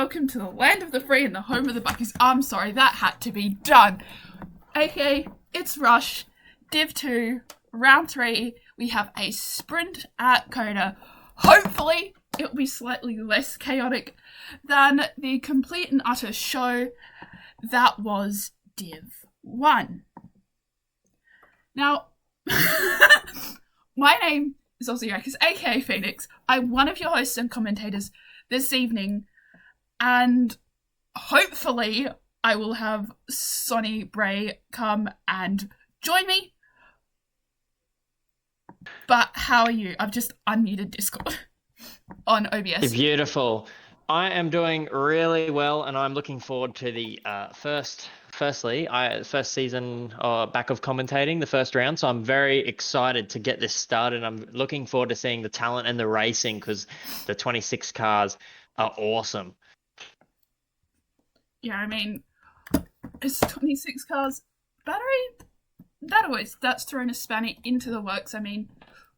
welcome to the land of the free and the home of the buckies. I'm sorry, that had to be done. Okay, it's Rush, Div 2, Round 3. We have a sprint at Cota. Hopefully, it'll be slightly less chaotic than the complete and utter show that was Div 1. Now, my name is Osirakis, aka Phoenix. I'm one of your hosts and commentators this evening, and hopefully I will have Sonny Bray come and join me. But how are you? I've just unmuted Discord on OBS. Beautiful. I am doing really well, and I'm looking forward to the first season back of commentating, the first round. So I'm very excited to get this started. I'm looking forward to seeing the talent and the racing, because the 26 cars are awesome. Yeah, I mean, it's 26 cars. Battery, that's thrown a spanner into the works. I mean,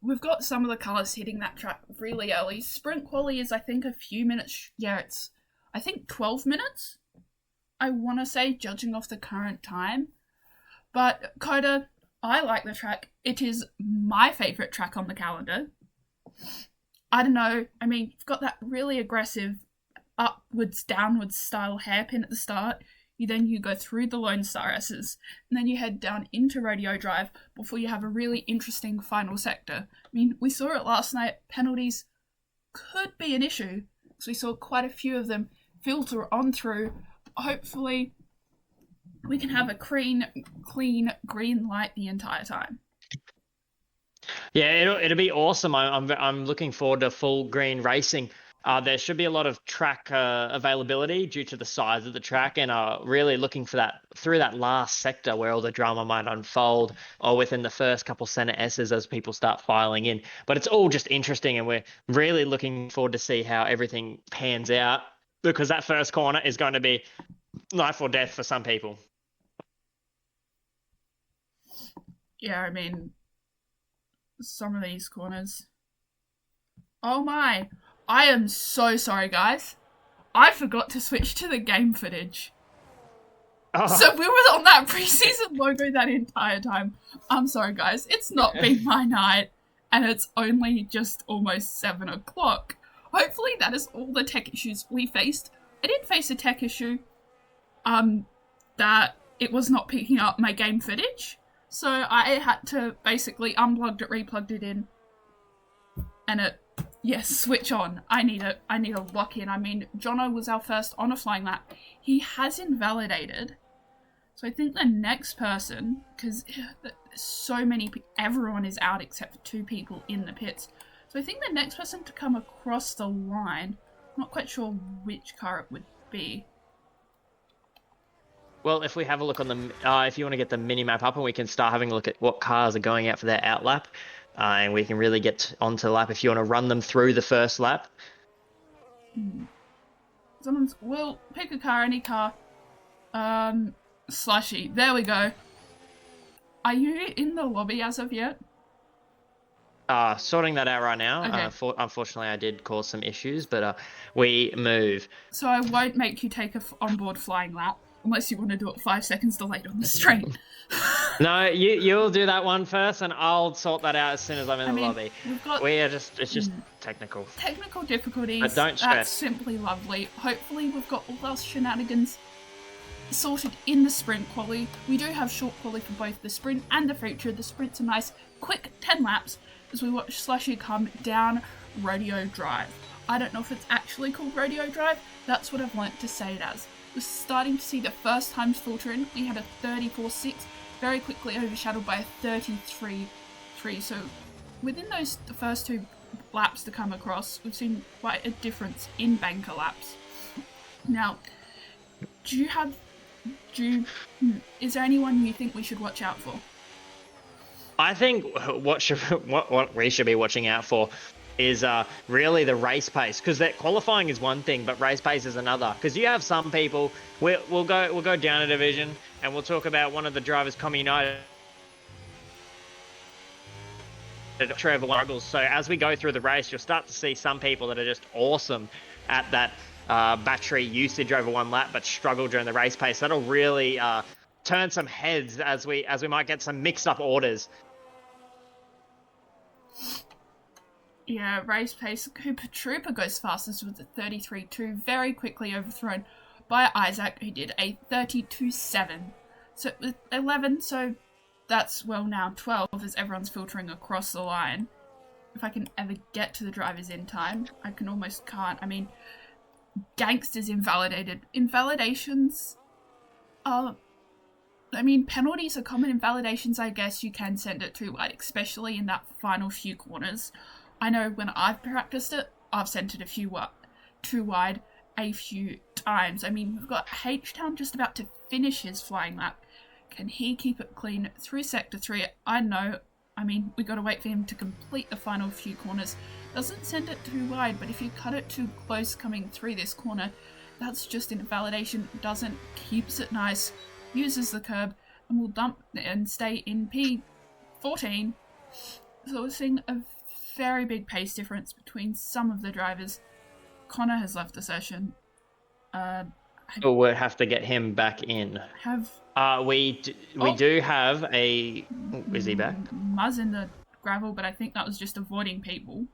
we've got some of the cars hitting that track really early. Sprint quali is, I think, a few minutes. Yeah, it's, I think, 12 minutes, I want to say, judging off the current time. But Cota, I like the track. It is my favourite track on the calendar. I don't know. I mean, you've got that really aggressive upwards, downwards style hairpin at the start. You go through the Lone Star S's, and then you head down into Rodeo Drive before you have a really interesting final sector. I mean, we saw it last night. Penalties could be an issue, so we saw quite a few of them filter on through. Hopefully, we can have a clean green light the entire time. Yeah, it'll be awesome. I'm looking forward to full green racing. There should be a lot of track availability due to the size of the track, and really looking for that through that last sector where all the drama might unfold, or within the first couple Senate S's as people start filing in. But it's all just interesting, and we're really looking forward to see how everything pans out, because that first corner is going to be life or death for some people. Yeah, I mean, some of these corners. Oh my! I am so sorry, guys. I forgot to switch to the game footage. Oh. So we were on that preseason logo that entire time. I'm sorry, guys. It's not been my night, and it's only just almost 7 o'clock. Hopefully that is all the tech issues we faced. I did face a tech issue, that it was not picking up my game footage. So I had to basically unplugged it, replugged it in, and it, yes, switch on. I need a lock in. I mean, Jono was our first on a flying lap. He has invalidated. So I think the next person, because so many, everyone is out except for 2 people in the pits. So I think the next person to come across the line, I'm not quite sure which car it would be. Well, if we have a look on the, if you want to get the mini map up, and we can start having a look at what cars are going out for their out lap. And we can really get onto the lap if you want to run them through the first lap. We'll pick a car, any car. Slushy. There we go. Are you in the lobby as of yet? Sorting that out right now. Okay. Unfortunately, I did cause some issues, but we move. So I won't make you take a onboard flying lap, unless you want to do it 5 seconds delayed on the stream. No, you'll do that one first, and I'll sort that out as soon as I'm in the lobby. It's just technical difficulties. But don't stress. That's simply lovely. Hopefully we've got all our shenanigans sorted in the sprint quali. We do have short quali for both the sprint and the feature. The sprint's a nice quick 10 laps as we watch Slushy come down Rodeo Drive. I don't know if it's actually called Rodeo Drive. That's what I've learnt to say it as. We're starting to see the first times filter in. We had a 34.6, very quickly overshadowed by a 33.3. So within those first 2 laps to come across, we've seen quite a difference in banker laps. Now, is there anyone you think we should watch out for? I think what we should be watching out for is really the race pace, because that qualifying is one thing, but race pace is another. Because you have some people, we'll go down a division, and we'll talk about one of the drivers coming United. Trevor struggles. So as we go through the race, you'll start to see some people that are just awesome at that battery usage over one lap, but struggle during the race pace. That'll really turn some heads as we might get some mixed up orders. Yeah, race pace. Cooper Trooper goes fastest with a 33.2, very quickly overthrown by Isaac, who did a 32.7. So with 11, so that's, well, now 12 as everyone's filtering across the line. If I can ever get to the drivers in time, I can't. I mean, Gangster's invalidated. Invalidations are, I mean, penalties are common. Invalidations, I guess you can send it too wide, especially in that final few corners. I know when I've practiced it, I've sent it too wide a few times. I mean, we've got H-Town just about to finish his flying lap. Can he keep it clean through Sector 3? I know. I mean, we got to wait for him to complete the final few corners. Doesn't send it too wide, but if you cut it too close coming through this corner, that's just invalidation. Doesn't, keeps it nice, uses the curb, and will dump and stay in P14. So we're seeing a very big pace difference between some of the drivers. Connor has left the session. We'll have to get him back in. We do have a... Is he back? Muzz in the gravel, but I think that was just avoiding people.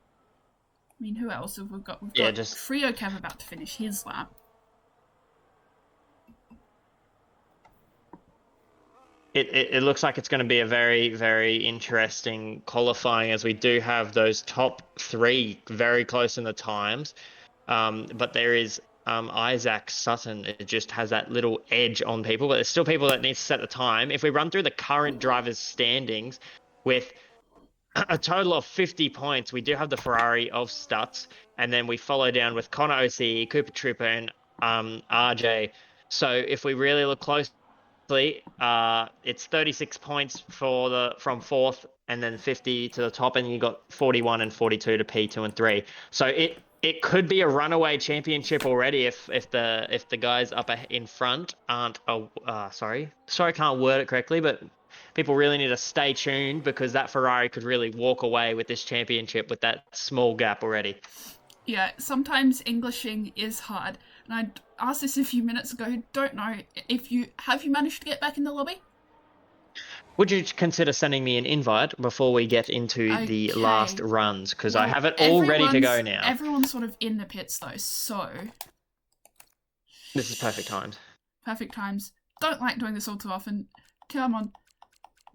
I mean, who else have we got? We've got Frio Kev about to finish his lap. It looks like it's going to be a very, very interesting qualifying, as we do have those top three very close in the times. But there is Isaac Sutton. It just has that little edge on people, but there's still people that need to set the time. If we run through the current drivers' standings with a total of 50 points, we do have the Ferarri of Sutts, and then we follow down with Connor OCE, Cooper Trooper, and RJ. So if we really look closely, it's 36 points from fourth, and then 50 to the top, and you got 41 and 42 to P2 and 3. So it could be a runaway championship already if the guys up in front aren't sorry I can't word it correctly, but people really need to stay tuned, because that Ferrari could really walk away with this championship with that small gap already. Yeah, sometimes Englishing is hard. And I asked this a few minutes ago. Don't know if you managed to get back in the lobby? Would you consider sending me an invite before we get into the last runs? Because I have it all ready to go now. Everyone's sort of in the pits though, so... This is perfect times. Perfect times. Don't like doing this all too often. Come on.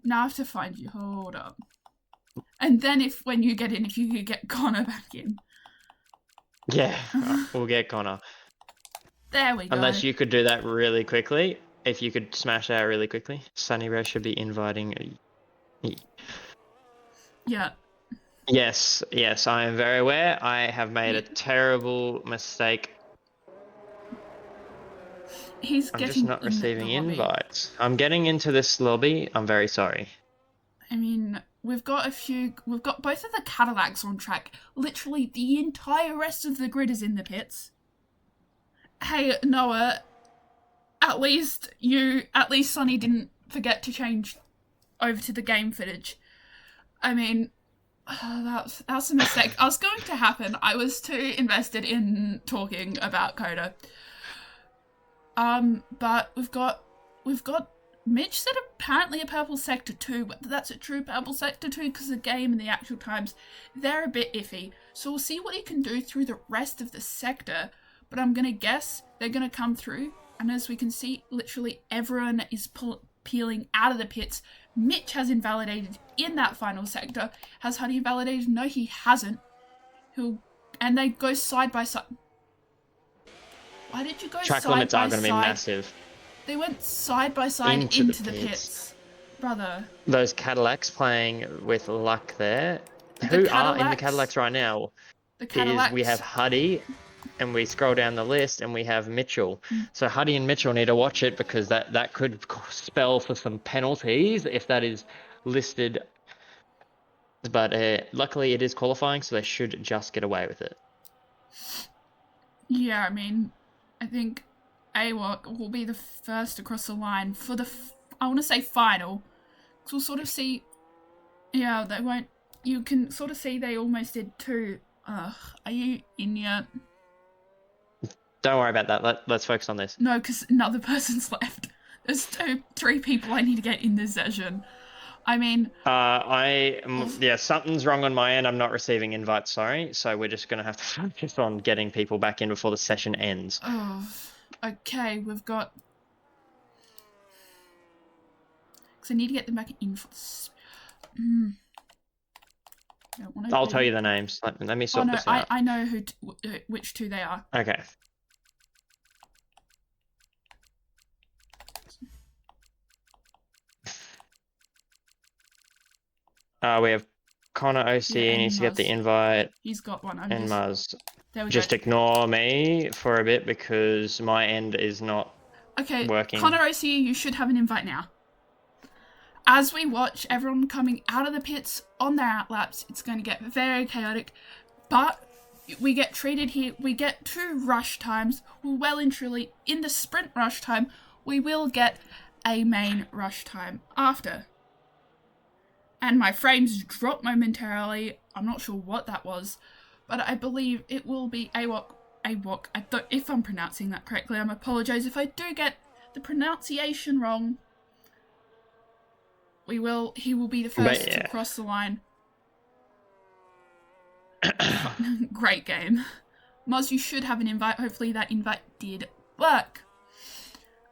Now I have to find you. Hold up. And then when you get in, if you could get Connor back in. Yeah, we'll get Connor. There we go. Unless you could do that really quickly. If you could smash that really quickly. Sunny Rose should be inviting. Yeah. Yes, I am very aware. I have made a terrible mistake. I'm just not receiving invites. I'm getting into this lobby. I'm very sorry. I mean, we've got both of the Cadillacs on track. Literally, the entire rest of the grid is in the pits. Hey, Noah, at least Sonny didn't forget to change over to the game footage. I mean, that's a mistake. I was going to happen. I was too invested in talking about Cota. But we've got Mitch said apparently a purple sector 2, whether that's a true purple sector 2 because the game and the actual times, they're a bit iffy. So we'll see what he can do through the rest of the sector, but I'm going to guess they're going to come through, and as we can see, literally everyone is peeling out of the pits. Mitch has invalidated in that final sector. Has Huddy invalidated? No, he hasn't. And they go side by side. Why did you go Track side by side? limits are going to be massive. They went side by side into the pits. Brother. Those Cadillacs playing with luck there. Who are in the Cadillacs right now? The Cadillacs. We have Huddy, and we scroll down the list, and we have Mitchell. So Huddy and Mitchell need to watch it, because that could spell for some penalties if that is listed. But luckily it is qualifying, so they should just get away with it. Yeah, I mean, I think AWOC will be the first across the line for I want to say final. Because we'll sort of see, yeah, they won't, you can sort of see they almost did two. Are you in yet? Don't worry about that. Let's focus on this. No, because another person's left. There's 3 people I need to get in this session. I mean... something's wrong on my end. I'm not receiving invites, sorry. So we're just going to have to focus on getting people back in before the session ends. Oh, okay, we've got... Because I need to get them back in for... I'll tell you the names. Let me sort this out. I know which 2 they are. Okay. We have Connor OC needs to get the invite. He's got one. And Muzz. There we just go. Ignore me for a bit because my end is not working. Connor OC, you should have an invite now. As we watch everyone coming out of the pits on their outlaps, it's going to get very chaotic. But we get treated here. We get 2 rush times. We're well and truly in the sprint rush time. We will get a main rush time after. And my frames dropped momentarily. I'm not sure what that was, but I believe it will be AWOC. If I'm pronouncing that correctly, I apologise if I do get the pronunciation wrong. He will be the first to cross the line. Great game. Muzz, you should have an invite. Hopefully that invite did work.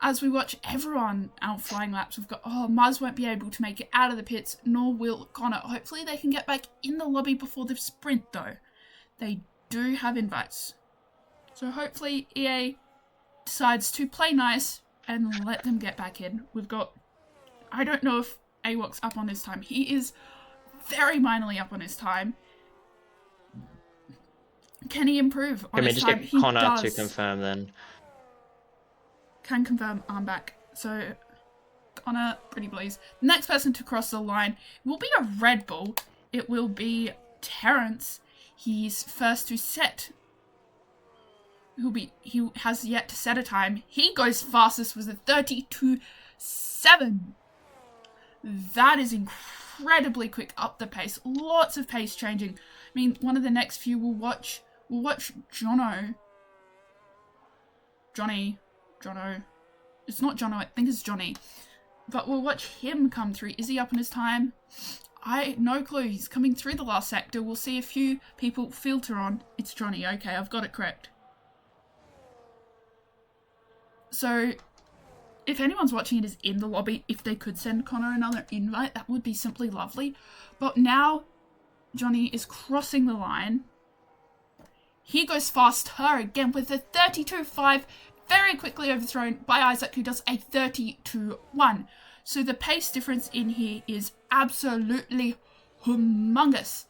As we watch everyone out flying laps, we've got, Muzz won't be able to make it out of the pits, nor will Connor. Hopefully they can get back in the lobby before the sprint, though. They do have invites. So hopefully EA decides to play nice and let them get back in. We've got, I don't know if AWOC's up on his time. He is very minorly up on his time. Can he improve on his time? Can we just get Connor to confirm then? Can confirm, I'm back. So, Connor, pretty please. The next person to cross the line will be a Red Bull. It will be Terrence. He's first to set. He has yet to set a time. He goes fastest with a 32.7. That is incredibly quick up the pace. Lots of pace changing. I mean, one of the next few we'll watch Jono. It's not Jono, I think it's Johnny. But we'll watch him come through. Is he up in his time? No clue. He's coming through the last sector. We'll see a few people filter on. It's Johnny. Okay, I've got it correct. So, if anyone's watching it is in the lobby, if they could send Connor another invite, that would be simply lovely. But now, Johnny is crossing the line. He goes faster again with a 32.5, very quickly overthrown by Isaac, who does a 32.1. So the pace difference in here is absolutely humongous.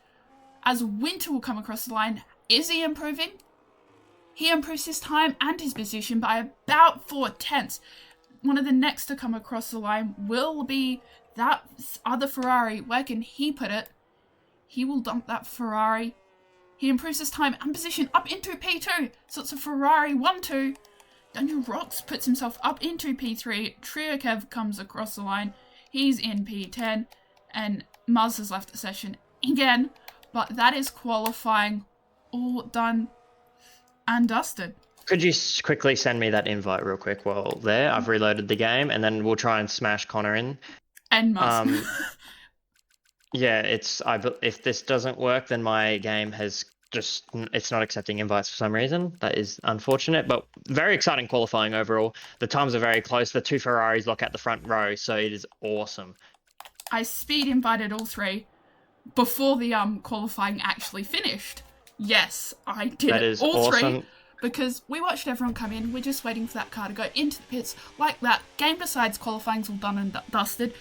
As Winter will come across the line, is he improving? He improves his time and his position by about 4/10. One of the next to come across the line will be that other Ferrari. Where can he put it? He will dump that Ferrari. He improves his time and position up into P2. So it's a Ferrari 1-2. Daniel Rocks puts himself up into P3. Triokev comes across the line. He's in P10. And Muzz has left the session again. But that is qualifying all done and dusted. Could you quickly send me that invite real quick while there? I've reloaded the game and then we'll try and smash Connor in. And Muzz. Yeah, if this doesn't work, then my game has it's not accepting invites for some reason. That is unfortunate, but very exciting qualifying overall. The times are very close. The 2 Ferraris lock out the front row, so it is awesome. I speed invited all 3 before the qualifying actually finished. Yes, I did that it. Is all awesome. 3 because we watched everyone come in. We're just waiting for that car to go into the pits like that. Game decides qualifying's all done and dusted.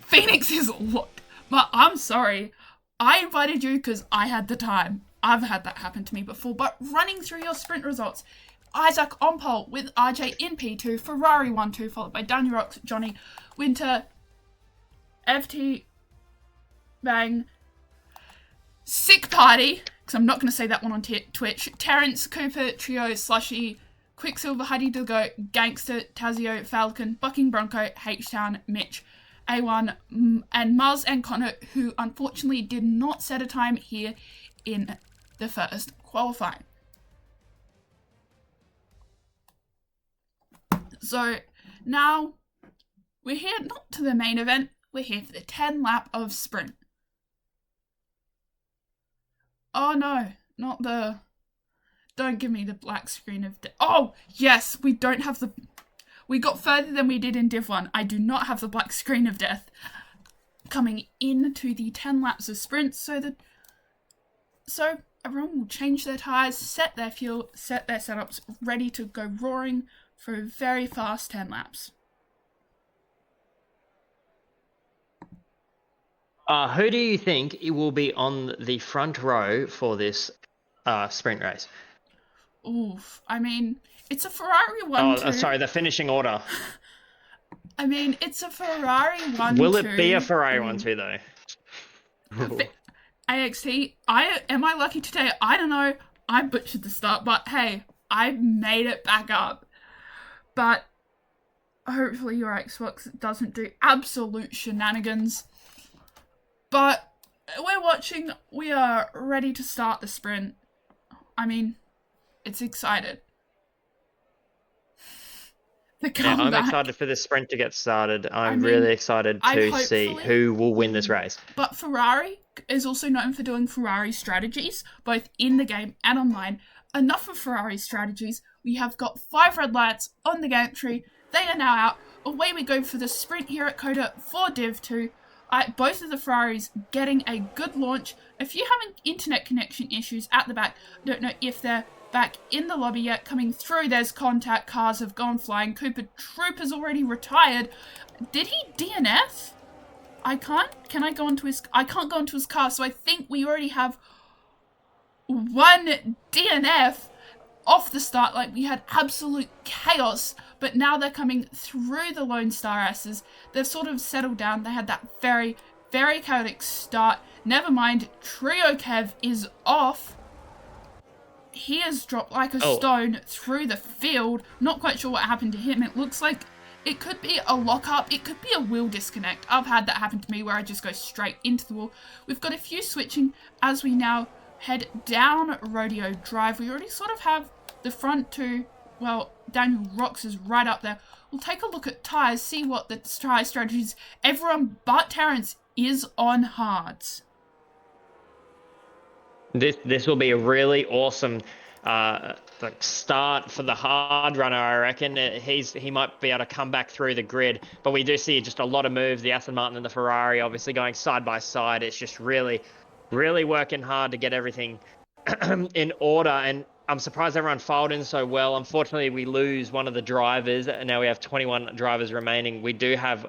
Phoenix is locked. But I'm sorry. I invited you because I had the time. I've had that happen to me before. But running through your sprint results, Isaac on pole with RJ in P2, Ferrari 1-2, followed by Daniel Rocks, Johnny, Winter, FT, Bang, Sick Party, because I'm not going to say that one on Twitch, Terrence, Cooper, Trio, Slushy, Quicksilver, Huddy Dilgo, Gangster, Tazio, Falcon, Bucking Bronco, H-Town, Mitch, A1, and Muzz and Connor, who unfortunately did not set a time here in the first qualifying. So now we're here not to the main event, we're here for the 10 lap of sprint. Oh no, not the... Don't give me the black screen of... Oh, yes, we don't have the... We got further than we did in Div 1. I do not have the black screen of death coming into the 10 laps of sprint, so everyone will change their tyres, set their fuel, set their setups, ready to go roaring for a very fast 10 laps. Who do you think it will be on the front row for this sprint race? Oof. I mean, it's a Ferrari 1-2. Oh, sorry, the finishing order. I mean, it's a Ferrari 1-2. Will it be a Ferrari 1-2 though? AXT, am I lucky today? I don't know. I butchered the start, but hey, I made it back up. But hopefully your Xbox doesn't do absolute shenanigans. But we're watching. We are ready to start the sprint. I mean, it's excited. I'm excited for this sprint to get started. I'm really excited to see who will win this race. But Ferrari is also known for doing Ferrari strategies, both in the game and online. Enough of Ferrari strategies. We have got 5 red lights on the gantry. They are now out. Away we go for the sprint here at Cota for Div 2. Both of the Ferraris getting a good launch. A few having internet connection issues at the back. I don't know if they're back in the lobby yet. Coming through, there's contact. Cars have gone flying. Cooper Troop has already retired. Did he DNF? I can't go onto his car, so I think we already have one DNF off the start. Like, we had absolute chaos, but now they're coming through the Lone Star S's. They've sort of settled down. They had that very, very chaotic start. Never mind, Trio Kev is off. He has dropped like a stone through the field. Not quite sure what happened to him. It looks like it could be a lock-up. It could be a wheel disconnect. I've had that happen to me where I just go straight into the wall. We've got a few switching as we now head down Rodeo Drive. We already sort of have the front two. Well, Daniel Rocks is right up there. We'll take a look at tyres, see what the tyre strategies. Everyone but Terrence is on hards. This will be a really awesome start for the hard runner, I reckon. He might be able to come back through the grid, but we do see just a lot of moves. The Aston Martin and the Ferrari obviously going side by side. It's just really, really working hard to get everything in order, and I'm surprised everyone filed in so well. Unfortunately, we lose one of the drivers, and now we have 21 drivers remaining. We do have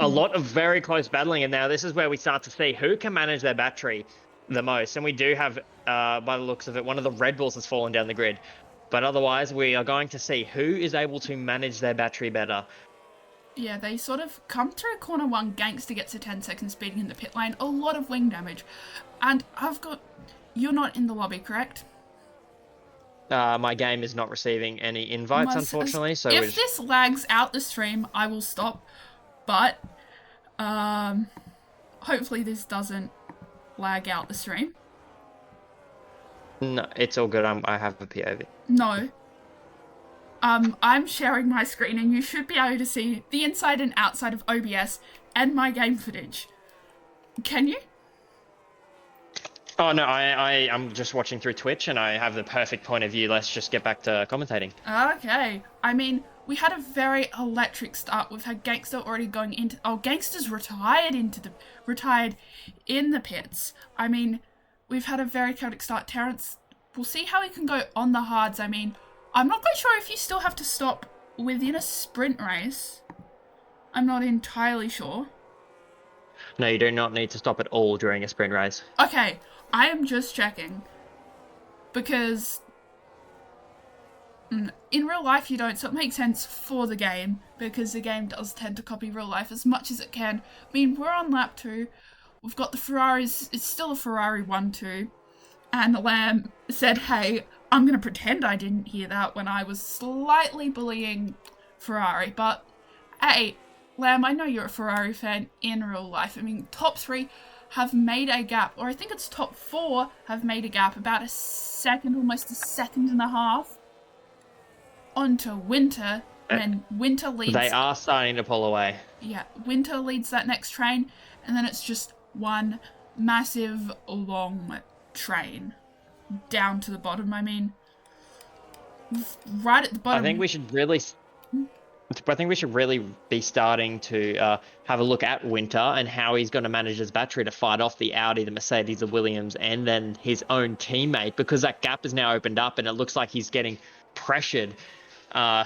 a lot of very close battling, and now this is where we start to see who can manage their battery the most. And we do have, by the looks of it, one of the Red Bulls has fallen down the grid. But otherwise, we are going to see who is able to manage their battery better. Yeah, they sort of come through corner 1. Gangster gets a 10-second speeding in the pit lane. A lot of wing damage. And you're not in the lobby, correct? My game is not receiving any invites, unfortunately. So if this lags out the stream, I will stop. But hopefully this doesn't lag out the stream. No, it's all good. I have a POV. No. I'm sharing my screen, and you should be able to see the inside and outside of OBS and my game footage. Can you? Oh, no, I'm just watching through Twitch, and I have the perfect point of view. Let's just get back to commentating. Okay. I mean, we had a very electric start. We've had Gangster already going into... Oh, Gangster's retired in the pits. I mean, we've had a very chaotic start. Terrence, we'll see how he can go on the hards. I mean, I'm not quite sure if you still have to stop within a sprint race. I'm not entirely sure. No, you do not need to stop at all during a sprint race. Okay, I am just checking. Because in real life you don't, so it makes sense for the game, because the game does tend to copy real life as much as it can. I mean, we're on lap 2. We've got the Ferraris. It's still a Ferrari 1-2. And Lamb said, hey, I'm going to pretend I didn't hear that when I was slightly bullying Ferrari. But, hey, Lamb, I know you're a Ferrari fan in real life. I mean, top 3 have made a gap, or I think it's top 4 have made a gap, about a second, almost a second and a half on to Winter, and then Winter leads... They are starting to pull away. Yeah, Winter leads that next train, and then it's just one massive, long train down to the bottom. I mean, right at the bottom... I think we should really be starting to have a look at Winter and how he's going to manage his battery to fight off the Audi, the Mercedes, the Williams, and then his own teammate, because that gap has now opened up and it looks like he's getting pressured.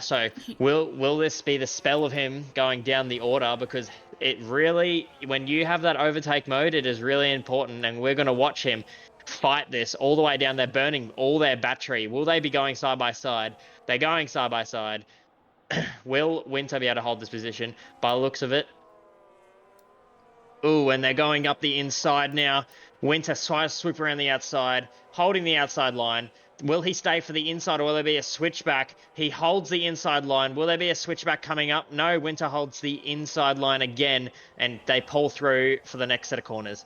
So will this be the spell of him going down the order? Because it really, when you have that overtake mode, it is really important, and we're going to watch him fight this all the way down. They're burning all their battery. Will they be going side by side? They're going side by side. Will Winter be able to hold this position? By the looks of it. Ooh, and they're going up the inside now. Winter tries to swoop around the outside, holding the outside line. Will he stay for the inside, or will there be a switchback? He holds the inside line. Will there be a switchback coming up? No, Winter holds the inside line again, and they pull through for the next set of corners.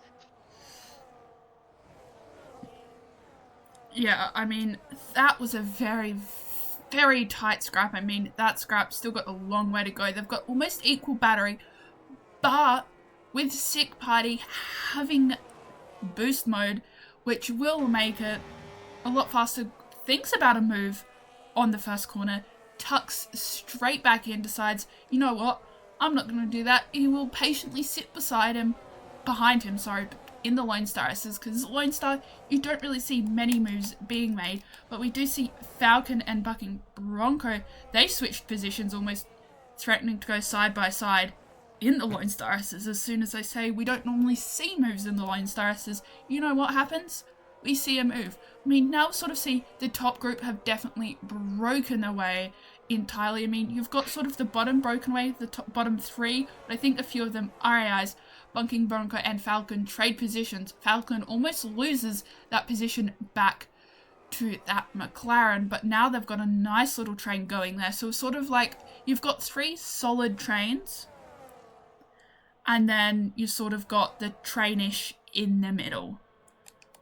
Yeah, I mean, that was a very, very tight scrap. I mean, that scrap still got a long way to go. They've got almost equal battery, but with Sick Party having boost mode, which will make it a lot faster, thinks about a move on the first corner, tucks straight back in, decides, you know what, I'm not going to do that. He will patiently sit behind him, in the Lone Star S's, because Lone Star, you don't really see many moves being made, but we do see Falcon and bucking Bronco. They switched positions, almost threatening to go side by side in the Lone Star S's. As soon as they say we don't normally see moves in the Lone Star S's, you know what happens? We see a move. I mean, now sort of see the top group have definitely broken away entirely. I mean, you've got sort of the bottom broken away, the bottom three, but I think a few of them are AIs. Bunking Bronco and Falcon trade positions. Falcon almost loses that position back to that McLaren, but now they've got a nice little train going there. So sort of like, you've got three solid trains, and then you sort of got the trainish in the middle.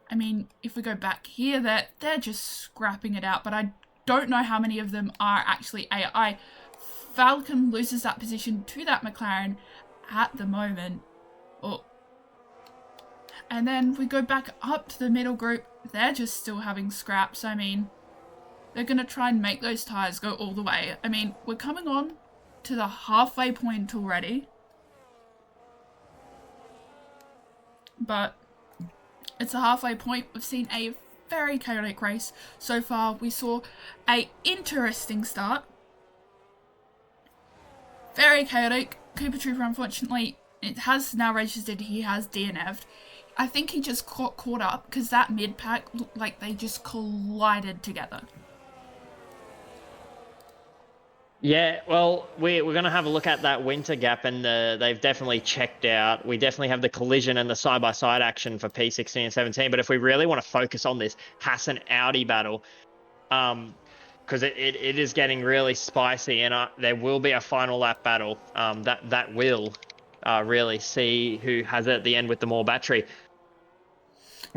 I mean, if we go back here, they're just scrapping it out, but I don't know how many of them are actually AI. Falcon loses that position to that McLaren at the moment. Oh. And then we go back up to the middle group. They're just still having scraps. I mean, they're going to try and make those tyres go all the way. I mean, we're coming on to the halfway point already. But it's a halfway point. We've seen a very chaotic race so far. We saw a interesting start. Very chaotic. Cooper Trooper, unfortunately, it has now registered he has DNF'd. I think he just got caught up because that mid-pack looked like they just collided together. Yeah, well, we're going to have a look at that Winter gap, and they've definitely checked out. We definitely have the collision and the side-by-side action for P16 and 17, but if we really want to focus on this Hassan-Audi battle, because it is getting really spicy, and there will be a final lap battle that will really see who has it at the end with the more battery.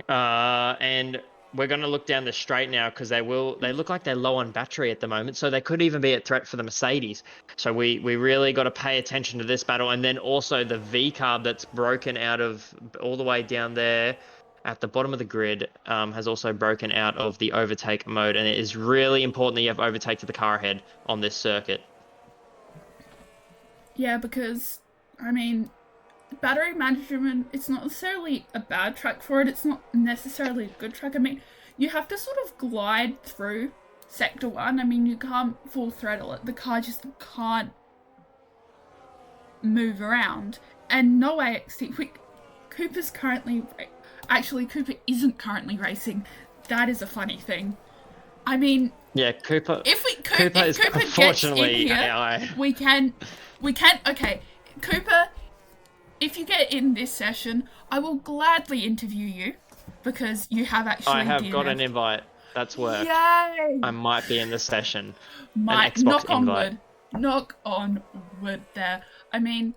And we're going to look down the straight now because they look like they're low on battery at the moment, so they could even be a threat for the Mercedes. So we really got to pay attention to this battle, and then also the V-carb that's broken out of all the way down there at the bottom of the grid has also broken out of the overtake mode, and it is really important that you have overtake to the car ahead on this circuit. Yeah, because, I mean, battery management, it's not necessarily a bad track for it. It's not necessarily a good track. I mean, you have to sort of glide through Sector 1. I mean, you can't full throttle it. The car just can't move around. And no AXT. Cooper's currently... Actually, Cooper isn't currently racing. That is a funny thing. I mean... Yeah, Cooper... If Cooper is unfortunately gets in here, AI. we can... Okay, Cooper... If you get in this session, I will gladly interview you because you have actually I have DNF'd. got an invite. That's worked. Yay! I might be in the session. Knock on wood. Knock on wood there. I mean,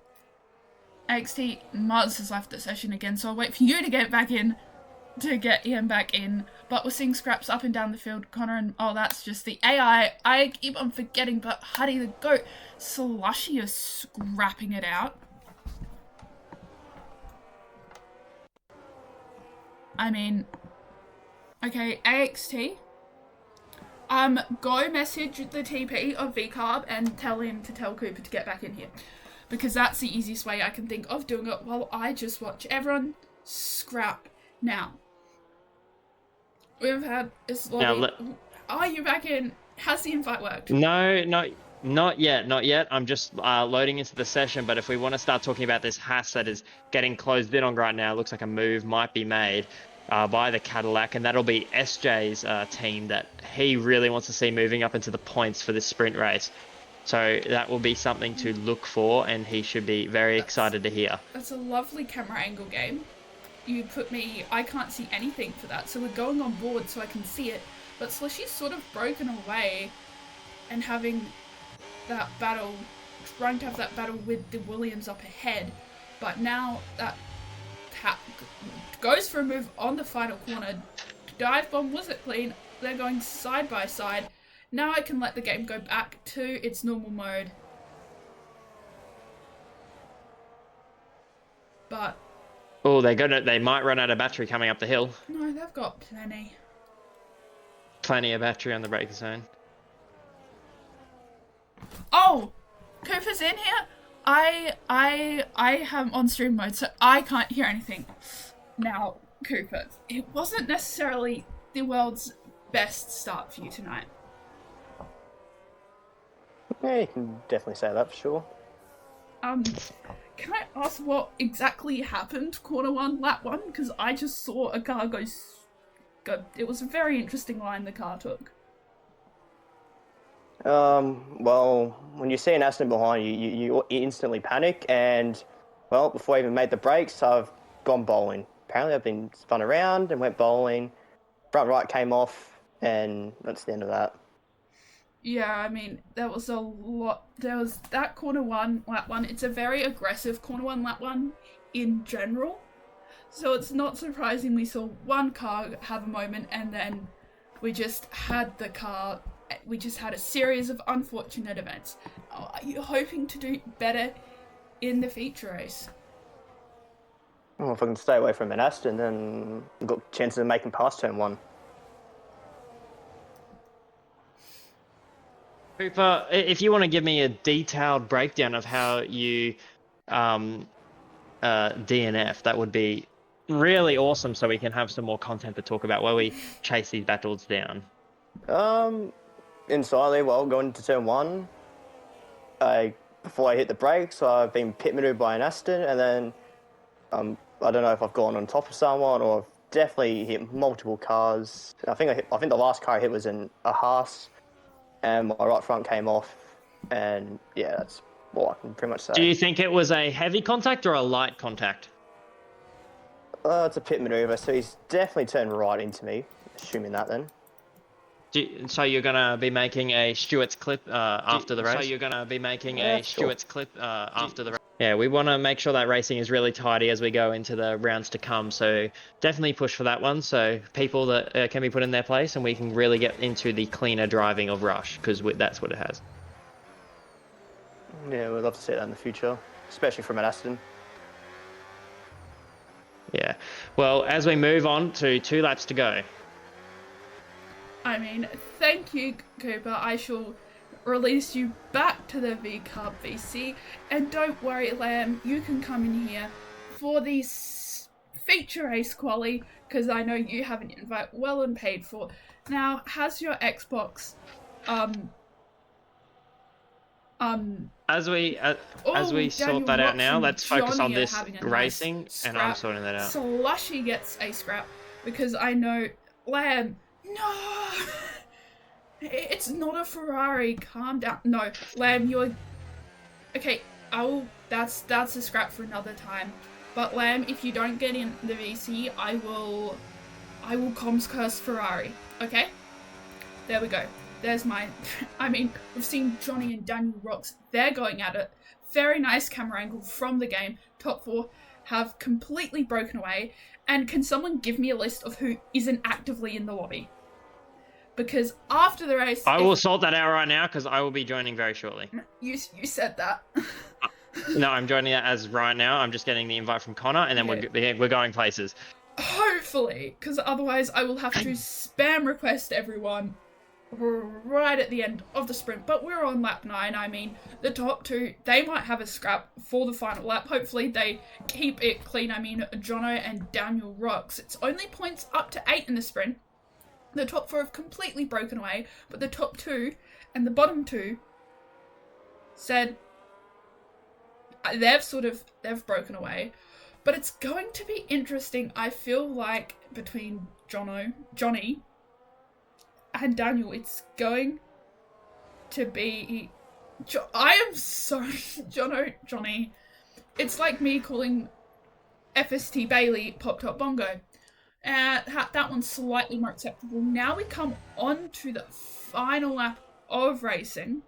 XT, Martins has left the session again, so I'll wait for you to get back in to get Ian back in, but we're seeing scraps up and down the field. Connor and, oh, that's just the AI. I keep on forgetting, but Huddy the goat, Slushy is scrapping it out. I mean, okay, AXT. Go message the TP of VCarb and tell him to tell Cooper to get back in here. Because that's the easiest way I can think of doing it while I just watch everyone scrap. Now, we've had this lobby. Are you back in? Has the invite worked? No, not yet. I'm just loading into the session, but if we want to start talking about this Haas that is getting closed in on right now, it looks like a move might be made by the Cadillac, and that'll be SJ's team that he really wants to see moving up into the points for this sprint race. So that will be something to look for, and he should be very excited to hear. That's a lovely camera angle game. You put me, I can't see anything for that, so we're going on board so I can see it, but Slushy's sort of broken away and having that battle, trying to have that battle with the Williams up ahead, but now that goes for a move on the final corner. Dive bomb, was it clean? They're going side by side. Now I can let the game go back to its normal mode. But oh, they might run out of battery coming up the hill. No, they've got plenty. Plenty of battery on the breaker zone. Oh, Cooper's in here. I have on stream mode, so I can't hear anything. Now, Cooper, it wasn't necessarily the world's best start for you tonight. Yeah, you can definitely say that for sure. Can I ask what exactly happened corner 1, lap 1? Because I just saw a car go. It was a very interesting line the car took. Well, when you see an Aston behind you, you instantly panic, and, well, before I even made the brakes, I've gone bowling. Apparently I've been spun around and went bowling. Front right came off, and that's the end of that. Yeah, I mean, there was a lot. There was that corner 1, lap 1. It's a very aggressive corner 1, lap 1 in general. So it's not surprising we saw one car have a moment, and then we just had a series of unfortunate events. Are you hoping to do better in the feature race? Well, if I can stay away from an Aston, then I've got chances of making past turn 1. Cooper, if you want to give me a detailed breakdown of how you DNF, that would be really awesome, so we can have some more content to talk about while we chase these battles down. Inside, well, going into turn 1, before I hit the brakes, I've been pit maneuvered by an Aston, and then I don't know if I've gone on top of someone, or I've definitely hit multiple cars. I think the last car I hit was a Haas, and my right front came off, and yeah, that's all I can pretty much say. Do you think it was a heavy contact or a light contact? It's a pit maneuver, so he's definitely turned right into me, assuming that then. So you're going to be making a Stewart's clip after the race? So you're going to be making a Stewart's clip after the race? Yeah, we want to make sure that racing is really tidy as we go into the rounds to come, so definitely push for that one, so people that can be put in their place, and we can really get into the cleaner driving of Rush, because that's what it has. Yeah, we'd love to see that in the future, especially from an Aston. Yeah. Well, as we move on to 2 laps to go. I mean, thank you, Cooper. I shall release you back to the VCarb VC. And don't worry, Lamb, you can come in here for the feature race quali, because I know you have an invite well and paid for. Now, has your Xbox, As we sort that out now, let's focus on this racing, and I'm sorting that out. Slushy gets a scrap, because I know, Lamb, no! It's not a Ferrari, calm down. No, Lamb, you're... Okay, that's a scrap for another time. But Lamb, if you don't get in the VC, I will comms curse Ferrari, okay? There we go. There's my... I mean, we've seen Johnny and Daniel Rocks. They're going at it. Very nice camera angle from the game. Top 4 have completely broken away, and can someone give me a list of who isn't actively in the lobby? Because after the race... I will sort that out right now because I will be joining very shortly. You said that. No, I'm joining it as right now. I'm just getting the invite from Connor, and then we're going places. Hopefully, because otherwise I will have to spam request everyone right at the end of the sprint. But we're on lap 9. I mean, the top 2, they might have a scrap for the final lap. Hopefully they keep it clean. I mean, Jono and Daniel rocks. It's only points up to 8 in the sprint. The top 4 have completely broken away, but the top 2 and the bottom 2 said they've broken away. But it's going to be interesting, I feel like, between Johnny and Daniel. It's going to be... I am sorry, Johnny. It's like me calling FST Bailey Pop Top Bongo. That one's slightly more acceptable. Now we come on to the final lap of racing.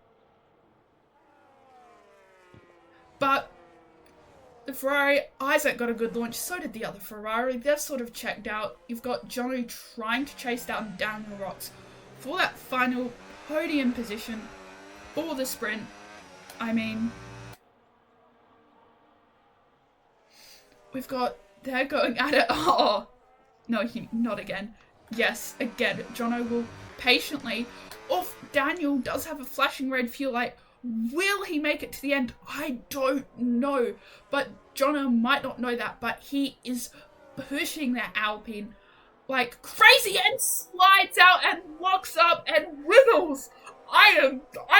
But the Ferrari, Isaac got a good launch, so did the other Ferrari. They've sort of checked out. You've got Jono trying to chase down Daniel Rocks for that final podium position for the sprint. I mean, they're going at it. Oh, no, not again. Yes, again, Jono will patiently, Daniel does have a flashing red fuel light. Will he make it to the end? I don't know. But Jono might not know that, but he is pushing that Alpine like crazy and slides out and locks up and wiggles. I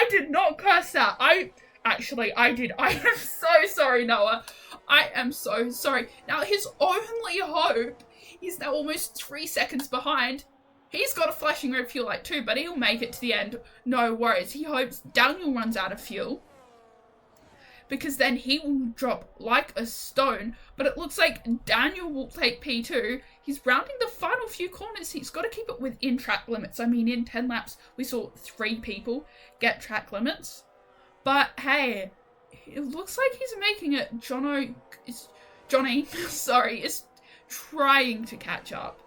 did not curse that. I did. I am so sorry, Noah. I am so sorry. Now, his only hope is now almost 3 seconds behind. He's got a flashing red fuel light too, but he'll make it to the end. No worries. He hopes Daniel runs out of fuel, because then he will drop like a stone. But it looks like Daniel will take P2. He's rounding the final few corners. He's got to keep it within track limits. I mean, in 10 laps, we saw 3 people get track limits. But hey, it looks like he's making it. Johnny, is trying to catch up.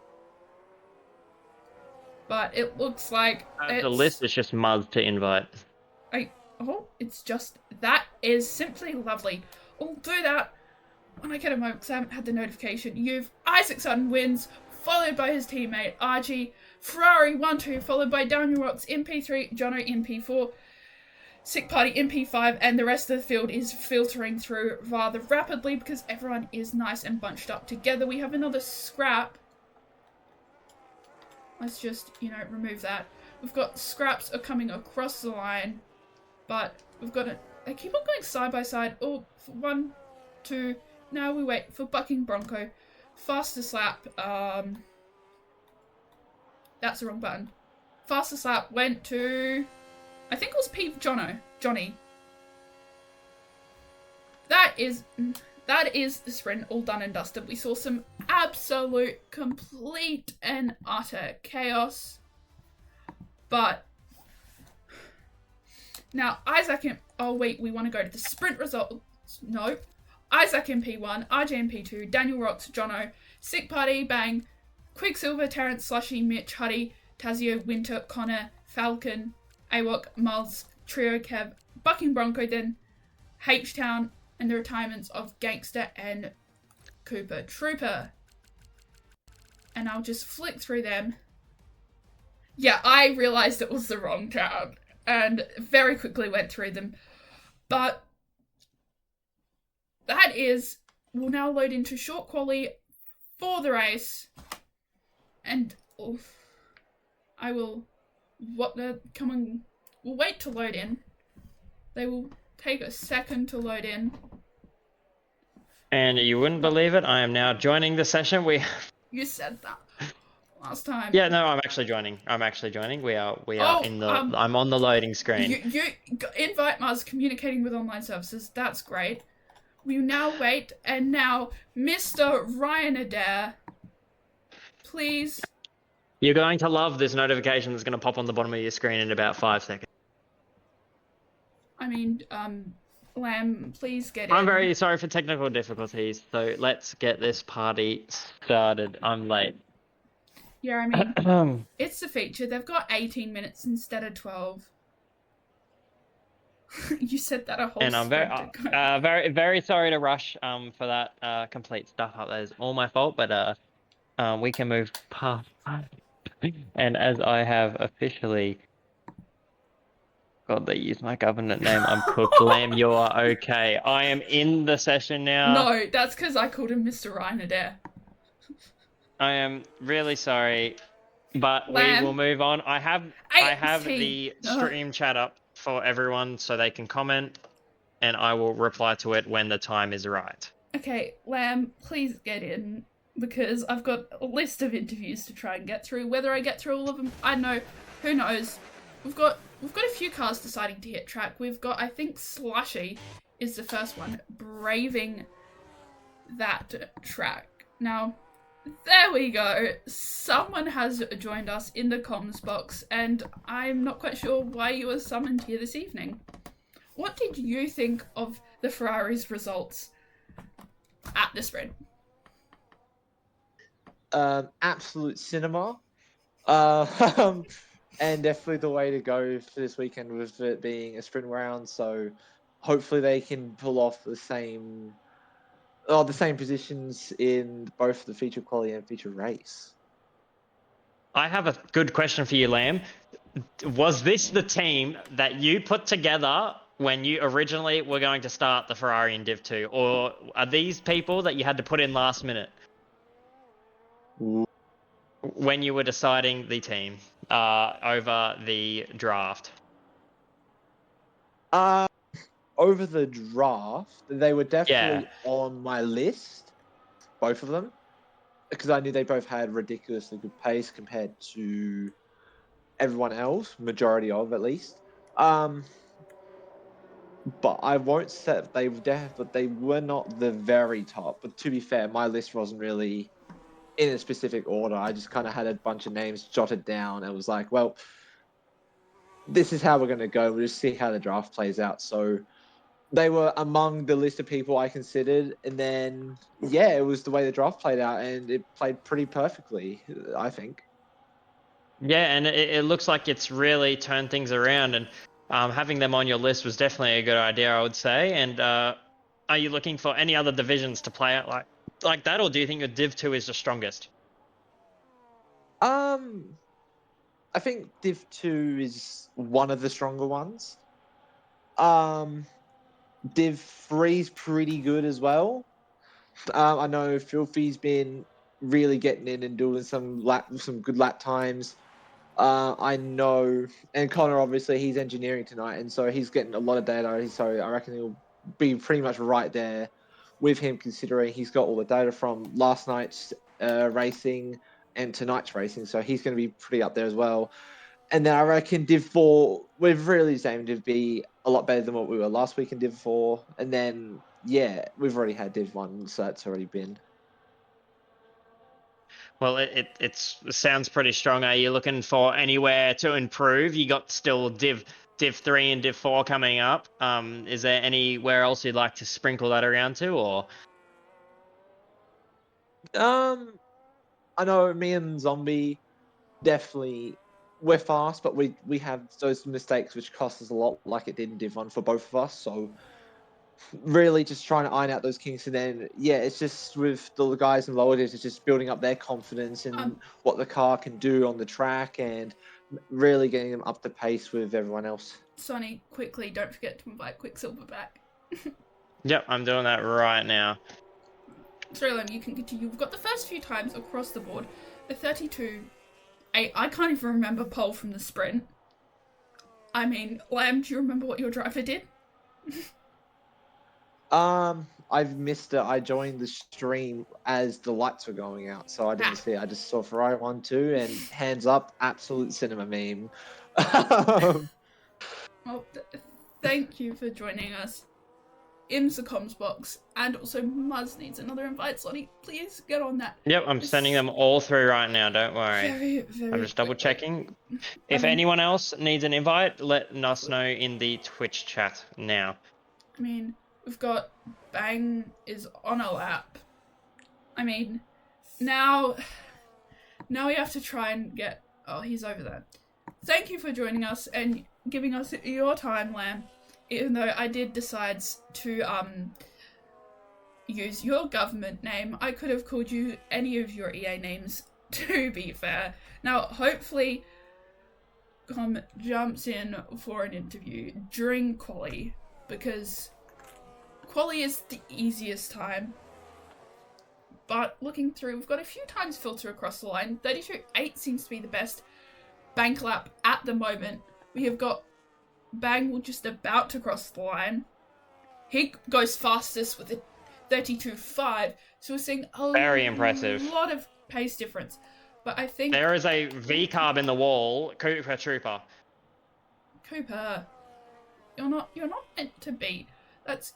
But it looks like the list is just Muzz to invite. It's just, that is simply lovely. I'll do that when I get a moment, because I haven't had the notification. You've Isaac Sutton wins, followed by his teammate RG, Ferrari 1-2, followed by Daniel Rocks in P3, Jono in P4, Sick Party in P5, and the rest of the field is filtering through rather rapidly because everyone is nice and bunched up together. We have another scrap. Let's just, remove that. We've got scraps are coming across the line, but we've got they keep on going side by side. Oh, 1, 2, now we wait for Bucking Bronco. Fastest lap, that's the wrong button. Fastest lap went to, I think it was Johnny. That is the sprint all done and dusted. We saw some absolute, complete and utter chaos. But now Isaac we want to go to the sprint results. No. Isaac in P1, RJ in P2, Daniel Rocks, Jono, Sick Party, Bang, Quicksilver, Terrence, Slushy, Mitch, Huddy, Tazio, Winter, Connor, Falcon, Awok, Miles, Trio, Kev, Bucking Bronco, then H-Town, and the retirements of Gangster and Cooper Trooper. And I'll just flick through them. Yeah, I realised it was the wrong tab, and very quickly went through them. But we'll now load into short quali for the race. And we'll wait to load in. They will take a second to load in. And you wouldn't believe it, I am now joining the session. You said that last time. Yeah, no, I'm actually joining. We are in the. I'm on the loading screen. You invite Mars communicating with online services. That's great. We now wait, and now Mr. Ryan Adair, please. You're going to love this notification that's going to pop on the bottom of your screen in about 5 seconds. I mean, Lamb, please get in. I'm very sorry for technical difficulties, so let's get this party started. I'm late. Yeah, I mean, it's the feature. They've got 18 minutes instead of 12. You said that a whole And I'm sprint ago. very sorry to rush for that complete stuff up. That is all my fault, but we can move past. And as I have officially, God, they use my government name. I'm cooked. Lamb, you are okay. I am in the session now. No, that's because I called him Mr. Ryanair. I am really sorry, but Lamb. we will move on. I have 18. the stream chat up for everyone so they can comment, and I will reply to it when the time is right. Okay, Lamb, please get in, because I've got a list of interviews to try and get through. Whether I get through all of them, I know. Who knows? We've got a few cars deciding to hit track. We've got, I think, Slushy is the first one braving that track. Now, there we go. Someone has joined us in the comms box, and I'm not quite sure why you were summoned here this evening. What did you think of the Ferrari's results at the sprint? Absolute cinema. And definitely the way to go for this weekend with it being a sprint round. So hopefully they can pull off the same positions in both the feature quality and feature race. I have a good question for you, Lamb. Was this the team that you put together when you originally were going to start the Ferrari in Div 2? Or are these people that you had to put in last minute? When you were deciding the team over the draft? Over the draft, they were definitely on my list, both of them, because I knew they both had ridiculously good pace compared to everyone else, majority of at least. But I won't say but they were not the very top. But to be fair, my list wasn't really in a specific order. I just kind of had a bunch of names jotted down and was like, well, this is how we're going to go. We'll just see how the draft plays out. So they were among the list of people I considered. And then, yeah, it was the way the draft played out, and it played pretty perfectly, I think. Yeah, and it looks like it's really turned things around. And having them on your list was definitely a good idea, I would say. And are you looking for any other divisions to play out like that, or do you think your Div 2 is the strongest? I think Div 2 is one of the stronger ones. Div 3 is pretty good as well. I know Filthy's been really getting in and doing some good lap times. I know, and Connor, obviously, he's engineering tonight, and so he's getting a lot of data. So I reckon he'll be pretty much right there with him, considering he's got all the data from last night's racing and tonight's racing. So he's going to be pretty up there as well. And then I reckon Div 4, we've really aimed to be a lot better than what we were last week in Div 4. And then, yeah, we've already had Div 1, so that's already been. Well, it sounds pretty strong. Are you looking for anywhere to improve? You got still Div 3 and Div 4 coming up. Is there anywhere else you'd like to sprinkle that around to, or? I know me and Zombie definitely, we're fast, but we have those mistakes which cost us a lot, like it did in Div 1 for both of us. So really just trying to iron out those kinks, and then it's just with the guys in lower divs, it's just building up their confidence in what the car can do on the track and really getting them up to pace with everyone else. Sonny, quickly, don't forget to invite Quicksilver back. Yep, I'm doing that right now. Sorry, Lem, you can continue. We've got the first few times across the board. The 32. I can't even remember pole from the sprint. I mean, Lamb, do you remember what your driver did? I've missed it. I joined the stream as the lights were going out, so I didn't see it. I just saw Ferrari 1-2 and hands up, absolute cinema meme. Well, thank you for joining us in the comms box, and also Muzz needs another invite. Sonny, please get on that. Yep, I'm sending them all through right now. Don't worry. Very I'm just double checking. If anyone else needs an invite, let us know in the Twitch chat now. I mean, we've got Bang is on a lap. I mean, now we have to try and get... Oh, he's over there. Thank you for joining us and giving us your time, Lamb. Even though I did decide to use your government name, I could have called you any of your EA names, to be fair. Now, hopefully, Com jumps in for an interview during quali, because quali is the easiest time. But looking through, we've got a few times filter across the line. 32.8 seems to be the best bank lap at the moment. We have got Bang just about to cross the line. He goes fastest with a 32.5, so we're seeing a Very impressive. lot of pace difference. But I think There is a V-carb in the wall. Cooper Trooper. Cooper, you're not meant to be.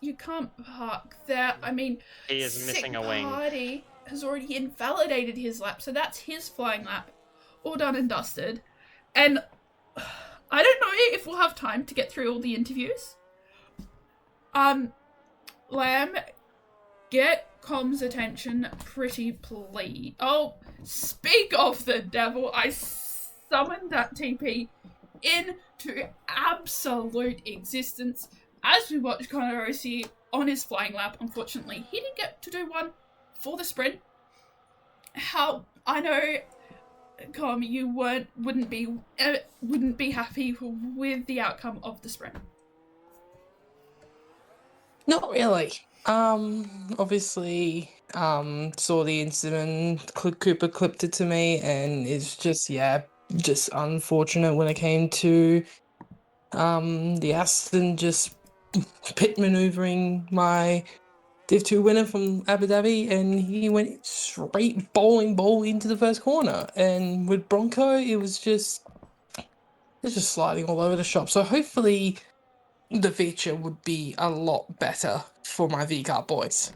You can't park there. I mean, He is missing a wing. Party has already invalidated his lap, so that's his flying lap, all done and dusted. And I don't know if we'll have time to get through all the interviews. Lamb, get Com's attention, pretty please. Oh, speak of the devil! I summoned that TP into absolute existence as we watch Connor Rossi on his flying lap. Unfortunately, he didn't get to do one for the sprint. How I know, Com, you wouldn't be happy with the outcome of the sprint. Not really. Obviously, saw the incident. Cooper clipped it to me, and it's just unfortunate when it came to the Aston just pit maneuvering my Div 2 winner from Abu Dhabi, and he went straight bowling into the first corner. And with Bronco, it's just sliding all over the shop. So hopefully the feature would be a lot better for my VCAR boys.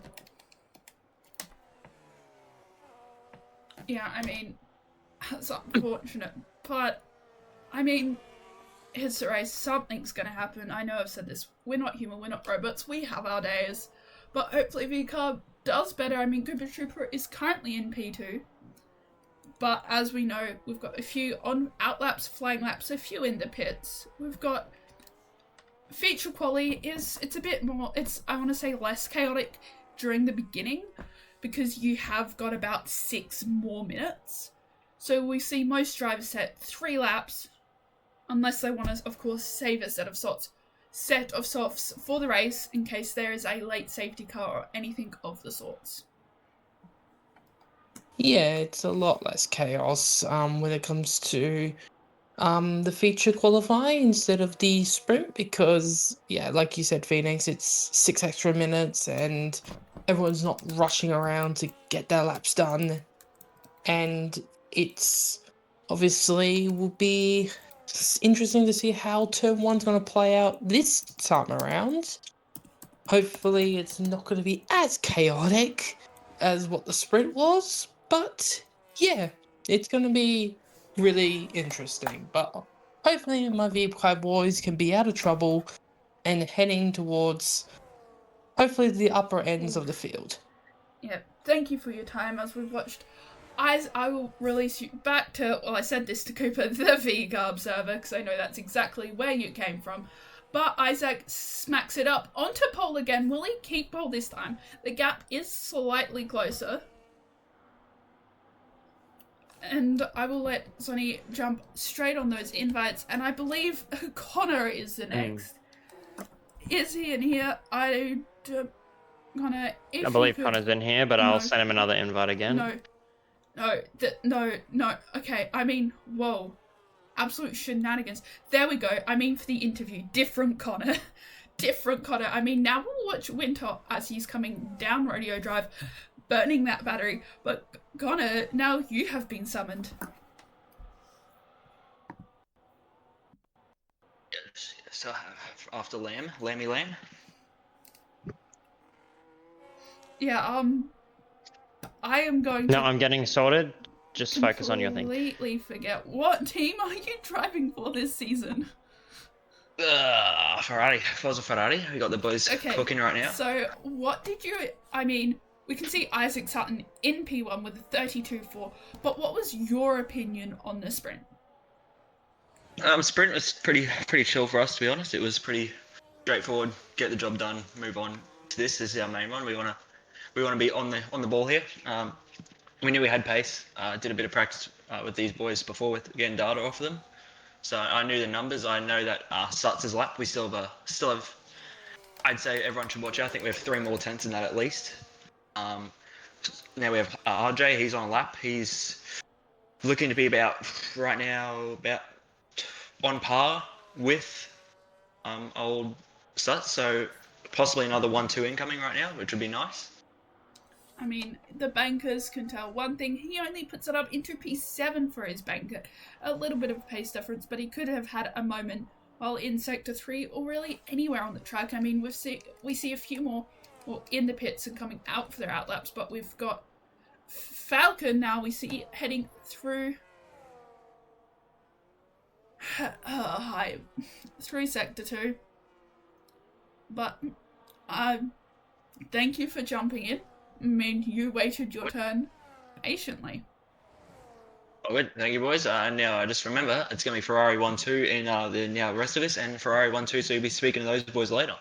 Yeah, I mean, that's unfortunate, but I mean, it's a race, something's gonna happen. I know I've said this, we're not human, we're not robots, we have our days, but hopefully VCAR does better. I mean, Cooper Trooper is currently in P2, but as we know, we've got a few out laps, flying laps, a few in the pits. We've got feature quali it's a bit more, I want to say less chaotic during the beginning, because you have got about 6 more minutes. So we see most drivers set 3 laps, unless they want to, of course, save a set of softs for the race in case there is a late safety car or anything of the sorts. Yeah, it's a lot less chaos when it comes to the feature qualifying instead of the sprint, because like you said, Phoenix, it's 6 extra minutes and everyone's not rushing around to get their laps done, and it's obviously will be interesting to see how turn 1's going to play out this time around. Hopefully it's not going to be as chaotic as what the sprint was, but yeah, it's going to be really interesting. But hopefully my VCAR boys can be out of trouble and heading towards hopefully the upper ends of the field. Yeah, thank you for your time as we've watched. I will release you back to, well, I said this to Cooper, the VCAR observer, because I know that's exactly where you came from. But Isaac smacks it up onto pole again. Will he keep pole this time? The gap is slightly closer. And I will let Sonny jump straight on those invites. And I believe Connor is the next. Is he in here? Connor, I believe Connor's in here, but I'll send him another invite again. No. Okay, I mean, whoa. Absolute shenanigans. There we go. I mean, for the interview, different Connor. I mean, now we'll watch Winter as he's coming down Rodeo Drive, burning that battery. But Connor, now you have been summoned. Yes, so after Lammy Lamb. Yeah, I am going No, to... I'm getting sorted. Just focus on your thing. Completely forget. What team are you driving for this season? Ferrari. Forza Ferrari. We got the boys Okay, cooking right now. so what did you... I mean, we can see Isaac Sutton in P1 with a 32.4, but what was your opinion on the sprint? Sprint was pretty chill for us, to be honest. It was pretty straightforward. Get the job done. Move on to this. This is our main one. We wanna be on the ball here. We knew we had pace. Did a bit of practice with these boys before with getting data off of them. So I knew the numbers. I know that Sutts' lap. We still have. I'd say everyone should watch it. I think we have 3 more tenths than that at least. Now we have RJ. He's on a lap. He's looking to be about on par with old Sutts. So possibly another 1-2 incoming right now, which would be nice. I mean, the bankers can tell one thing. He only puts it up into P7 for his banker. A little bit of a pace difference, but he could have had a moment while in Sector 3 or really anywhere on the track. I mean, we see a few more in the pits and coming out for their outlaps, but we've got Falcon now we see heading through through Sector 2. But thank you for jumping in. I mean, you waited your turn patiently. Oh, good. Thank you, boys. Now just remember, it's going to be Ferrari 1-2 in the rest of this, and Ferrari 1-2, so you'll be speaking to those boys later.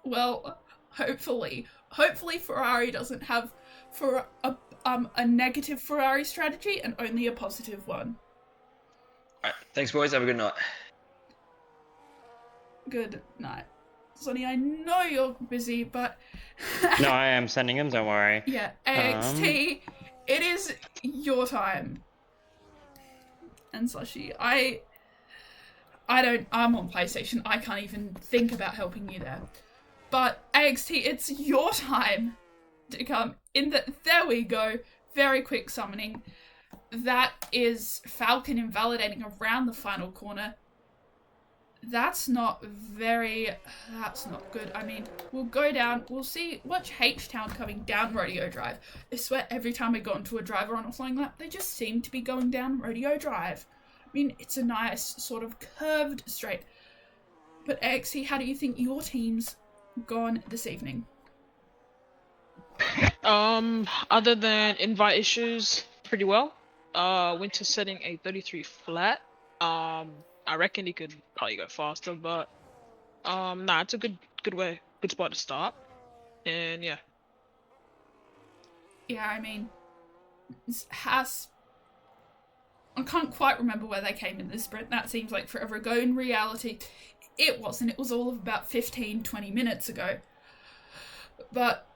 Well, hopefully Ferrari doesn't have a negative Ferrari strategy and only a positive one. Alright, thanks, boys. Have a good night. Good night. Sonny, I know you're busy, but... No, I am sending him, don't worry. Yeah, AXT, it is your time. And Slushy, I'm on PlayStation, I can't even think about helping you there. But AXT, it's your time to come in there we go, very quick summoning. That is Falcon invalidating around the final corner. That's not good. I mean, we'll go down, we'll watch H-Town coming down Rodeo Drive. I swear every time I got into a driver on a flying lap, they just seem to be going down Rodeo Drive. I mean, it's a nice sort of curved straight. But AXT, how do you think your team's gone this evening? Other than invite issues, pretty well. Winter setting a 33 flat. I reckon he could probably go faster, but nah, it's a good spot to start. And yeah. Yeah, I mean, I can't quite remember where they came in this sprint. That seems like forever ago. In reality, it wasn't. It was all of about 15-20 minutes ago. But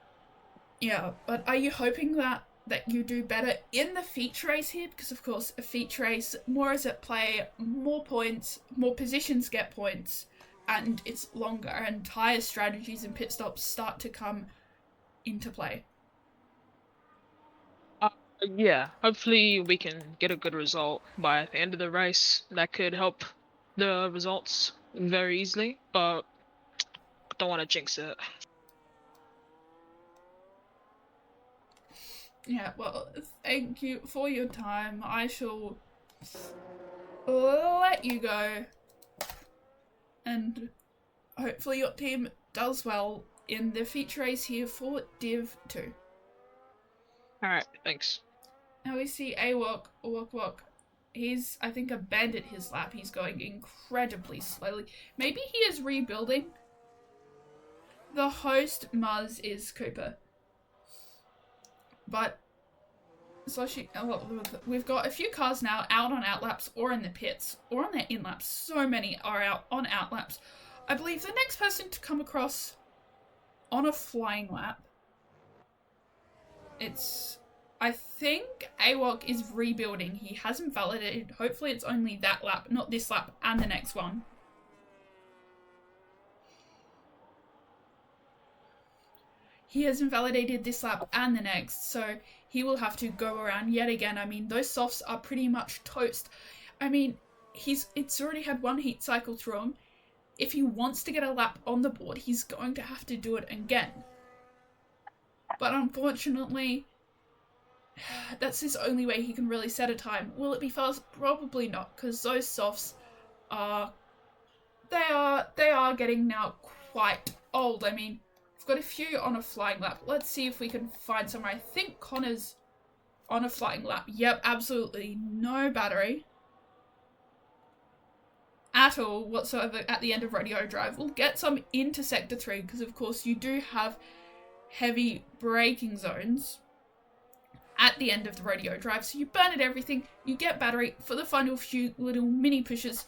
yeah, but are you hoping that you do better in the feature race here? Because of course, a feature race, more is at play, more points, more positions get points, and it's longer, and tyre strategies and pit stops start to come into play. Yeah, hopefully we can get a good result by the end of the race. That could help the results very easily, but don't want to jinx it. Yeah, well, thank you for your time. I shall let you go. And hopefully your team does well in the feature race here for Div 2. Alright, thanks. Now we see Walk. He's, I think, abandoned his lap. He's going incredibly slowly. Maybe he is rebuilding. The host, Muzz, is Cooper. But we've got a few cars now out on outlaps or in the pits or on their in-laps. So many are out on outlaps. I believe the next person to come across on a flying lap, I think AWOC is rebuilding. He hasn't validated. Hopefully it's only that lap, not this lap and the next one. He has invalidated this lap and the next, so he will have to go around yet again. I mean, those softs are pretty much toast. I mean, it's already had one heat cycle through him. If he wants to get a lap on the board, he's going to have to do it again. But unfortunately, that's his only way he can really set a time. Will it be fast? Probably not, because those softs are they are getting now quite old. I mean, we've got a few on a flying lap. Let's see if we can find somewhere. I think Connor's on a flying lap. Yep, absolutely no battery at all whatsoever at the end of Radio Drive. We'll get some into Sector 3 because, of course, you do have heavy braking zones at the end of the Radio Drive. So you burn at everything, you get battery for the final few little mini pushes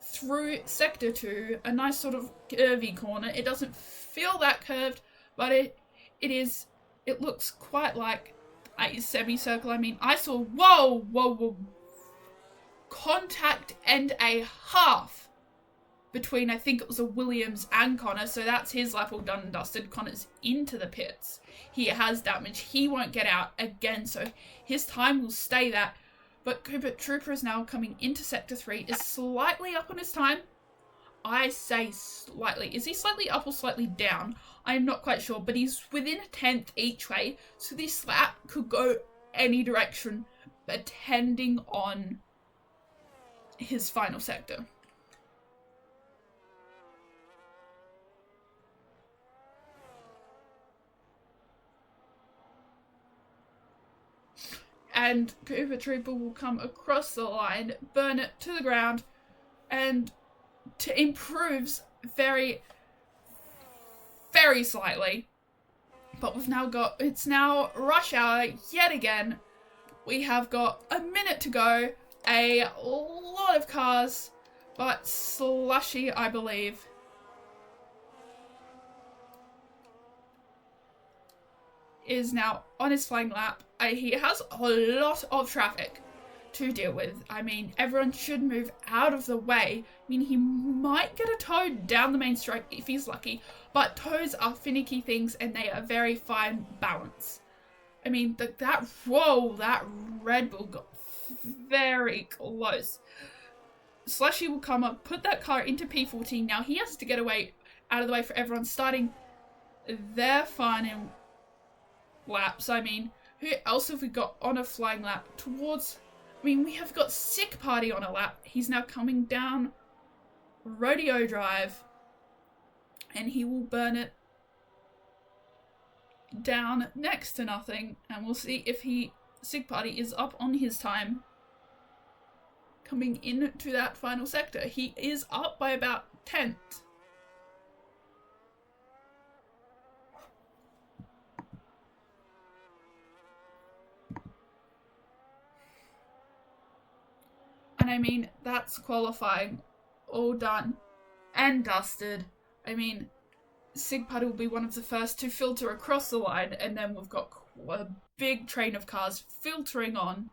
through Sector 2, a nice sort of curvy corner. It doesn't feel that curved, but it looks quite like a semicircle. I mean, I saw, whoa, contact and a half between, I think it was a Williams and Connor, so that's his lap all done and dusted. Connor's into the pits. He has damage. He won't get out again, so his time will stay that. But Cooper Trooper is now coming into Sector 3, is slightly up on his time. I say slightly. Is he slightly up or slightly down? I'm not quite sure, but he's within a tenth each way, so this lap could go any direction, depending on his final sector. And Cooper Trooper will come across the line, burn it to the ground, and to improves very, very slightly. But we've now got, it's now rush hour yet again. We have got a minute to go, a lot of cars, but Slushy, I believe, is now on his flying lap. He has a lot of traffic to deal with. I mean, everyone should move out of the way. I mean, he might get a toad down the main straight if he's lucky, but toads are finicky things and they are very fine balance. I mean, that Red Bull got very close. Slushy will come up, put that car into P14. Now he has to get away out of the way for everyone starting their final laps. I mean, who else have we got on a flying lap towards? I mean, we have got Sick Party on a lap. He's now coming down Rodeo Drive, and he will burn it down next to nothing. And we'll see if Sick Party is up on his time coming into that final sector. He is up by about 10th. And I mean, that's qualifying all done and dusted. I mean, Sigpad will be one of the first to filter across the line, and then we've got a big train of cars filtering on.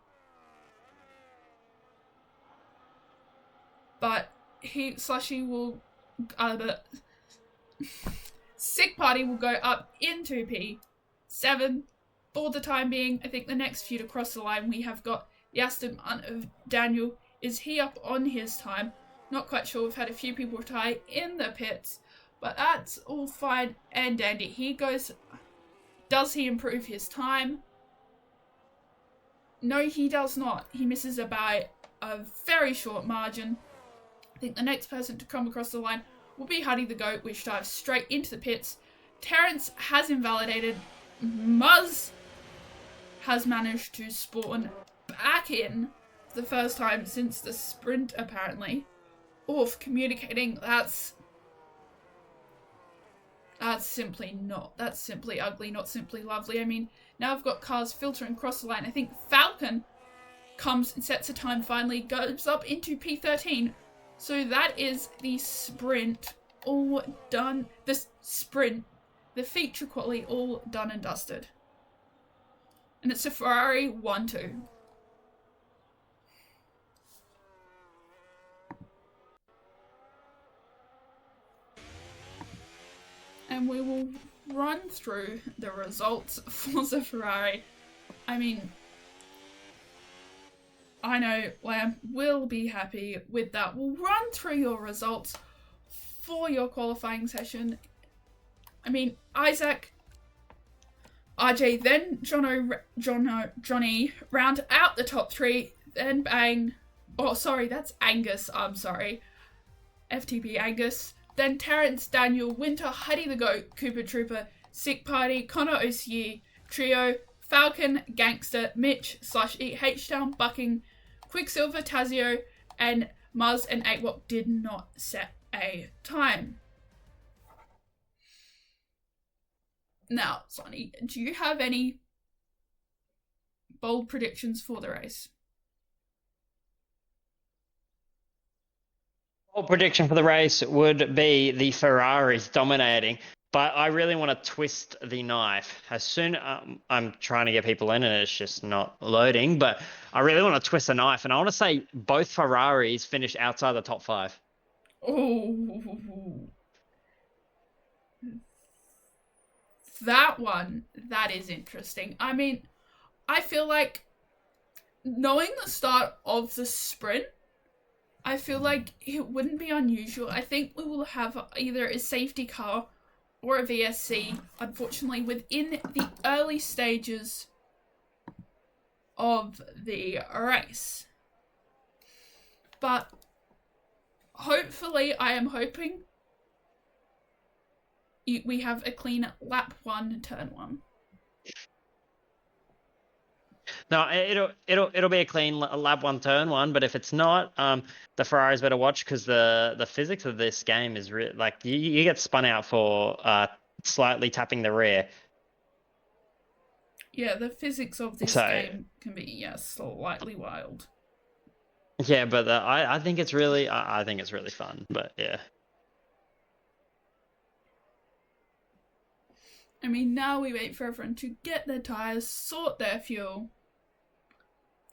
But Slushy will, Sick Party will go up into P7 for the time being. I think the next few to cross the line, we have got the Aston Martin of Daniel. Is he up on his time? Not quite sure. We've had a few people retire in the pits, but that's all fine and dandy. He goes, does he improve his time? No, he does not. He misses by a very short margin. I think the next person to come across the line will be Huddy the Goat, which dives straight into the pits. Terrence has invalidated. Muzz has managed to spawn back in for the first time since the sprint, apparently. Oof, communicating, that's simply not. That's simply ugly, not simply lovely. I mean, now I've got cars filtering across the line. I think Falcon comes and sets a time finally, goes up into P13. So that is the sprint all done. The sprint, the feature quality all done and dusted. And it's a Ferrari 1-2. And we will run through the results for the Ferrari. I mean, I know Lamp will be happy with that. We'll run through your results for your qualifying session. I mean, Isaac, RJ, then Johnny round out the top three, then Bang. Oh, sorry, that's Angus. I'm sorry. FTP Angus, then Terrence, Daniel, Winter, Huddy the Goat, Cooper Trooper, Sick Party, Connor OCE, Trio, Falcon, Gangster, Mitch, /E, H-Town, Bucking, Quicksilver, Tazio, and Muzz and 8WOP did not set a time. Now, Sonny, do you have any bold predictions for the race? Bold prediction for the race would be the Ferraris dominating, but I really want to twist the knife. As soon I'm trying to get people in and it's just not loading, but I really want to twist the knife, and I want to say both Ferraris finish outside the top 5. Oh, that is interesting. I mean, I feel like knowing the start of the sprint, I feel like it wouldn't be unusual. I think we will have either a safety car or a VSC, unfortunately, within the early stages of the race. But hopefully, I am hoping we have a clean lap 1, turn 1. No, it'll be a clean lap 1, turn 1. But if it's not, the Ferraris better watch, because the physics of this game is like you get spun out for slightly tapping the rear. Yeah, the physics of this game can be slightly wild. Yeah, but I think it's really I think it's really fun. But yeah. I mean, now we wait for everyone to get their tyres, sort their fuel,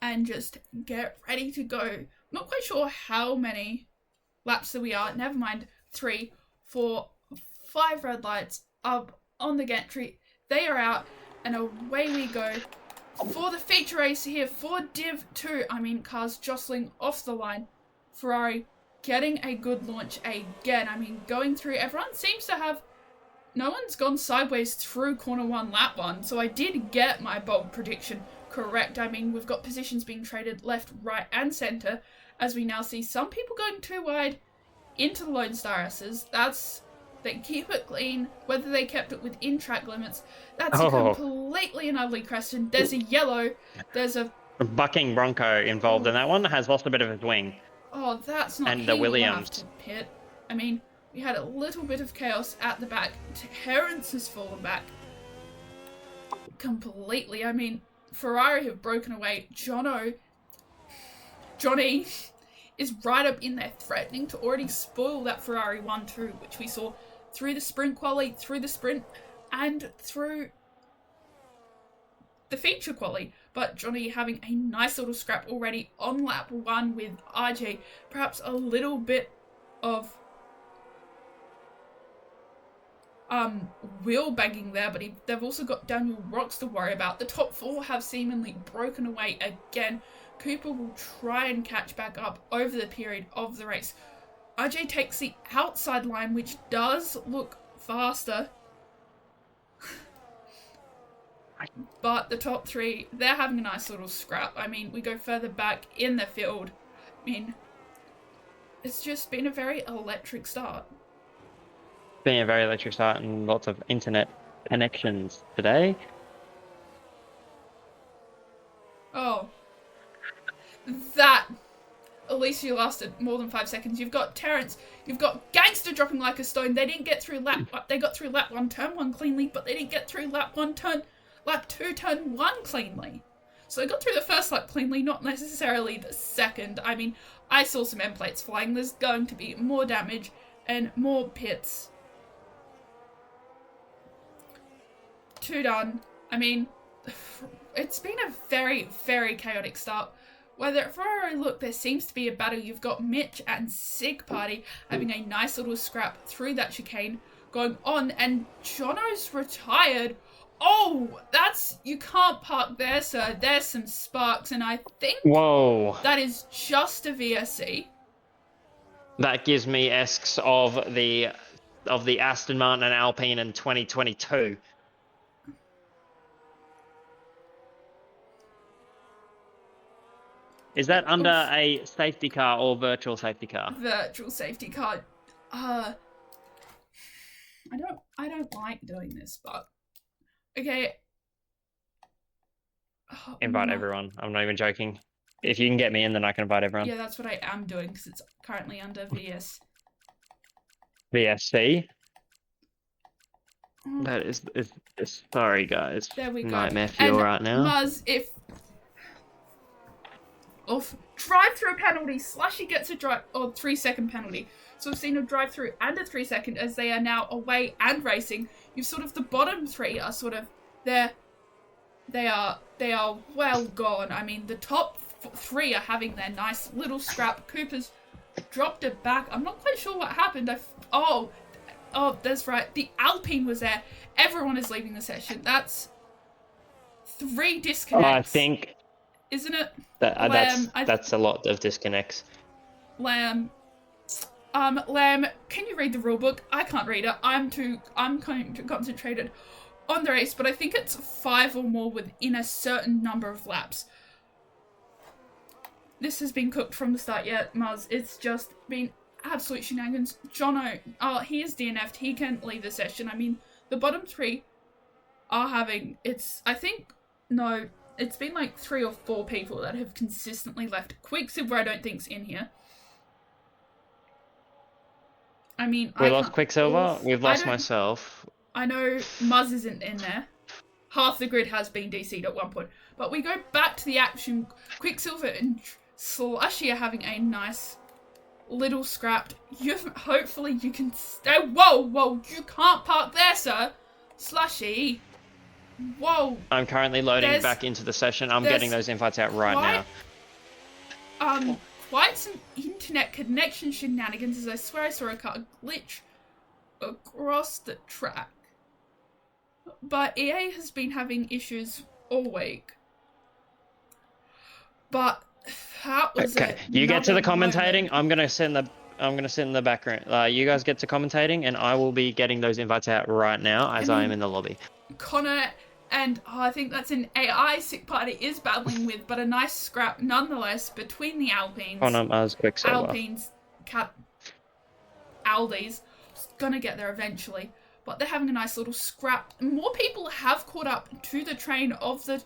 and just get ready to go. Not quite sure how many laps that we are. Never mind. 3, 4, 5 red lights up on the gantry. They are out, and away we go for the feature race here for Div 2. I mean, cars jostling off the line. Ferrari getting a good launch again. I mean, going through. Everyone seems to have. No one's gone sideways through corner 1, lap 1, so I did get my bold prediction correct. I mean, we've got positions being traded left, right, and centre, as we now see some people going too wide into the Lone Star S's. They keep it clean, whether they kept it within track limits. That's completely an ugly question. There's a yellow, there's a Bucking Bronco involved in that one, has lost a bit of his wing. Oh, that's not. And the Williams. Have to pit. I mean, we had a little bit of chaos at the back. Terrence has fallen back completely. I mean, Ferrari have broken away. Johnny is right up in there, threatening to already spoil that Ferrari 1-2, which we saw through the sprint quali, through the sprint, and through the feature quali. But Johnny having a nice little scrap already on lap 1 with RJ. Perhaps a little bit of wheel bagging there, but they've also got Daniel Rocks to worry about. The top 4 have seemingly broken away again. Cooper will try and catch back up over the period of the race. RJ takes the outside line, which does look faster. But the top 3, they're having a nice little scrap. I mean, we go further back in the field. I mean, it's just been a very electric start. Being a very electric start and lots of internet connections today. Oh. That. At least you lasted more than 5 seconds. You've got Terrence. You've got Gangster dropping like a stone. They didn't get through They got through lap 1, turn 1 cleanly, but they didn't get through lap 2, turn 1 cleanly. So they got through the first lap cleanly, not necessarily the second. I mean, I saw some end plates flying. There's going to be more damage and more pits. 2 done. I mean, it's been a very, very chaotic start. Whether Ferrari, look, there seems to be a battle. You've got Mitch and Sig Party having a nice little scrap through that chicane going on, and Jono's retired. Oh, you can't park there, sir. There's some sparks, and I think that is just a VSC. That gives me esques of the Aston Martin and Alpine in 2022. Is that under Oof. a safety car or virtual safety car? Virtual safety car. I don't like doing this, but okay. Oh, Invite no. everyone. I'm not even joking. If you can get me in, then I can invite everyone. Yeah, that's what I am doing because it's currently under VS. VSC. Oh, That is sorry guys. there we go. Nightmare fuel right now. Muzz, if drive-through penalty, Slushy gets a 3-second penalty. So we've seen a drive-through and a 3-second as they are now away and racing. You've sort of the bottom three are sort of they are well gone. I mean, the top three are having their nice little scrap. Cooper's dropped it back. I'm not quite sure what happened. Oh, that's right. The Alpine was there. Everyone is leaving the session. That's 3 disconnects. I think, isn't it? that's a lot of disconnects. Lamb, can you read the rule book? I can't read it. I'm too concentrated on the race, but I think it's 5 or more within a certain number of laps. This has been cooked from the start yet, Muzz. It's just been absolute shenanigans. Jono, he is DNF'd. He can leave the session. I mean, the bottom 3 are having, it's been like 3 or 4 people that have consistently left. Quicksilver I don't think's in here. I mean, We lost Quicksilver. We've lost myself. I know Muzz isn't in there. Half the grid has been DC'd at one point. But we go back to the action. Quicksilver and Slushy are having a nice little scrapped. Hopefully you can stay. Whoa, you can't park there, sir. Slushy. Whoa. I'm currently loading back into the session. I'm getting those invites out right now. Quite some internet connection shenanigans, as I swear I saw a car glitch across the track. But EA has been having issues all week. But that was okay. You get to the commentating. I'm gonna sit in the background. You guys get to commentating, and I will be getting those invites out right now as I am in the lobby. Connor and I think that's an AI sick party is battling with, but a nice scrap nonetheless between the Alpines. Connor, Mars, Quicksilver. Alpines, Aldi's gonna get there eventually, but they're having a nice little scrap. More people have caught up to the train of the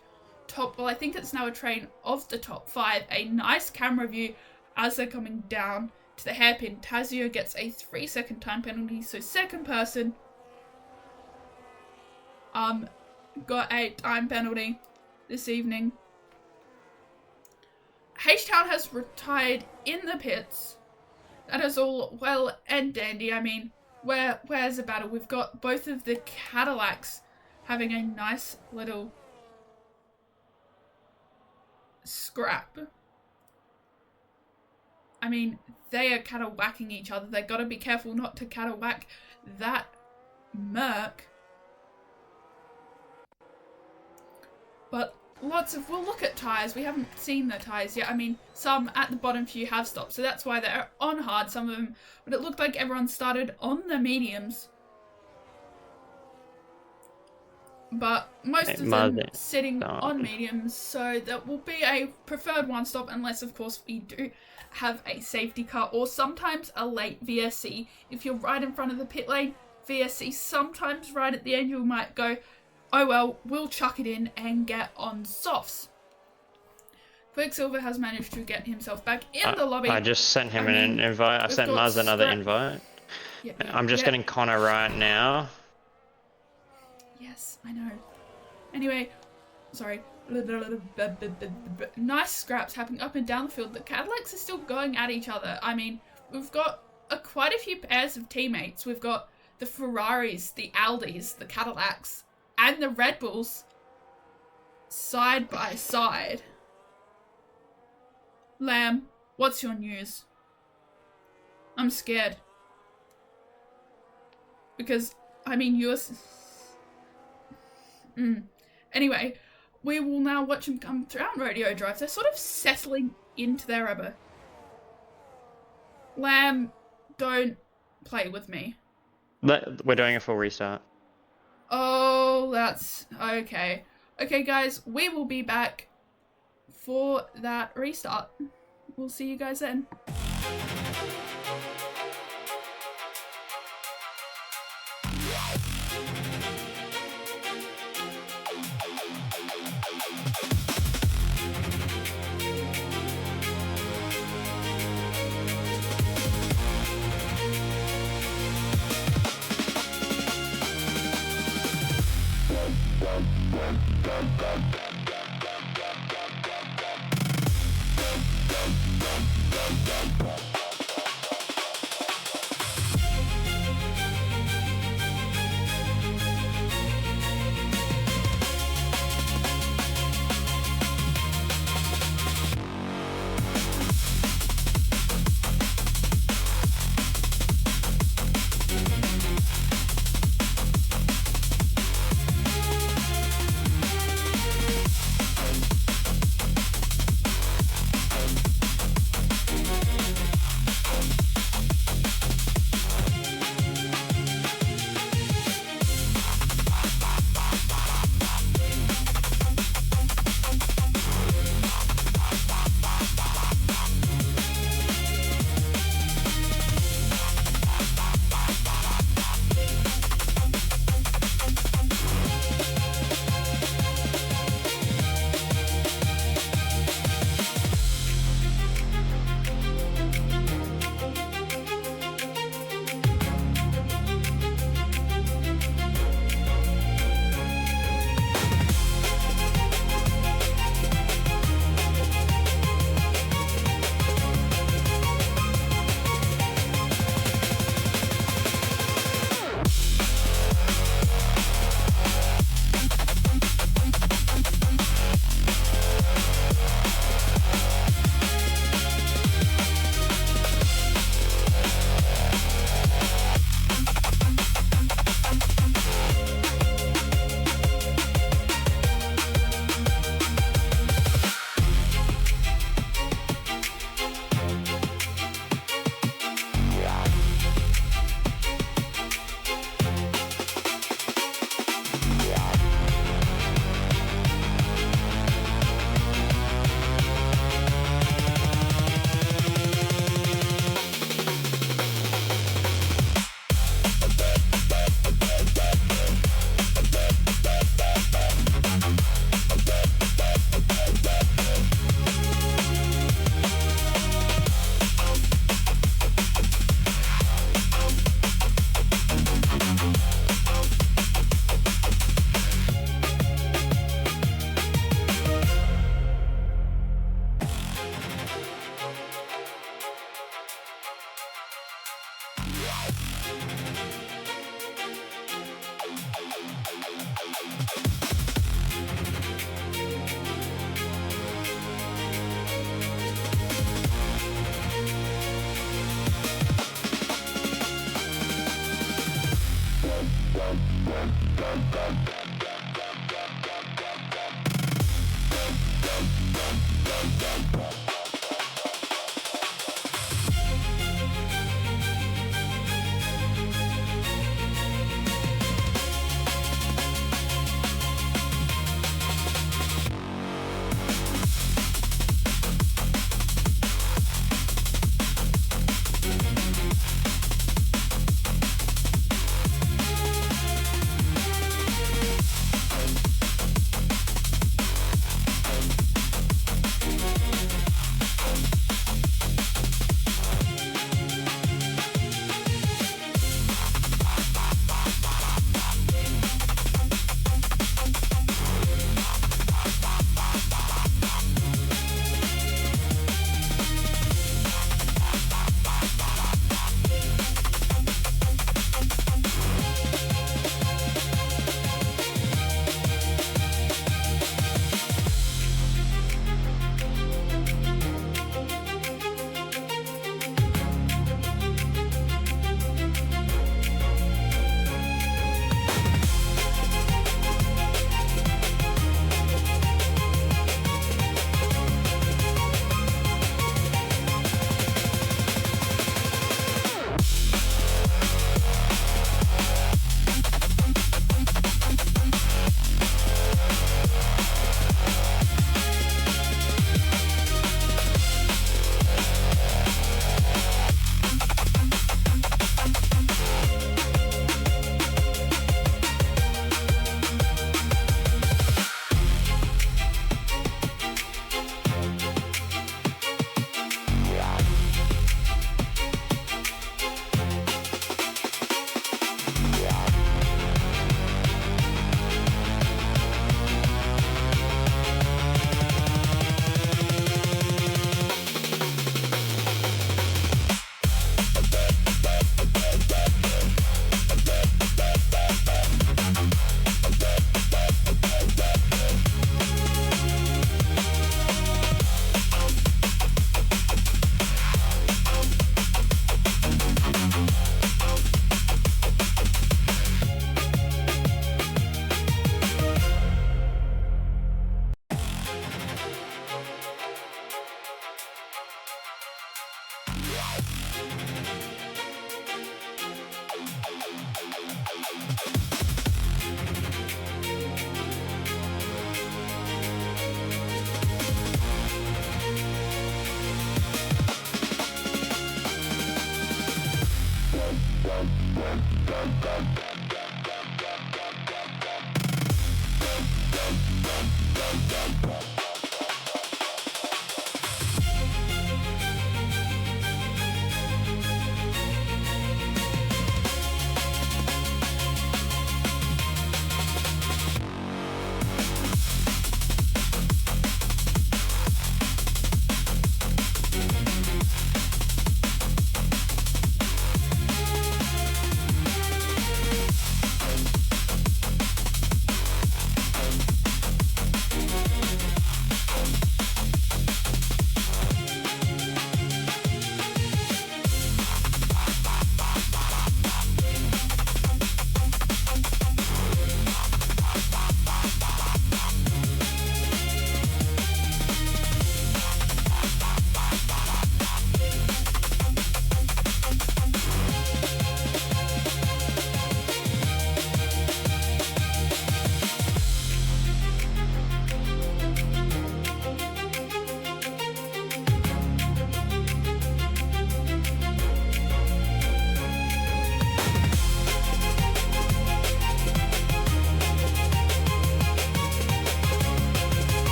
top. Well, I think it's now a train of the top 5. A nice camera view as they're coming down to the hairpin. Tazio gets a 3-second time penalty, so second person got a time penalty this evening. H-Town has retired in the pits. That is all well and dandy. I mean, where's the battle? We've got both of the Cadillacs having a nice little scrap. I mean, they are cattle-whacking each other. They've got to be careful not to cattle-whack that Merc. But we'll look at tyres. We haven't seen the tyres yet. I mean, some at the bottom few have stopped, so that's why they're on hard, some of them. But it looked like everyone started on the mediums. But most of them sitting on mediums, so that will be a preferred one stop, unless of course we do have a safety car or sometimes a late VSC. If you're right in front of the pit lane, VSC, sometimes right at the end you might go, oh well, we'll chuck it in and get on softs. Quicksilver has managed to get himself back in the lobby. I just sent him an invite. I've sent Muzz another invite. Yeah, I'm just getting Connor right now. Yes, I know. Anyway, sorry. Nice scraps happening up and down the field. The Cadillacs are still going at each other. I mean, we've got quite a few pairs of teammates. We've got the Ferraris, the Aldis, the Cadillacs, and the Red Bulls side by side. Lamb, what's your news? I'm scared. Because, I mean, yours... Anyway, we will now watch them come throughout Rodeo Drive. They're sort of settling into their rubber. Lamb, don't play with me. We're doing a full restart. Oh, that's okay. Okay, guys, we will be back for that restart. We'll see you guys then.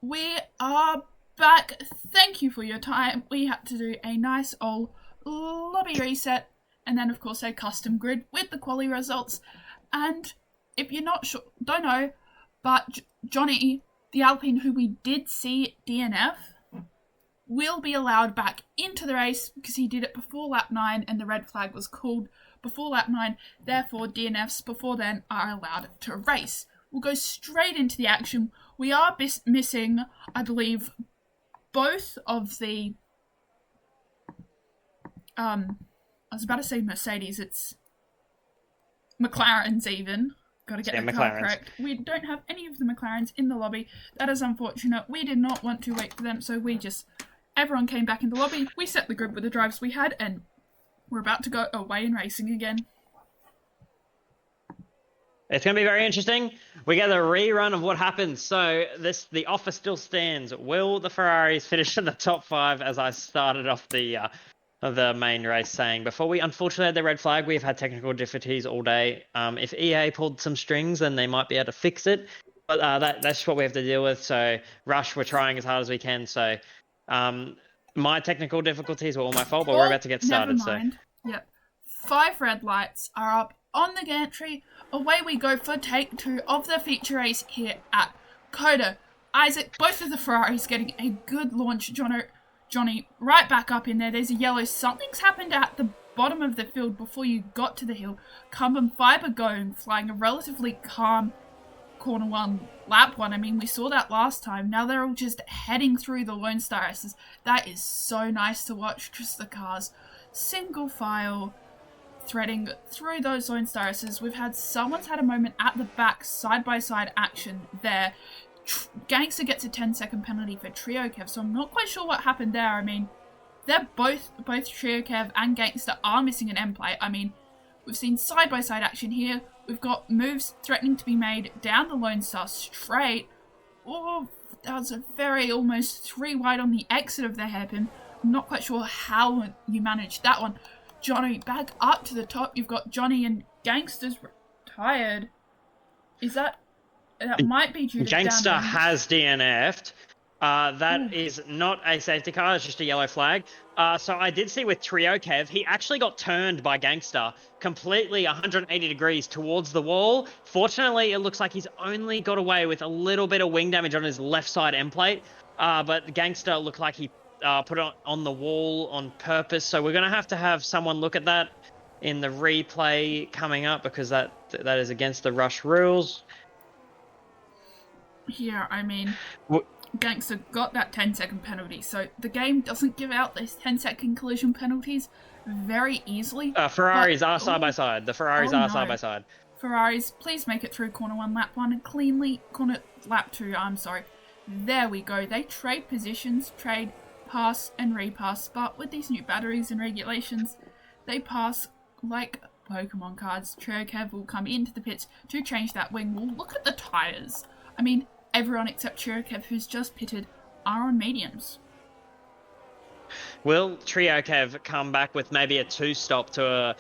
We are back. Thank you for your time. We had to do a nice old lobby reset and then of course a custom grid with the quali results. And if you're not sure, don't know, but Johnny, the Alpine who we did see DNF, will be allowed back into the race because he did it before lap 9 and the red flag was called before lap 9. Therefore, DNFs before then are allowed to race. We'll go straight into the action. We are missing, I believe, both of the... I was about to say Mercedes, it's McLarens even. Got to get the car correct. We don't have any of the McLarens in the lobby. That is unfortunate. We did not want to wait for them, so we just... Everyone came back in the lobby. We set the grid with the drives we had, and we're about to go away in racing again. It's going to be very interesting. We get a rerun of what happens. So the offer still stands. Will the Ferraris finish in the top 5, as I started off the main race saying? Before we unfortunately had the red flag, we've had technical difficulties all day. If EA pulled some strings, then they might be able to fix it. But that's what we have to deal with. So Rush, we're trying as hard as we can. So my technical difficulties were all my fault, but we're about to get started. Never mind. Yep. 5 red lights are up on the gantry. Away we go for take 2 of the feature race here at Cota. Isaac, both of the Ferraris getting a good launch. Johnny, right back up in there. There's a yellow. Something's happened at the bottom of the field before you got to the hill. Carbon fiber going, flying a relatively calm corner 1, lap 1. I mean, we saw that last time. Now they're all just heading through the Lone Star S's. That is so nice to watch. Just the cars, single file, threading through those Lone Star S's. Someone's had a moment at the back, side-by-side action there. Gangster gets a 10-second penalty for Trio Kev, so I'm not quite sure what happened there. I mean, they're both Trio Kev and Gangster are missing an end plate. I mean, we've seen side-by-side action here. We've got moves threatening to be made down the Lone Star straight. Oh, that was a very almost 3 wide on the exit of the hairpin. I'm not quite sure how you managed that one. Johnny back up to the top. You've got Johnny and Gangster's retired. Is that might be due to Gangster damage. has DNF'd. That is not a safety car, it's just a yellow flag. So I did see with Trio Kev, he actually got turned by Gangster completely 180 degrees towards the wall. Fortunately, it looks like he's only got away with a little bit of wing damage on his left side end plate. But Gangster looked like he put it on the wall on purpose. So we're going to have someone look at that in the replay coming up, because that is against the Rush rules. Yeah, I mean, Gangster got that 10-second penalty, so the game doesn't give out these 10-second collision penalties very easily. Ferraris are side by side. The Ferraris are side by side. Ferraris, please make it through corner 1, lap 1, and cleanly lap 2. I'm sorry. There we go. They trade positions, trade pass and repass, but with these new batteries and regulations, they pass like Pokemon cards, Trio Kev will come into the pits to change that wing. We'll look at the tyres. I mean, everyone except Trio Kev, who's just pitted, are on mediums. Will Trio Kev come back with maybe a 2-stop to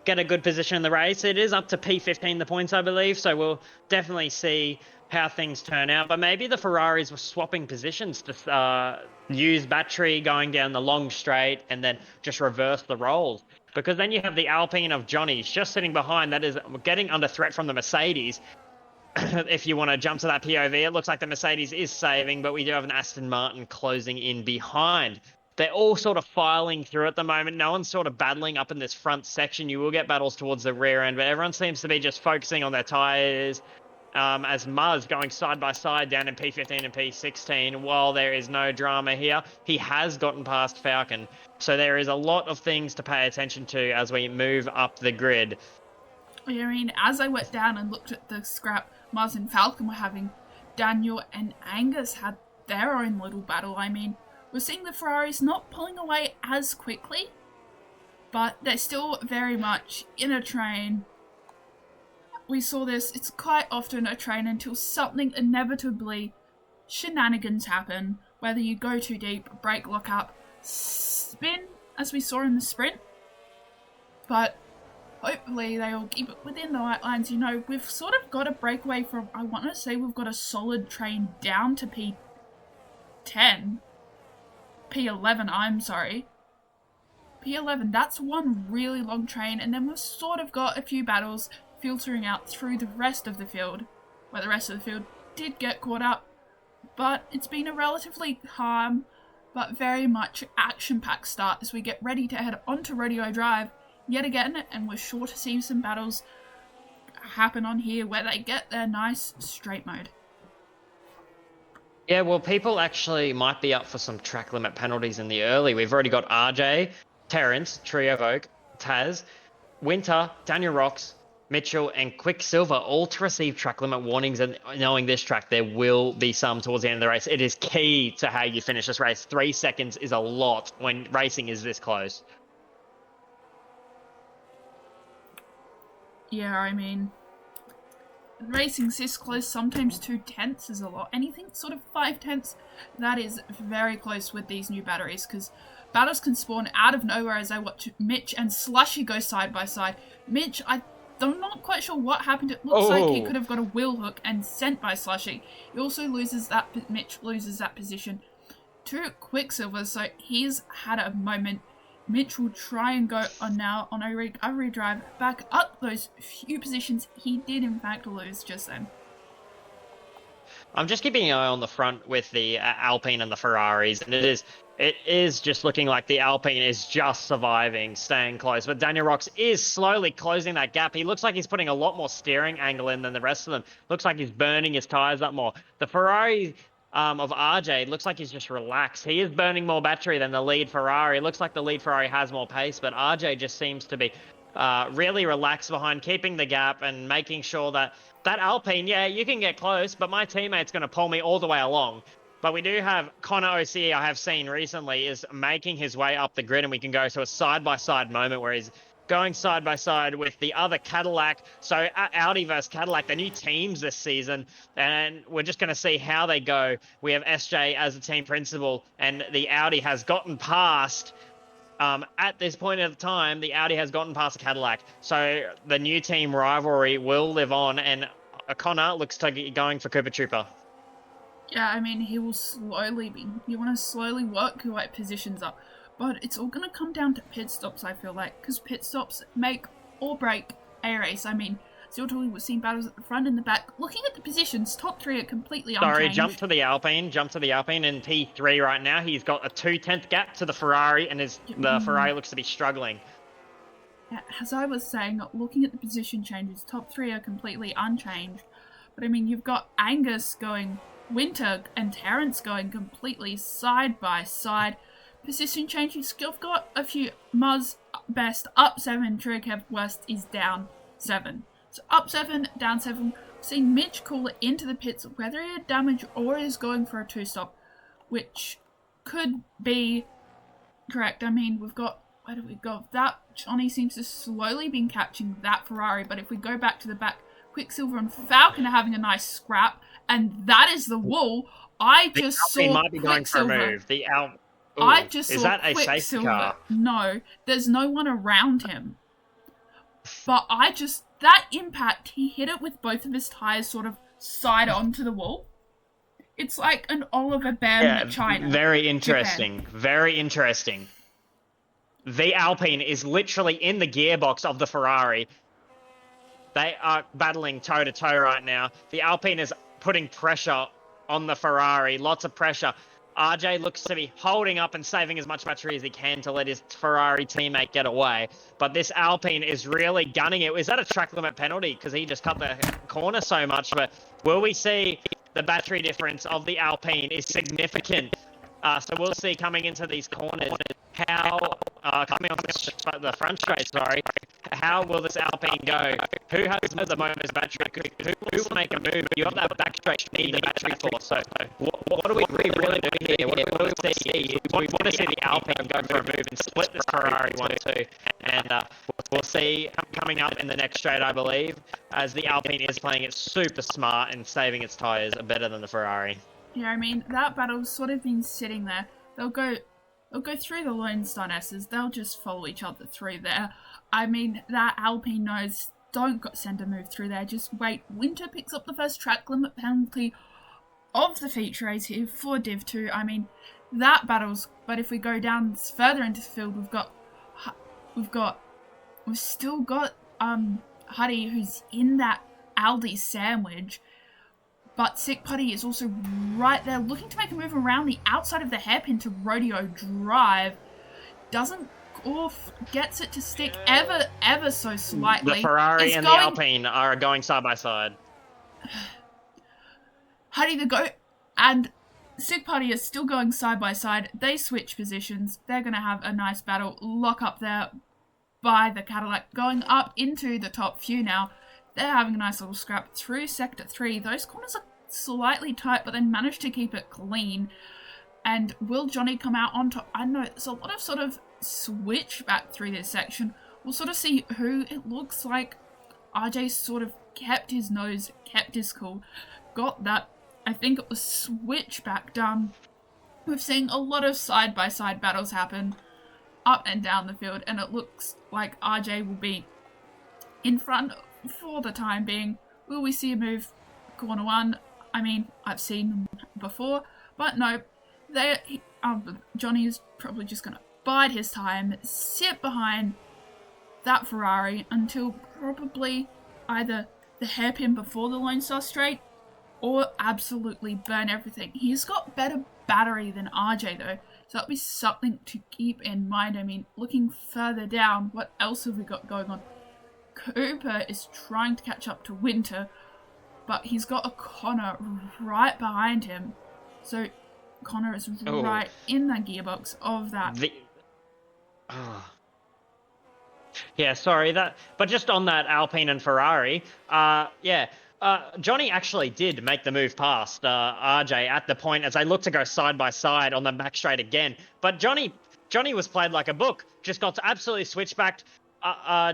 get a good position in the race? It is up to P15 the points, I believe, so we'll definitely see how things turn out. But maybe the Ferraris were swapping positions to use battery going down the long straight and then just reverse the roles. Because then you have the Alpine of Johnny's just sitting behind that is getting under threat from the Mercedes. If you want to jump to that POV, it looks like the Mercedes is saving, but we do have an Aston Martin closing in behind. They're all sort of filing through at the moment. No one's sort of battling up in this front section. You will get battles towards the rear end, but everyone seems to be just focusing on their tyres. As Muzz going side by side down in P15 and P16, while there is no drama here, he has gotten past Falcon. So there is a lot of things to pay attention to as we move up the grid. I mean, as I went down and looked at the scrap Mars and Falcon were having, Daniel and Angus had their own little battle. I mean, we're seeing the Ferraris not pulling away as quickly, but they're still very much in a train. We saw this, it's quite often a train until something inevitably shenanigans happen, whether you go too deep, brake lock up, spin, as we saw in the sprint, but hopefully they all keep it within the white lines. You know, we've sort of got a breakaway from, I want to say we've got a solid train down to P10. P11, I'm sorry. P11, that's one really long train, and then we've sort of got a few battles filtering out through the rest of the field, where the rest of the field did get caught up, but it's been a relatively calm, but very much action-packed start as we get ready to head onto Rodeo Drive yet again, and we're sure to see some battles happen on here where they get their nice straight mode. Yeah, well, people actually might be up for some track limit penalties in the early. We've already got RJ, Terrence, Trio Vogue, Taz, Winter, Daniel Rocks, Mitchell, and Quicksilver all to receive track limit warnings. And knowing this track, there will be some towards the end of the race. It is key to how you finish this race. 3 seconds is a lot when racing is this close. Yeah, I mean, racing's this close, sometimes 2/10 is a lot. Anything sort of 5/10, that is very close with these new batteries, because battles can spawn out of nowhere. As I watch Mitch and Slushy go side by side. Mitch, I'm not quite sure what happened. It looks like he could have got a wheel hook and sent by Slushy. He also loses that, Mitch loses that position to Quicksilver, so he's had a moment. Mitch will try and go on now on a recovery drive back up those few positions he did in fact lose just then. I'm just keeping an eye on the front with the Alpine and the Ferraris, and it is just looking like the Alpine is just surviving, staying close. But Daniel Rocks is slowly closing that gap. He looks like he's putting a lot more steering angle in than the rest of them. Looks like he's burning his tyres up more. The Ferrari of RJ looks like he's just relaxed. He is burning more battery than the lead Ferrari. It looks like the lead Ferrari has more pace, but RJ just seems to be really relaxed behind, keeping the gap and making sure that Alpine, yeah, you can get close, but my teammate's going to pull me all the way along. But we do have Connor OCE, I have seen recently, is making his way up the grid, and we can go to a side-by-side moment where he's going side by side with the other Cadillac. So Audi versus Cadillac, the new teams this season, and we're just going to see how they go. We have SJ as the team principal, and the Audi has gotten past, at this point of the time, the Audi has gotten past the Cadillac. So the new team rivalry will live on, and Connor looks to be going for Cooper Trooper. Yeah, I mean, he will you want to slowly work your right positions up. But it's all going to come down to pit stops, I feel like, because pit stops make or break a race. I mean, we've seen battles at the front and the back. Looking at the positions, top 3 are completely unchanged. Sorry, jump to the Alpine in P3 right now. He's got a 2/10 gap to the Ferrari, and the Ferrari looks to be struggling. As I was saying, looking at the position changes, top 3 are completely unchanged. But I mean, you've got Angus going, Winter and Terrence going completely side by side. Position changes, you've got a few. Muzz best up 7, Trio Kev West is down 7. So up 7, down 7. We've seen Mitch call it into the pits, whether he had damage or is going for a 2-stop, which could be correct. I mean, we've got, where do we go? That Johnny seems to slowly been catching that Ferrari, but if we go back to the back, Quicksilver and Falcon are having a nice scrap, and that is the wall. I just Alpine saw might be going for a Quicksilver. move. I just is saw that a safety Quicksilver. car? No, there's no one around him. But that impact, he hit it with both of his tires sort of side onto the wall. It's like an Oliver Bam China. Very interesting. Japan. Very interesting. The Alpine is literally in the gearbox of the Ferrari. They are battling toe-to-toe right now. The Alpine is putting pressure on the Ferrari, lots of pressure. RJ looks to be holding up and saving as much battery as he can to let his Ferrari teammate get away. But this Alpine is really gunning it. Is that a track limit penalty? Because he just cut the corner so much. But will we see the battery difference of the Alpine is significant? So we'll see coming into these corners how, coming off the front straight, sorry, how will this Alpine go? Who has the most battery? Who will make a move? You got that back straight you need the battery for. So what do we really do here? What do we see? We want to see the Alpine go for a move and split this Ferrari 1-2. And we'll see coming up in the next straight, I believe, as the Alpine is playing it super smart and saving its tyres better than the Ferrari. Yeah, I mean, that battle's sort of been sitting there. They'll go through the Lone Star S's. They'll just follow each other through there. I mean, that Alpine knows, don't send a move through there. Just wait. Winter picks up the first track limit penalty of the feature race here for Div 2. I mean, that battles. But if we go down further into the field, we've still got Huddy, who's in that Aldi sandwich. But Sick Putty is also right there, looking to make a move around the outside of the hairpin to Rodeo Drive. Doesn't off, gets it to stick ever so slightly. The Ferrari and the Alpine are going side by side. Huddy the Goat and Sick Putty are still going side by side. They switch positions. They're going to have a nice battle. Lock up there by the Cadillac. Going up into the top few now. They're having a nice little scrap through Sector 3. Those corners are slightly tight, but they managed to keep it clean. And will Johnny come out on top? I don't know, there's a lot of sort of switch back through this section. We'll sort of see who it looks like. RJ sort of kept his nose, kept his cool. Got that. I think it was switchback done. We've seen a lot of side-by-side battles happen up and down the field, and it looks like RJ will be in front for the time being. Will we see a move corner one? I mean, I've seen them before, but no. Johnny is probably just going to bide his time, sit behind that Ferrari until probably either the hairpin before the Lone Star Straight or absolutely burn everything. He's got better battery than RJ though, so that'll be something to keep in mind. I mean, looking further down, what else have we got going on? Cooper is trying to catch up to Winter, but he's got a Connor right behind him. So Connor is right in the gearbox of that. Yeah, sorry. But just on that Alpine and Ferrari, Johnny actually did make the move past RJ at the point as they looked to go side by side on the back straight again. But Johnny was played like a book, just got to absolutely switchbacked.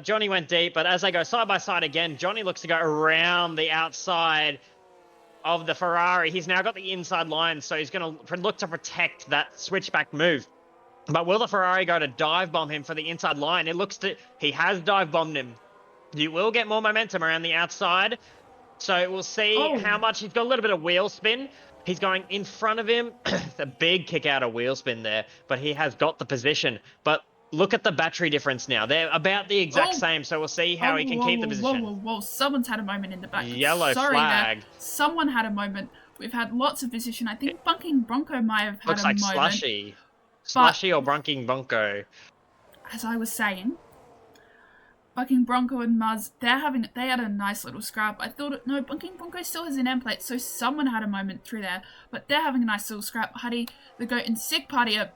Johnny went deep, but as they go side by side again, Johnny looks to go around the outside of the Ferrari. He's now got the inside line, so he's going to look to protect that switchback move. But will the Ferrari go to dive bomb him for the inside line? He has dive bombed him. You will get more momentum around the outside, so we'll see how much. He's got a little bit of wheel spin. He's going in front of him. The big kick out of wheel spin there, but he has got the position. But look at the battery difference now. They're about the exact same, so we'll see how he can keep the position. Whoa. Someone's had a moment in the back. Yellow flag. Someone had a moment. We've had lots of position. I think Bunking Bronco might have had Looks a like moment. Slushy. Slushy or Bunking Bronco. As I was saying, Bunking Bronco and Muzz, they had a nice little scrap. I thought, no, Bunking Bronco still has an end plate, so someone had a moment through there. But they're having a nice little scrap. Huddy, the Goat, and Sick Party are...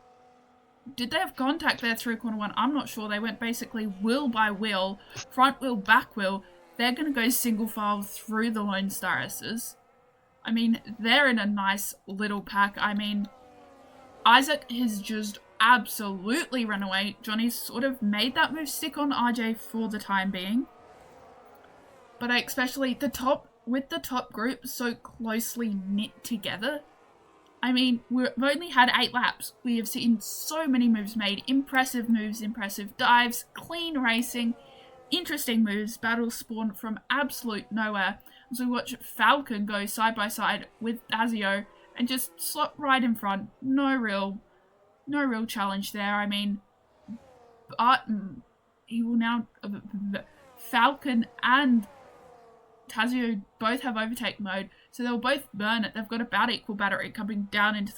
Did they have contact there through corner one? I'm not sure. They went basically wheel by wheel, front wheel, back wheel. They're going to go single file through the Lone Star S's. I mean, they're in a nice little pack. I mean, Isaac has just absolutely run away. Johnny's sort of made that move stick on RJ for the time being. But especially with the top group so closely knit together. I mean, we've only had 8 laps. We have seen so many moves made. Impressive moves, impressive dives, clean racing, interesting moves, battles spawned from absolute nowhere. As we watch Falcon go side by side with Azio and just slot right in front. No real challenge there. I mean, he will now... Falcon and Tazio both have overtake mode, so they'll both burn it. They've got about equal battery coming down into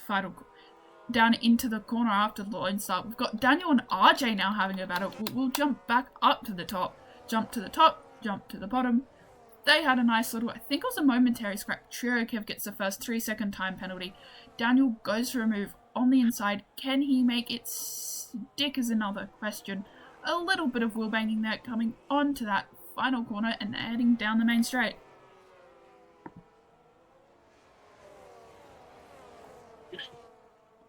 the corner after the lane start. We've got Daniel and RJ now having a battle. We'll jump back up to the top, jump to the top, jump to the bottom. They had a nice little, I think it was a momentary scrap. Kev gets the first 3-second time penalty. Daniel goes for a move on the inside. Can he make it stick is another question. A little bit of wheel banging there coming onto that final corner and heading down the main straight.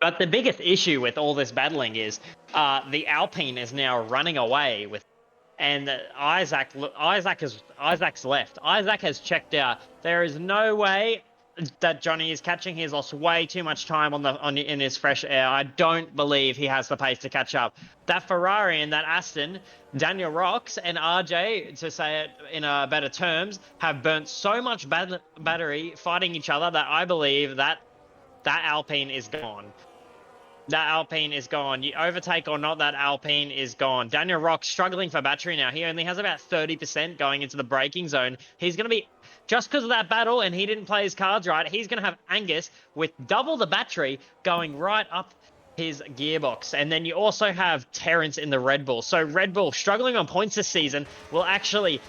But the biggest issue with all this battling is the Alpine is now running away with, and Isaac's left. Isaac has checked out. There is no way that Johnny is catching. He's lost way too much time in his fresh air. I don't believe he has the pace to catch up. That Ferrari and that Aston, Daniel Rocks and RJ, to say it in better terms, have burnt so much battery fighting each other that I believe that Alpine is gone. That Alpine is gone. You overtake or not, that Alpine is gone. Daniel Rock's struggling for battery now. He only has about 30% going into the braking zone. He's going to be, just because of that battle and he didn't play his cards right, he's going to have Angus with double the battery going right up his gearbox. And then you also have Terrence in the Red Bull. So Red Bull, struggling on points this season, will actually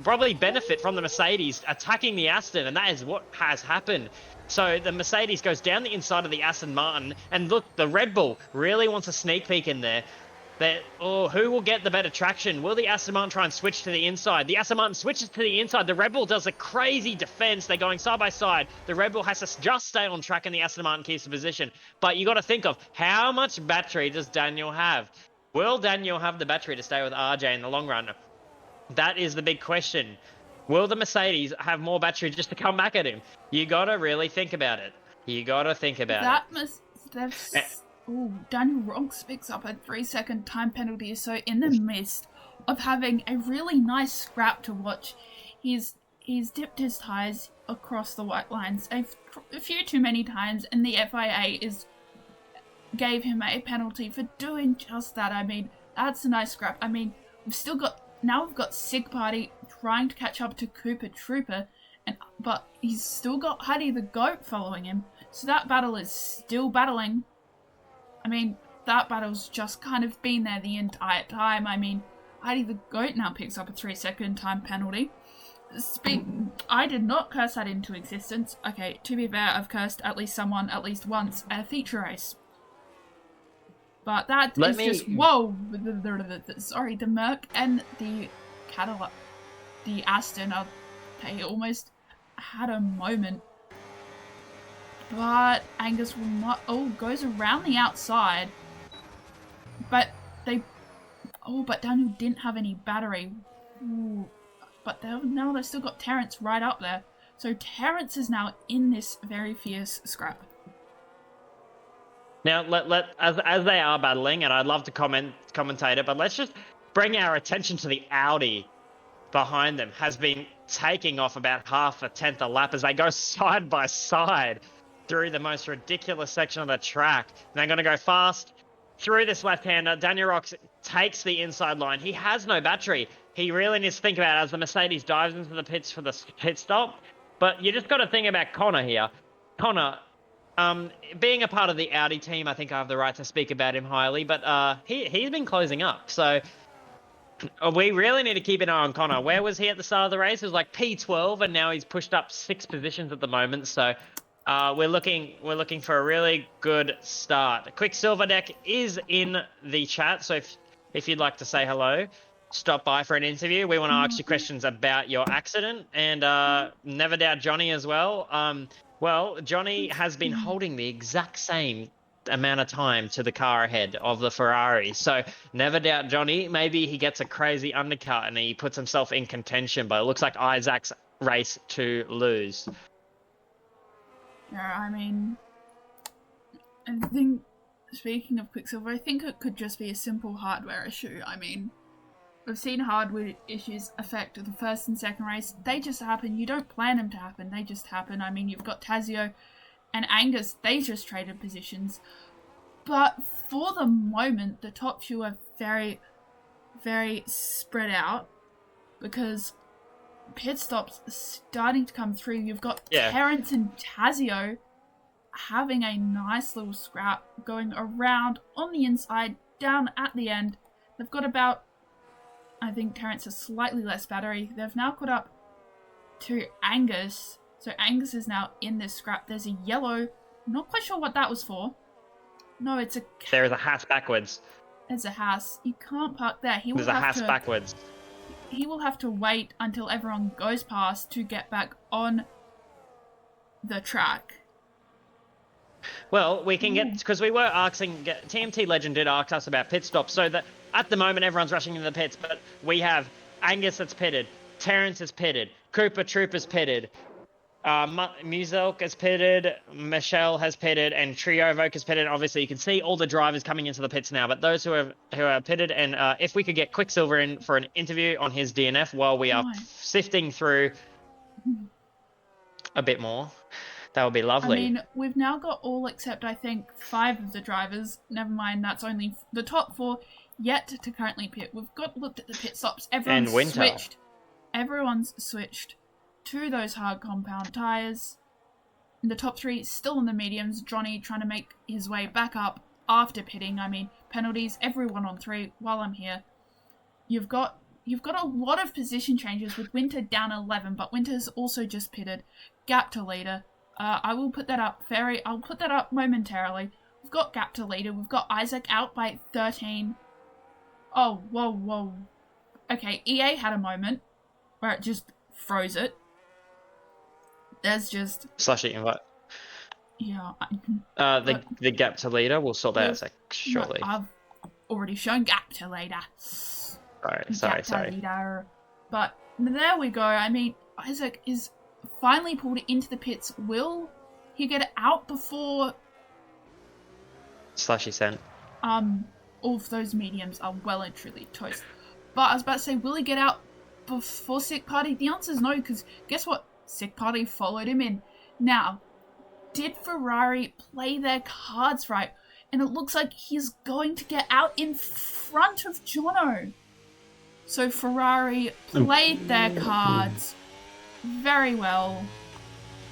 probably benefit from the Mercedes attacking the Aston, and that is what has happened. So the Mercedes goes down the inside of the Aston Martin, and look, the Red Bull really wants a sneak peek in there. Who will get the better traction? Will the Aston Martin try and switch to the inside? The Aston Martin switches to the inside. The Red Bull does a crazy defense. They're going side by side. The Red Bull has to just stay on track, and the Aston Martin keeps the position. But you got to think of how much battery does Daniel have? Will Daniel have the battery to stay with RJ in the long run? That is the big question. Will the Mercedes have more battery just to come back at him? You got to really think about it. Daniel Rocks picks up a 3-second time penalty. So in the midst of having a really nice scrap to watch, he's dipped his tyres across the white lines a few too many times, and the FIA gave him a penalty for doing just that. I mean, that's a nice scrap. I mean, we've got Sig Party trying to catch up to Cooper Trooper, but he's still got Huddy the Goat following him. So that battle is still battling. I mean, that battle's just kind of been there the entire time. I mean, Huddy the Goat now picks up a 3-second time penalty. I did not curse that into existence. Okay, to be fair, I've cursed at least someone at least once at a feature race. But that just whoa. Sorry, the Merc and the Cadillac, the Aston, they almost had a moment. But Angus will not. Oh, goes around the outside. But but Daniel didn't have any battery. Ooh. But now they've still got Terrence right up there. So Terrence is now in this very fierce scrap. Now, as they are battling, and I'd love to commentate it, but let's just bring our attention to the Audi behind them. Has been taking off about half a tenth a lap as they go side by side through the most ridiculous section of the track. And they're going to go fast through this left-hander. Daniel Rocks takes the inside line. He has no battery. He really needs to think about it as the Mercedes dives into the pits for the pit stop. But you just got to think about Connor here. Connor, being a part of the Audi team, I think I have the right to speak about him highly, but he's been closing up. So we really need to keep an eye on Connor. Where was he at the start of the race? It was like P12, and now he's pushed up 6 positions at the moment. So we're looking for a really good start. Quicksilver Deck is in the chat, so if you'd like to say hello, stop by for an interview. We want to ask you questions about your accident, and never doubt Johnny as well. Well, Johnny has been holding the exact same amount of time to the car ahead of the Ferrari. So never doubt Johnny. Maybe he gets a crazy undercut and he puts himself in contention, but it looks like Isaac's race to lose. Yeah, I mean, I think, speaking of Quicksilver, I think it could just be a simple hardware issue. I mean, we've seen hardware issues affect the first and second race. They just happen. You don't plan them to happen. They just happen. I mean, you've got Tazio and Angus. They just traded positions. But for the moment, the top few are very, very spread out because pit stops starting to come through. You've got Terrence and Tazio having a nice little scrap going around on the inside, down at the end. They've got about, I think Terrence has slightly less battery. They've now caught up to Angus. So Angus is now in this scrap. There's a yellow. I'm not quite sure what that was for. No, it's a... There is a Haas backwards. There's a Haas. You can't park there. There's a Haas backwards. He will have to wait until everyone goes past to get back on the track. Well, we can get... Because we were asking... TMT Legend did ask us about pit stops. So that at the moment, everyone's rushing into the pits. But we have Angus that's pitted. Terrence is pitted. Cooper Trooper's pitted. Muzelk has pitted, Michelle has pitted, and Triovoke has pitted. Obviously, you can see all the drivers coming into the pits now, but those who are pitted, and if we could get Quicksilver in for an interview on his DNF while we are sifting through a bit more, that would be lovely. I mean, we've now got all except, I think, 5 of the drivers. Never mind, that's only the top 4 yet to currently pit. We've looked at the pit stops. Everyone's switched to those hard compound tyres. The top 3 still in the mediums. Johnny trying to make his way back up after pitting. I mean, penalties, everyone on 3 while I'm here. You've got a lot of position changes with Winter down 11, but Winter's also just pitted. Gap to leader. I will put that up. I'll put that up momentarily. We've got gap to leader. We've got Isaac out by 13. Oh, whoa. Okay, EA had a moment where it just froze it. There's just... Slushy invite. Yeah. The gap to leader, we'll sort that out shortly. No, I've already shown gap to leader. Sorry. Leader. But there we go. I mean, Isaac is finally pulled into the pits. Will he get out before... Slushy sent. All of those mediums are well and truly toast. But I was about to say, will he get out before Sick Party? The answer is no, because guess what? Sick Party followed him in. Now, did Ferrari play their cards right? And it looks like he's going to get out in front of Jono. So Ferrari played their cards very well.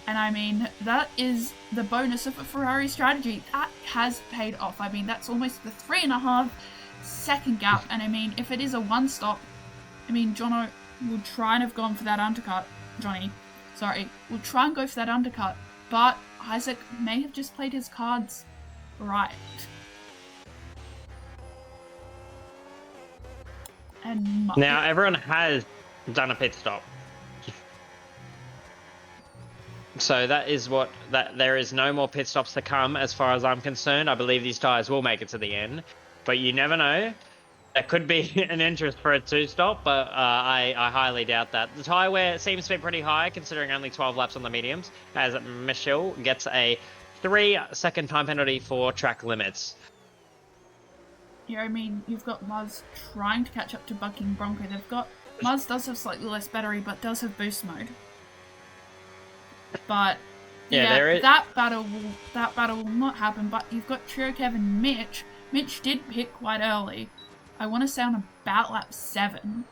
And I mean, that is the bonus of a Ferrari strategy. That has paid off. I mean, that's almost the 3.5 second gap. And I mean, if it is a one stop, I mean, Jono will try and have gone for that undercut. Will try and go for that undercut, but Isaac may have just played his cards right. And now everyone has done a pit stop. So that is that there is no more pit stops to come as far as I'm concerned. I believe these tyres will make it to the end, but you never know. There could be an interest for a 2-stop, but I highly doubt that. The tyre wear seems to be pretty high, considering only 12 laps on the mediums, as Michelle gets a 3-second time penalty for track limits. Yeah, I mean, you've got Muzz trying to catch up to Bucking Bronco. Muzz does have slightly less battery, but does have boost mode. But that battle will not happen. But you've got Trio Kevin Mitch. Mitch did pit quite early. I want to say on about lap 7.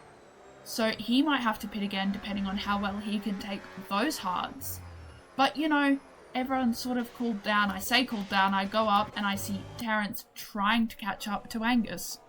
So he might have to pit again depending on how well he can take those hards. But, you know, everyone's sort of cooled down. I say cooled down, I go up and I see Terrence trying to catch up to Angus.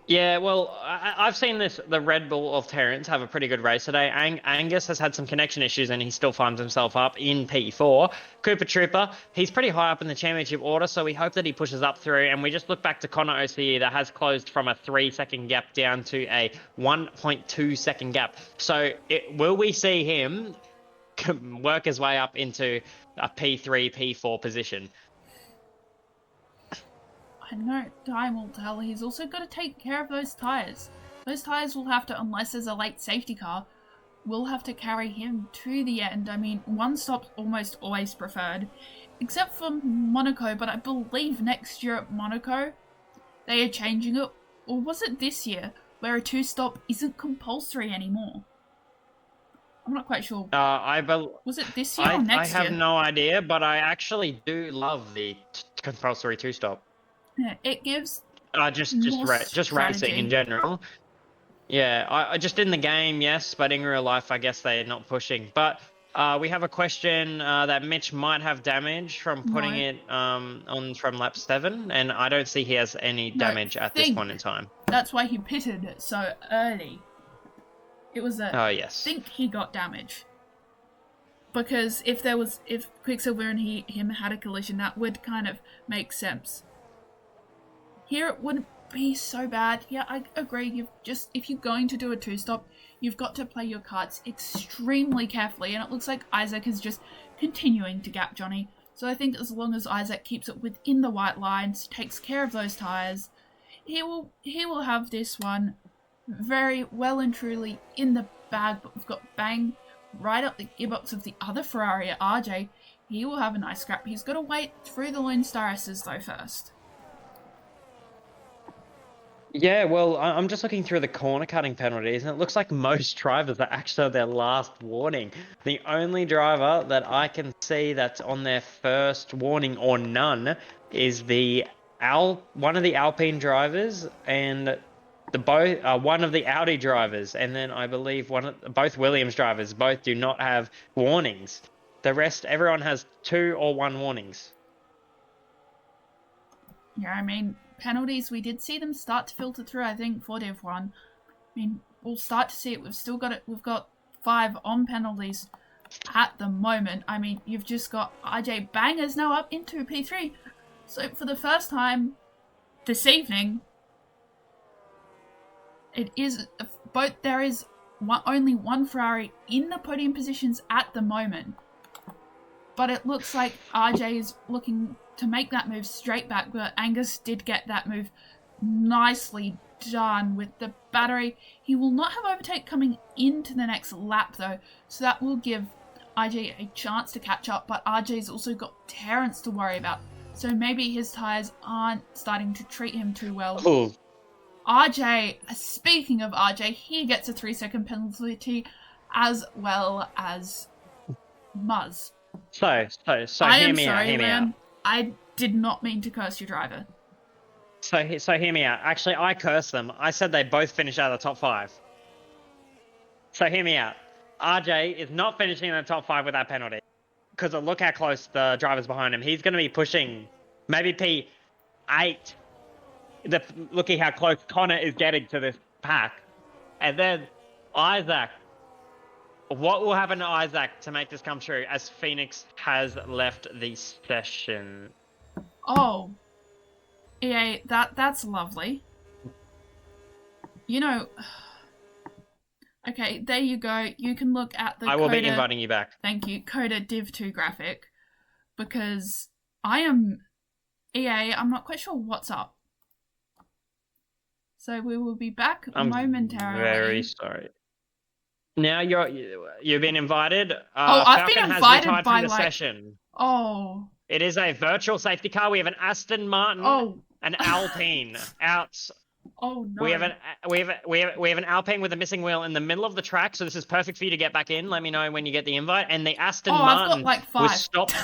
Yeah, well, I've seen the Red Bull of Terrence have a pretty good race today. Angus has had some connection issues and he still finds himself up in P4. Cooper Trooper, he's pretty high up in the championship order, so we hope that he pushes up through. And we just look back to Connor OCE that has closed from a 3-second gap down to a 1.2-second gap. So will we see him work his way up into a P3, P4 position. I know, time will tell. He's also got to take care of those tyres. Those tyres will have to, unless there's a late safety car, will have to carry him to the end. I mean, one stop's almost always preferred, except for Monaco, but I believe next year at Monaco, they are changing it. Or was it this year, where a 2-stop isn't compulsory anymore? I'm not quite sure. Was it this year or next year? I have no idea, but I actually do love the compulsory 2-stop. Yeah, it gives Just more racing strategy. in general. Yeah, I just in the game, yes, but in real life, I guess they're not pushing. But we have a question that Mitch might have damage from putting No. it on from lap 7, and I don't see he has any No, damage at this point in time. That's why he pitted it so early. It was a Oh yes. think he got damage. Because if Quicksilver and him had a collision, that would kind of make sense. Here it wouldn't be so bad. Yeah, I agree. If you're going to do a 2-stop, you've got to play your cards extremely carefully, and it looks like Isaac is just continuing to gap Johnny. So I think as long as Isaac keeps it within the white lines, takes care of those tyres, he will have this one very well and truly in the bag. But we've got Bang right up the gearbox of the other Ferrari at RJ. He will have a nice scrap. He's got to wait through the Lone Star S's though first. Yeah, well, I'm just looking through the corner cutting penalties, and it looks like most drivers are actually on their last warning. The only driver that I can see that's on their first warning or none is one of the Alpine drivers and one of the Audi drivers, and then I believe both Williams drivers both do not have warnings. The rest, everyone has 2 or 1 warnings. Yeah, I mean, penalties, we did see them start to filter through, I think, for Div 1. I mean, we'll start to see it. We've got 5 on penalties at the moment. I mean, you've just got RJ Bangers now up into P3. So for the first time this evening, there is only one Ferrari in the podium positions at the moment. But it looks like RJ is looking to make that move straight back, but Angus did get that move nicely done with the battery. He will not have overtake coming into the next lap though, so that will give RJ a chance to catch up, but RJ's also got Terrence to worry about, so maybe his tyres aren't starting to treat him too well. Ooh. RJ, speaking of RJ, he gets a 3-second penalty as well as Muzz. So hear me out. I did not mean to curse your driver. So hear me out. Actually, I cursed them. I said they both finished out of the top 5. So hear me out. RJ is not finishing in the top 5 with that penalty. Because look how close the driver's behind him. He's going to be pushing maybe P8. Looking how close Connor is getting to this pack. And then Isaac. What will happen to Isaac to make this come true as Phoenix has left the session? Oh. Yeah, that's lovely. You know... Okay, there you go. You can look at the I will Cota, be inviting you back. Thank you. Cota Div 2 graphic. Because I am... EA, I'm not quite sure what's up. So we will be back momentarily. I'm very sorry. Now you've been invited. I've been Falcon invited has retired by from the session. Oh. It is a virtual safety car. We have an Aston Martin, an Alpine out. Oh no. We have an Alpine with a missing wheel in the middle of the track, so this is perfect for you to get back in. Let me know when you get the invite. And the Aston Martin I've got like 5. was stopped.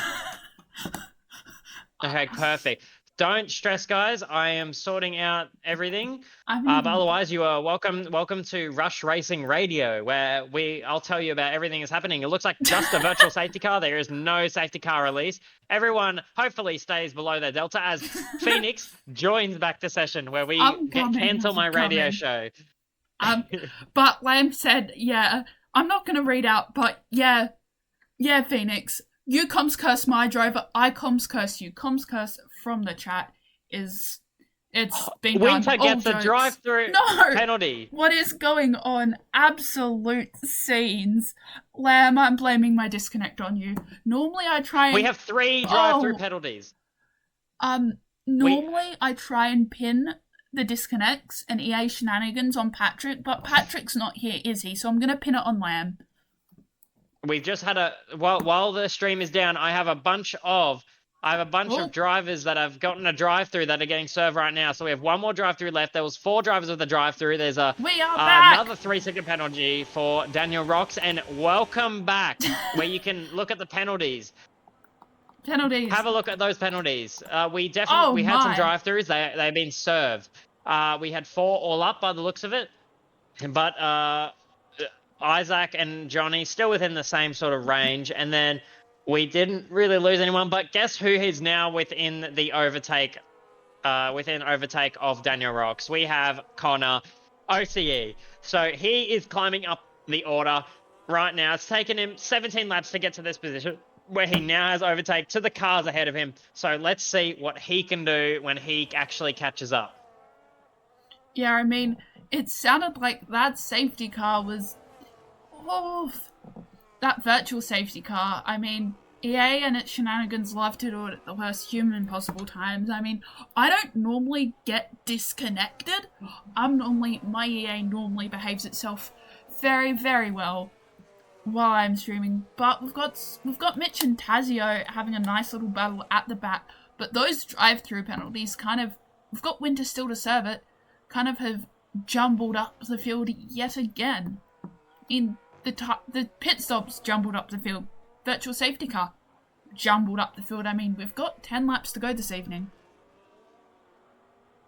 Okay, perfect. Don't stress, guys. I am sorting out everything. But otherwise, you are welcome to Rush Racing Radio, where I'll tell you about everything that's happening. It looks like just a virtual safety car. There is no safety car release. Everyone hopefully stays below their delta as Phoenix joins back to session, where we cancel my radio show. But Lamb said, yeah, I'm not going to read out, but yeah, Phoenix, you comms curse my driver, I comms curse you. Comms curse from the chat is It's been Winter done. gets All a jokes. drive-through No! penalty. What is going on? Absolute scenes. Lamb, I'm blaming my disconnect on you. Normally I try and... We have 3 drive-through Oh. penalties. Normally I try and pin the disconnects and EA shenanigans on Patrick, but Patrick's not here, is he? So I'm going to pin it on Lamb. We've just had while the stream is down, I have a bunch of drivers that have gotten a drive-through that are getting served right now. So we have 1 more drive-through left. There was 4 drivers with the drive-through. There's We are back! another 3-second penalty for Daniel Rocks, and welcome back, where you can look at the penalties. Penalties. Have a look at those penalties. We had some drive-throughs. They've been served. We had 4 all up by the looks of it, but Isaac and Johnny still within the same sort of range, and then we didn't really lose anyone. But guess who is now within the overtake? Within overtake of Daniel Rocks, we have Connor, OCE. So he is climbing up the order right now. It's taken him 17 laps to get to this position, where he now has overtake to the cars ahead of him. So let's see what he can do when he actually catches up. Yeah, I mean, it sounded like that safety car was... Oh, that virtual safety car. I mean, EA and its shenanigans love to do it at the worst human possible times. I mean, I don't normally get disconnected. My EA normally behaves itself very, very well while I'm streaming. But we've got Mitch and Tazio having a nice little battle at the back. But those drive-through penalties we've got Winter still to serve it, kind of have jumbled up the field yet again. The pit stops jumbled up the field. Virtual safety car jumbled up the field. I mean, we've got 10 laps to go this evening.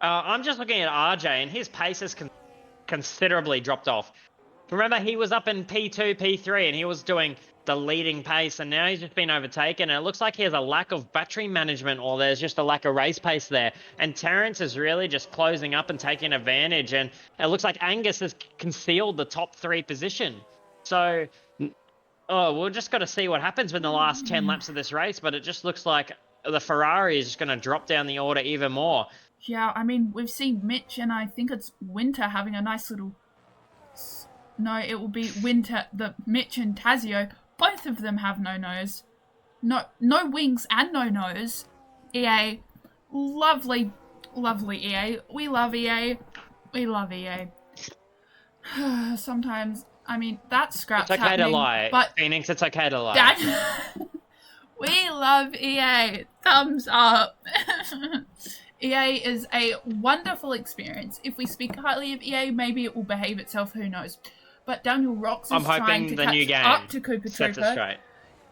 I'm just looking at RJ, and his pace has considerably dropped off. Remember, he was up in P2, P3, and he was doing the leading pace, and now he's just been overtaken, and it looks like he has a lack of battery management, or there's just a lack of race pace there. And Terrence is really just closing up and taking advantage, and it looks like Angus has concealed the top 3 position. So, we're just got to see what happens in the last 10 laps of this race, but it just looks like the Ferrari is just going to drop down the order even more. Yeah, I mean, we've seen Mitch and I think it's Winter having a nice little... No, it will be Mitch and Tazio. Both of them have no nose. No wings and no nose. EA. Lovely, lovely EA. We love EA. We love EA. Sometimes... I mean, that scrap's happening. It's okay to lie. But Phoenix, it's okay to lie. We love EA. Thumbs up. EA is a wonderful experience. If we speak highly of EA, maybe it will behave itself, who knows. But Daniel Rocks is trying to catch up to Cooper Trooper.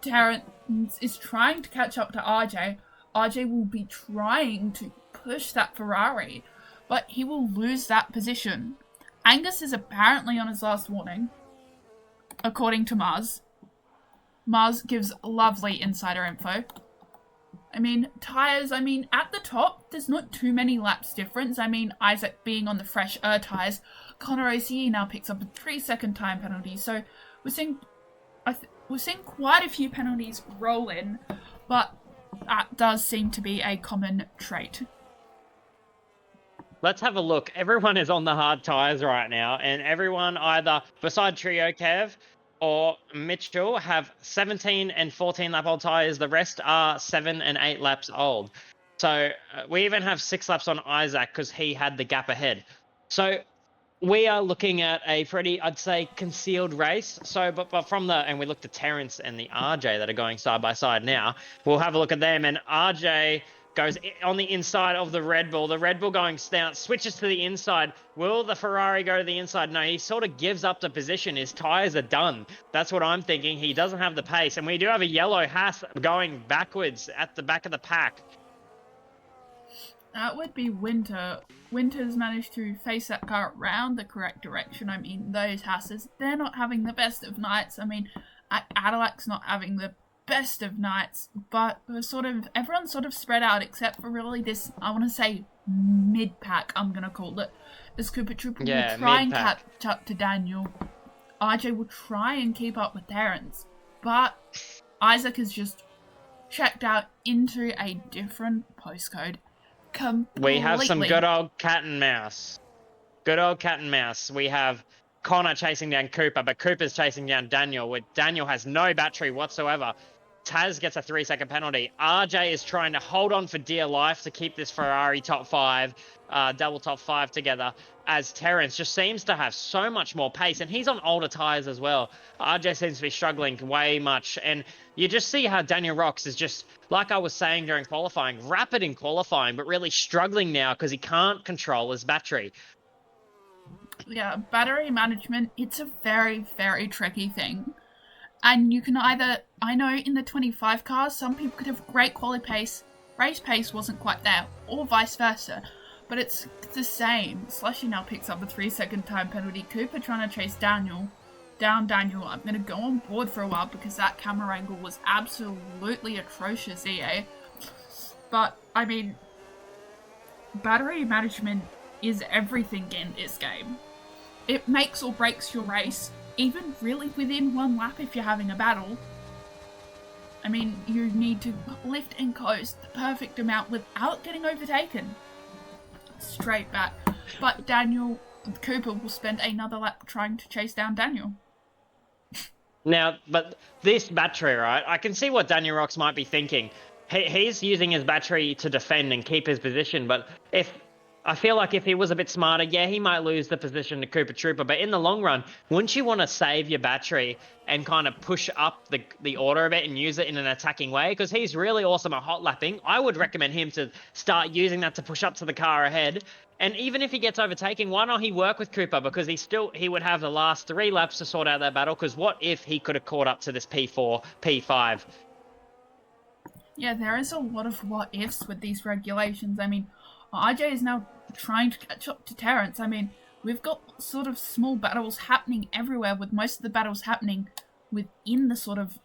Terrence is trying to catch up to RJ. RJ will be trying to push that Ferrari, but he will lose that position. Angus is apparently on his last warning, according to Mars. Mars gives lovely insider info. I mean, tyres, at the top, there's not too many laps difference. I mean, Isaac being on the fresh tyres, Connor OCE now picks up a 3-second time penalty. So we're seeing quite a few penalties roll in, but that does seem to be a common trait. Let's have a look. Everyone is on the hard tyres right now, and everyone either, beside Trio Kev or Mitchell, have 17 and 14 lap old tyres. The rest are 7 and 8 laps old. So we even have 6 laps on Isaac because he had the gap ahead. So we are looking at a pretty, I'd say, concealed race. So, but from and we look to Terrence and the RJ that are going side by side now. We'll have a look at them, and RJ goes on the inside of the Red Bull. The Red Bull going down, switches to the inside. Will the Ferrari go to the inside? No, he sort of gives up the position. His tyres are done. That's what I'm thinking. He doesn't have the pace. And we do have a yellow Haas going backwards at the back of the pack. That would be Winter. Winter's managed to face that car around the correct direction. I mean, those Haas's, they're not having the best of nights. I mean, Adilac's not having the best of nights, but everyone's sort of spread out except for really this, I want to say, mid-pack, I'm going to call it. This Cooper Trooper will try and catch up to Daniel. RJ will try and keep up with Terrence, but Isaac has just checked out into a different postcode. completely. We have some good old cat and mouse. Good old cat and mouse. We have Connor chasing down Cooper, but Cooper's chasing down Daniel, where Daniel has no battery whatsoever. Taz gets a 3-second penalty. RJ is trying to hold on for dear life to keep this Ferrari top 5, double top 5 together, as Terrence just seems to have so much more pace, and he's on older tyres as well. RJ seems to be struggling way much, and you just see how Daniel Rocks is just, like I was saying during qualifying, rapid in qualifying, but really struggling now because he can't control his battery. Yeah, battery management, it's a very, very tricky thing. And you can either, I know in the 25 cars, some people could have great quality pace, race pace wasn't quite there, or vice versa. But it's the same. Slushy now picks up a 3-second time penalty. Cooper trying to chase Daniel. Down Daniel. I'm going to go on board for a while because that camera angle was absolutely atrocious, EA. But, I mean, battery management is everything in this game. It makes or breaks your race, even really within one lap if you're having a battle. I mean, you need to lift and coast the perfect amount without getting overtaken. Straight back. But Cooper will spend another lap trying to chase down Daniel. Now, but this battery, right? I can see what Daniel Rocks might be thinking. He's using his battery to defend and keep his position, but I feel like if he was a bit smarter, yeah, he might lose the position to Cooper Trooper. But in the long run, wouldn't you want to save your battery and kind of push up the order a bit and use it in an attacking way? Because he's really awesome at hot lapping. I would recommend him to start using that to push up to the car ahead. And even if he gets overtaken, why not he work with Cooper? Because he would have the last 3 laps to sort out that battle. Because what if he could have caught up to this P4, P5? Yeah, there is a lot of what ifs with these regulations. I mean, RJ is now trying to catch up to Terrence. I mean, we've got sort of small battles happening everywhere, with most of the battles happening within the sort of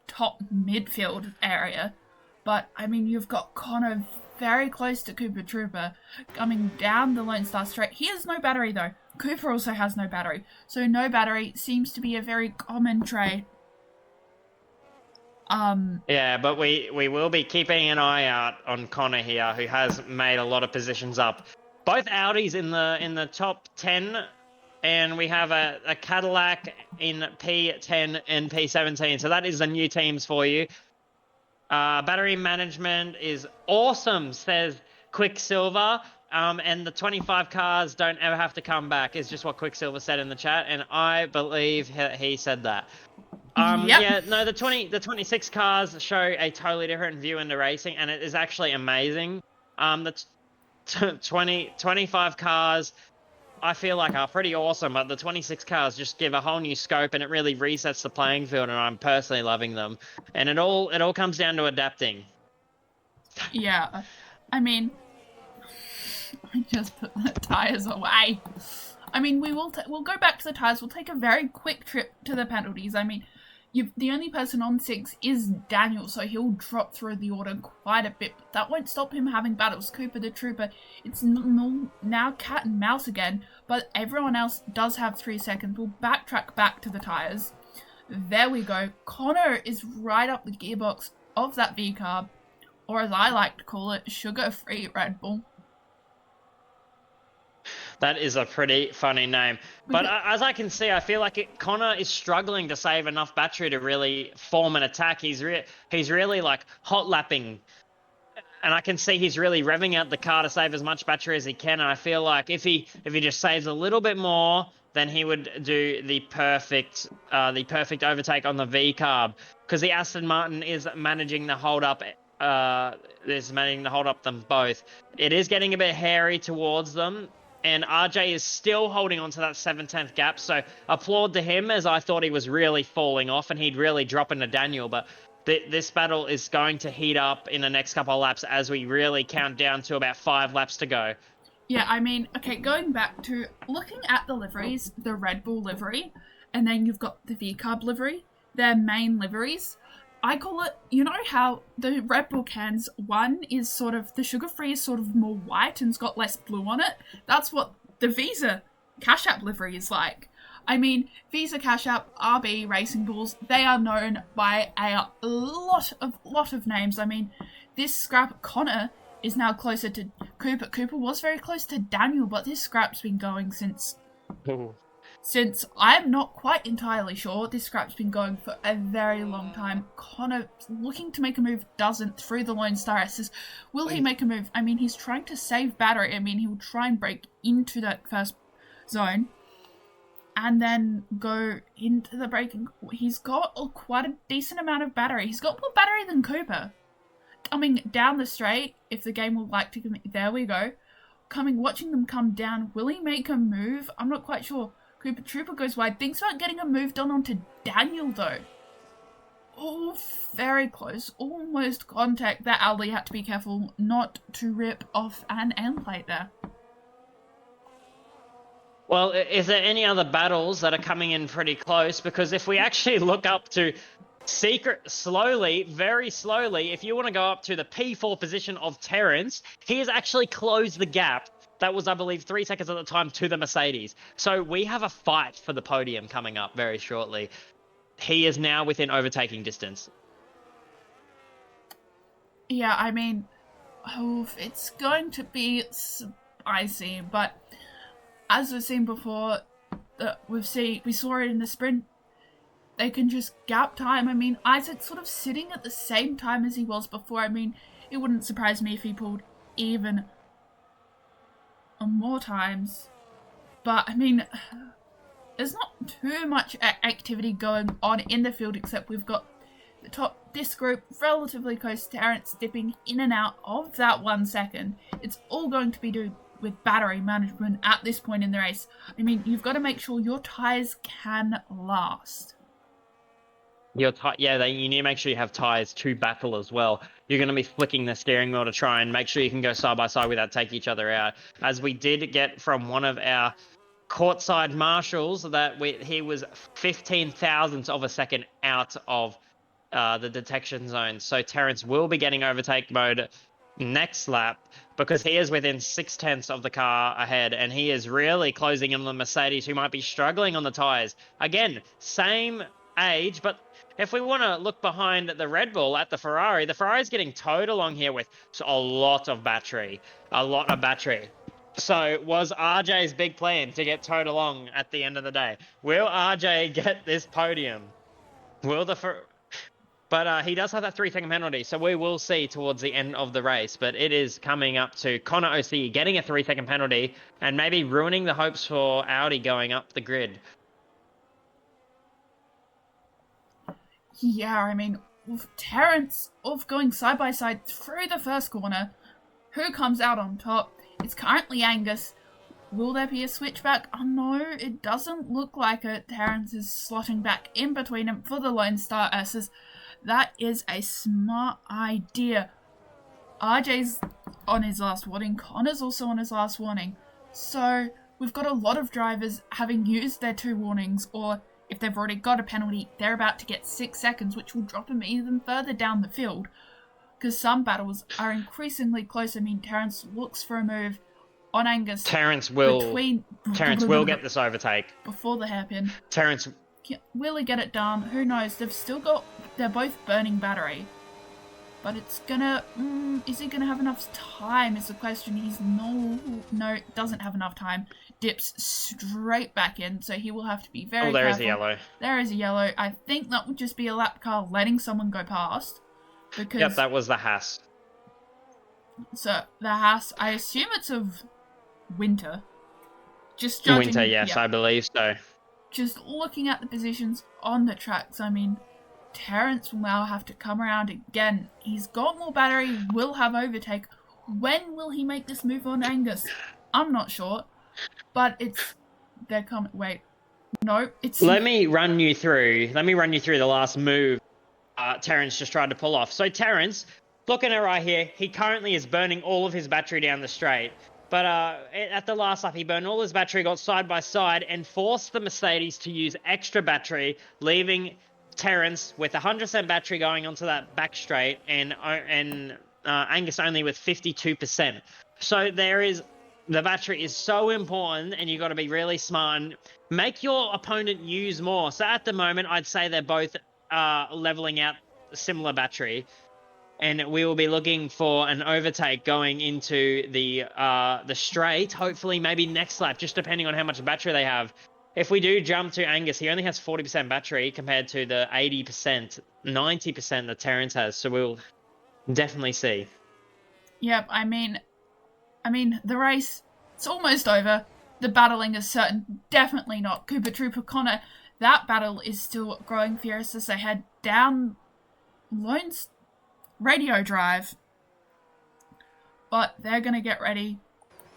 top midfield area. But, I mean, you've got Connor very close to Cooper Trooper coming down the Lone Star Straight. He has no battery, though. Cooper also has no battery. So no battery seems to be a very common trait. Yeah, but we will be keeping an eye out on Connor here, who has made a lot of positions up. Both Audis in the top 10, and we have a Cadillac in P10 and P17. So that is the new teams for you. Battery management is awesome, says Quicksilver. And the 25 cars don't ever have to come back, is just what Quicksilver said in the chat, and I believe he said that. Yep. Yeah, no, the 26 cars show a totally different view into racing, and it is actually amazing. The 25 cars, I feel like are pretty awesome, but the 26 cars just give a whole new scope, and it really resets the playing field, and I'm personally loving them. And it all comes down to adapting. Yeah, I mean, I just put the tyres away. I mean, we'll go back to the tyres. We'll take a very quick trip to the penalties. I mean, the only person on 6 is Daniel, so he'll drop through the order quite a bit. But that won't stop him having battles. Cooper the Trooper, it's now cat and mouse again, but everyone else does have 3 seconds. We'll backtrack back to the tyres. There we go. Connor is right up the gearbox of that V-carb, or as I like to call it, sugar-free Red Bull. That is a pretty funny name. But as I can see, I feel like Connor is struggling to save enough battery to really form an attack. He's really like hot lapping. And I can see he's really revving out the car to save as much battery as he can. And I feel like if he just saves a little bit more, then he would do the perfect overtake on the V-carb. Because the Aston Martin is managing to hold up them both. It is getting a bit hairy towards them. And RJ is still holding on to that 7/10 gap. So applaud to him, as I thought he was really falling off and he'd really drop into Daniel. But this battle is going to heat up in the next couple of laps as we really count down to about 5 laps to go. Yeah, I mean, okay, going back to looking at the liveries, the Red Bull livery, and then you've got the V-carb livery, their main liveries. I call it, you know how the Red Bull cans, one is sort of, the sugar-free is sort of more white and's got less blue on it. That's what the Visa Cash App livery is like. I mean, Visa Cash App, RB Racing Bulls, they are known by a lot of names. I mean, this scrap Connor is now closer to Cooper. Cooper was very close to Daniel, but this scrap's been going since I'm not quite entirely sure. This scrap's been going for a very long time. Connor looking to make a move, doesn't, through the Lone Star S's. Will he make a move? I mean, he's trying to save battery. I mean, he'll try and break into that first zone and then go into the braking. He's got quite a decent amount of battery. He's got more battery than Cooper. Coming down the straight, if the game would like to, there we go. Watching them come down. Will he make a move? I'm not quite sure. Cooper Trooper goes wide. Thinks about getting a move done onto Daniel, though. Oh, very close. Almost contact. That Ali had to be careful not to rip off an end plate there. Well, is there any other battles that are coming in pretty close? Because if we actually look up to very slowly, if you want to go up to the P4 position of Terrence, he has actually closed the gap. That was, I believe, 3 seconds at the time to the Mercedes. So we have a fight for the podium coming up very shortly. He is now within overtaking distance. Yeah, I mean, it's going to be spicy, but as we've seen before, we saw it in the sprint. They can just gap time. I mean, Isaac's sort of sitting at the same time as he was before. I mean, it wouldn't surprise me if he pulled even more times. But, I mean, there's not too much activity going on in the field, except we've got this group relatively close to Terrence dipping in and out of that 1 second. It's all going to be due with battery management at this point in the race. I mean, you've got to make sure your tyres can last. You need to make sure you have tyres to battle as well. You're going to be flicking the steering wheel to try and make sure you can go side by side without taking each other out. As we did get from one of our courtside marshals that he was 15 thousandths of a second out of the detection zone. So Terrence will be getting overtake mode next lap because he is within 6/10 of the car ahead, and he is really closing in on the Mercedes, who might be struggling on the tyres. Again, same age, but if we want to look behind the Red Bull at the Ferrari's getting towed along here with a lot of battery. So was RJ's big plan to get towed along at the end of the day? Will RJ get this podium? But he does have that 3-second penalty, so we will see towards the end of the race. But it is coming up to Connor OC getting a 3-second penalty and maybe ruining the hopes for Audi going up the grid. Yeah, I mean, with Terrence going side by side through the first corner, who comes out on top? It's currently Angus. Will there be a switchback? Oh no, it doesn't look like it. Terrence is slotting back in between them for the Lone Star S's. That is a smart idea. RJ's on his last warning. Connor's also on his last warning. So we've got a lot of drivers having used their 2 warnings, or if they've already got a penalty, they're about to get 6 seconds, which will drop them even further down the field. Because some battles are increasingly close. I mean, Terrence looks for a move on Angus. Terrence will get this overtake. Before the hairpin. Terrence... Will he get it done? Who knows? They're both burning battery. But it's gonna... is he gonna have enough time is the question. He's no, doesn't have enough time. Dips straight back in, so he will have to be very careful. There is a yellow. There is a yellow. I think that would just be a lap car letting someone go past. Because, yep, that was the Haas. So, the Haas, I assume it's of winter. Just judging... Winter, yes, I believe so. Just looking at the positions on the tracks, I mean, Terrence will now have to come around again. He's got more battery, will have overtake. When will he make this move on Angus? I'm not sure. But they're coming... Wait. No, it's... Let me run you through the last move Terrence just tried to pull off. So Terrence, looking at right here, he currently is burning all of his battery down the straight. But at the last lap, he burned all his battery, got side by side, and forced the Mercedes to use extra battery, leaving Terrence with 100% battery going onto that back straight, and Angus only with 52%. So the battery is so important, and you've got to be really smart and make your opponent use more. So at the moment, I'd say they're both leveling out similar battery. and we will be looking for an overtake going into the straight. Hopefully, maybe next lap, just depending on how much battery they have. If we do jump to Angus, he only has 40% battery compared to the 80%, 90% that Terrence has. So we'll definitely see. Yep, I mean, the race, it's almost over. The battling is certain. Definitely not. Cooper Trooper Connor, that battle is still growing fierce as they head down Lone's Radio Drive. But they're going to get ready.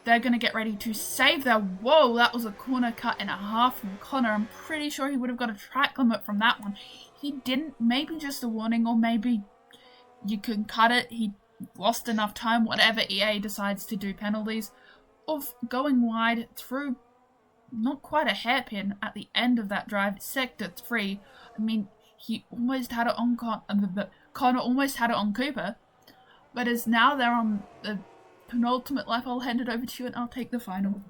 They're going to get ready to save their... Whoa, that was a corner cut and a half from Connor. I'm pretty sure he would have got a track limit from that one. He didn't. Maybe just a warning, or maybe you can cut it. He lost enough time, whatever EA decides to do penalties, of going wide through not quite a hairpin at the end of that drive, sector 3. I mean, he almost had it on Connor almost had it on Cooper, but as now they're on the penultimate lap, I'll hand it over to you and I'll take the final.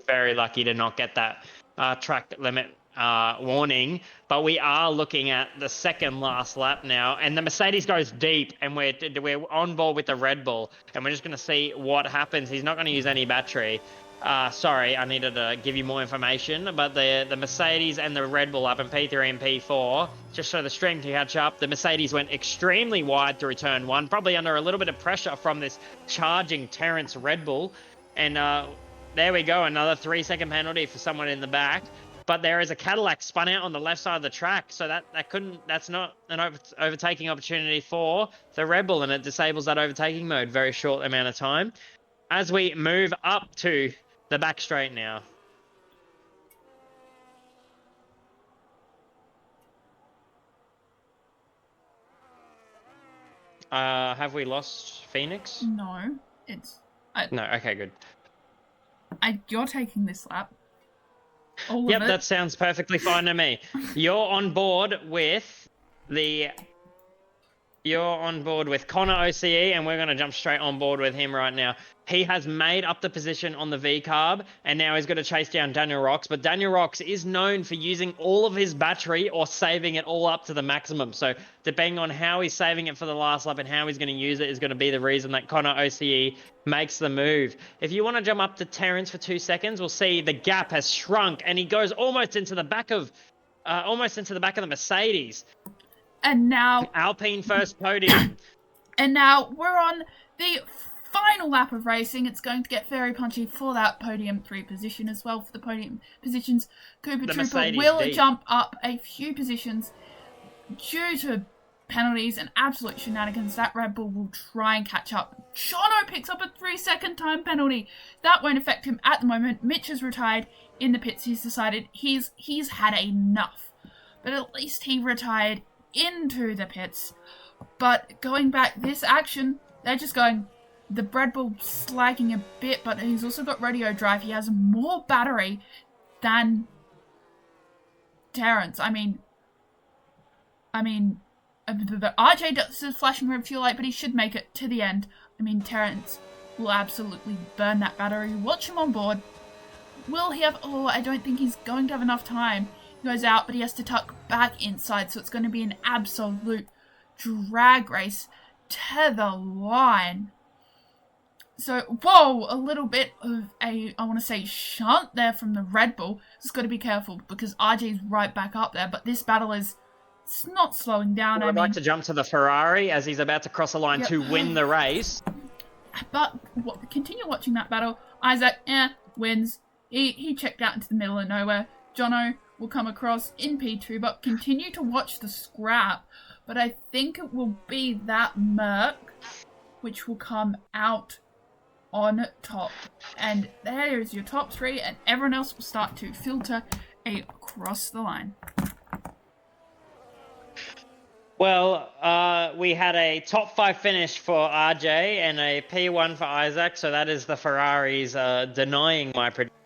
Very lucky to not get that track limit warning, but we are looking at the second last lap now, and the Mercedes goes deep, and we're on board with the Red Bull, and we're just going to see what happens. He's not going to use any battery. Sorry, I needed to give you more information, but the Mercedes and the Red Bull up in P3 and P4, just so the stream can catch up, the Mercedes went extremely wide through turn 1, probably under a little bit of pressure from this charging Terrence Red Bull, and there we go, another 3-second penalty for someone in the back. But there is a Cadillac spun out on the left side of the track, so that's not an overtaking opportunity for the Red Bull, and it disables that overtaking mode very short amount of time. As we move up to the back straight now. Have we lost Phoenix? No, No, okay, good. You're taking this lap. Yep, that sounds perfectly fine to me. You're on board with Connor OCE, and we're going to jump straight on board with him right now. He has made up the position on the V-carb, and now he's going to chase down Daniel Rocks. But Daniel Rocks is known for using all of his battery or saving it all up to the maximum. So depending on how he's saving it for the last lap and how he's going to use it is going to be the reason that Connor OCE makes the move. If you want to jump up to Terrence for 2 seconds, we'll see the gap has shrunk, and he goes almost into the back of the Mercedes. And now Alpine first podium. And now we're on the final lap of racing. It's going to get very punchy for that podium 3 position as well. For the podium positions, Cooper Trooper Mercedes will D. jump up a few positions due to penalties and absolute shenanigans. That Red Bull will try and catch up. Jono picks up a 3-second time penalty. That won't affect him at the moment. Mitch has retired in the pits. He's decided he's had enough. But at least he retired into the pits. But going back, this action, they're just going, the Red Bull slagging a bit, but he's also got Radio Drive. He has more battery than Terrence. I mean, the RJ does a flashing red fuel light, but he should make it to the end. I mean, Terrence will absolutely burn that battery. Watch him on board. Will he have... Oh, I don't think he's going to have enough time. He goes out, but he has to tuck back inside, so it's going to be an absolute drag race to the line. So, whoa, a little bit of I want to say, shunt there from the Red Bull. Just got to be careful because RJ's right back up there, but this battle is... It's not slowing down. I'd like to jump to the Ferrari as he's about to cross the line to win the race. But continue watching that battle. Isaac, wins. He checked out into the middle of nowhere. Jono will come across in P2, but continue to watch the scrap. But I think it will be that Merc which will come out on top. And there is your top 3, and everyone else will start to filter across the line. Well, we had a top 5 finish for RJ and a P1 for Isaac, so that is the Ferraris denying my prediction.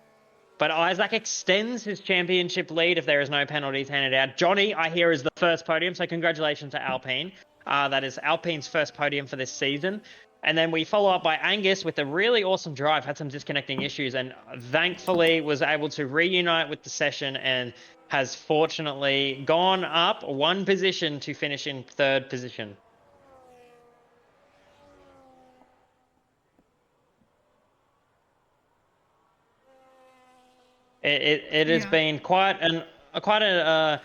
But Isaac extends his championship lead if there is no penalties handed out. Johnny, I hear, is the first podium, so congratulations to Alpine. That is Alpine's first podium for this season. And then we follow up by Angus with a really awesome drive, had some disconnecting issues, and thankfully was able to reunite with the session and has fortunately gone up one position to finish in 3rd position. It has been quite a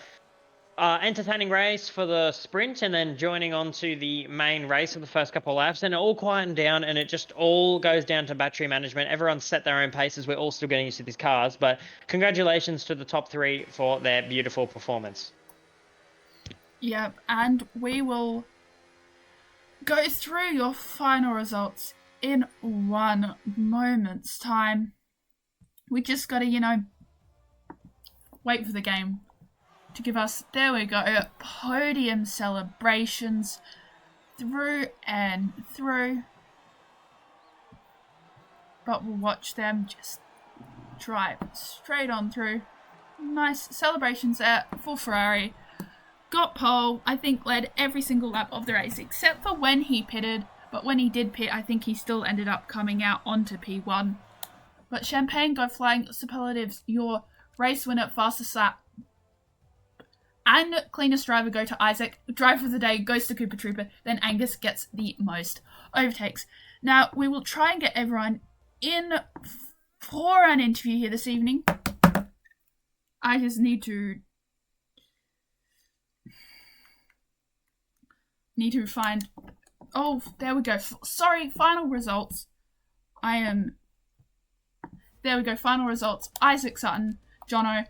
entertaining race for the sprint, and then joining on to the main race of the first couple of laps, and it all quietened down, and it just all goes down to battery management. Everyone set their own paces. We're all still getting used to these cars, but congratulations to the top 3 for their beautiful performance. Yep, and we will go through your final results in one moment's time. We just gotta, wait for the game to give us, there we go, podium celebrations through and through. But we'll watch them just drive straight on through. Nice celebrations there for Ferrari. Got pole, I think led every single lap of the race except for when he pitted. But when he did pit, I think he still ended up coming out onto P1. But Champagne go flying superlatives, your race winner, fastest lap, and cleanest driver go to Isaac. Driver of the day goes to Cooper Trooper. Then Angus gets the most overtakes. Now, we will try and get everyone in for an interview here this evening. I just need to find... Oh, there we go. Sorry, final results. There we go, final results. Isaac Sutton, Jono,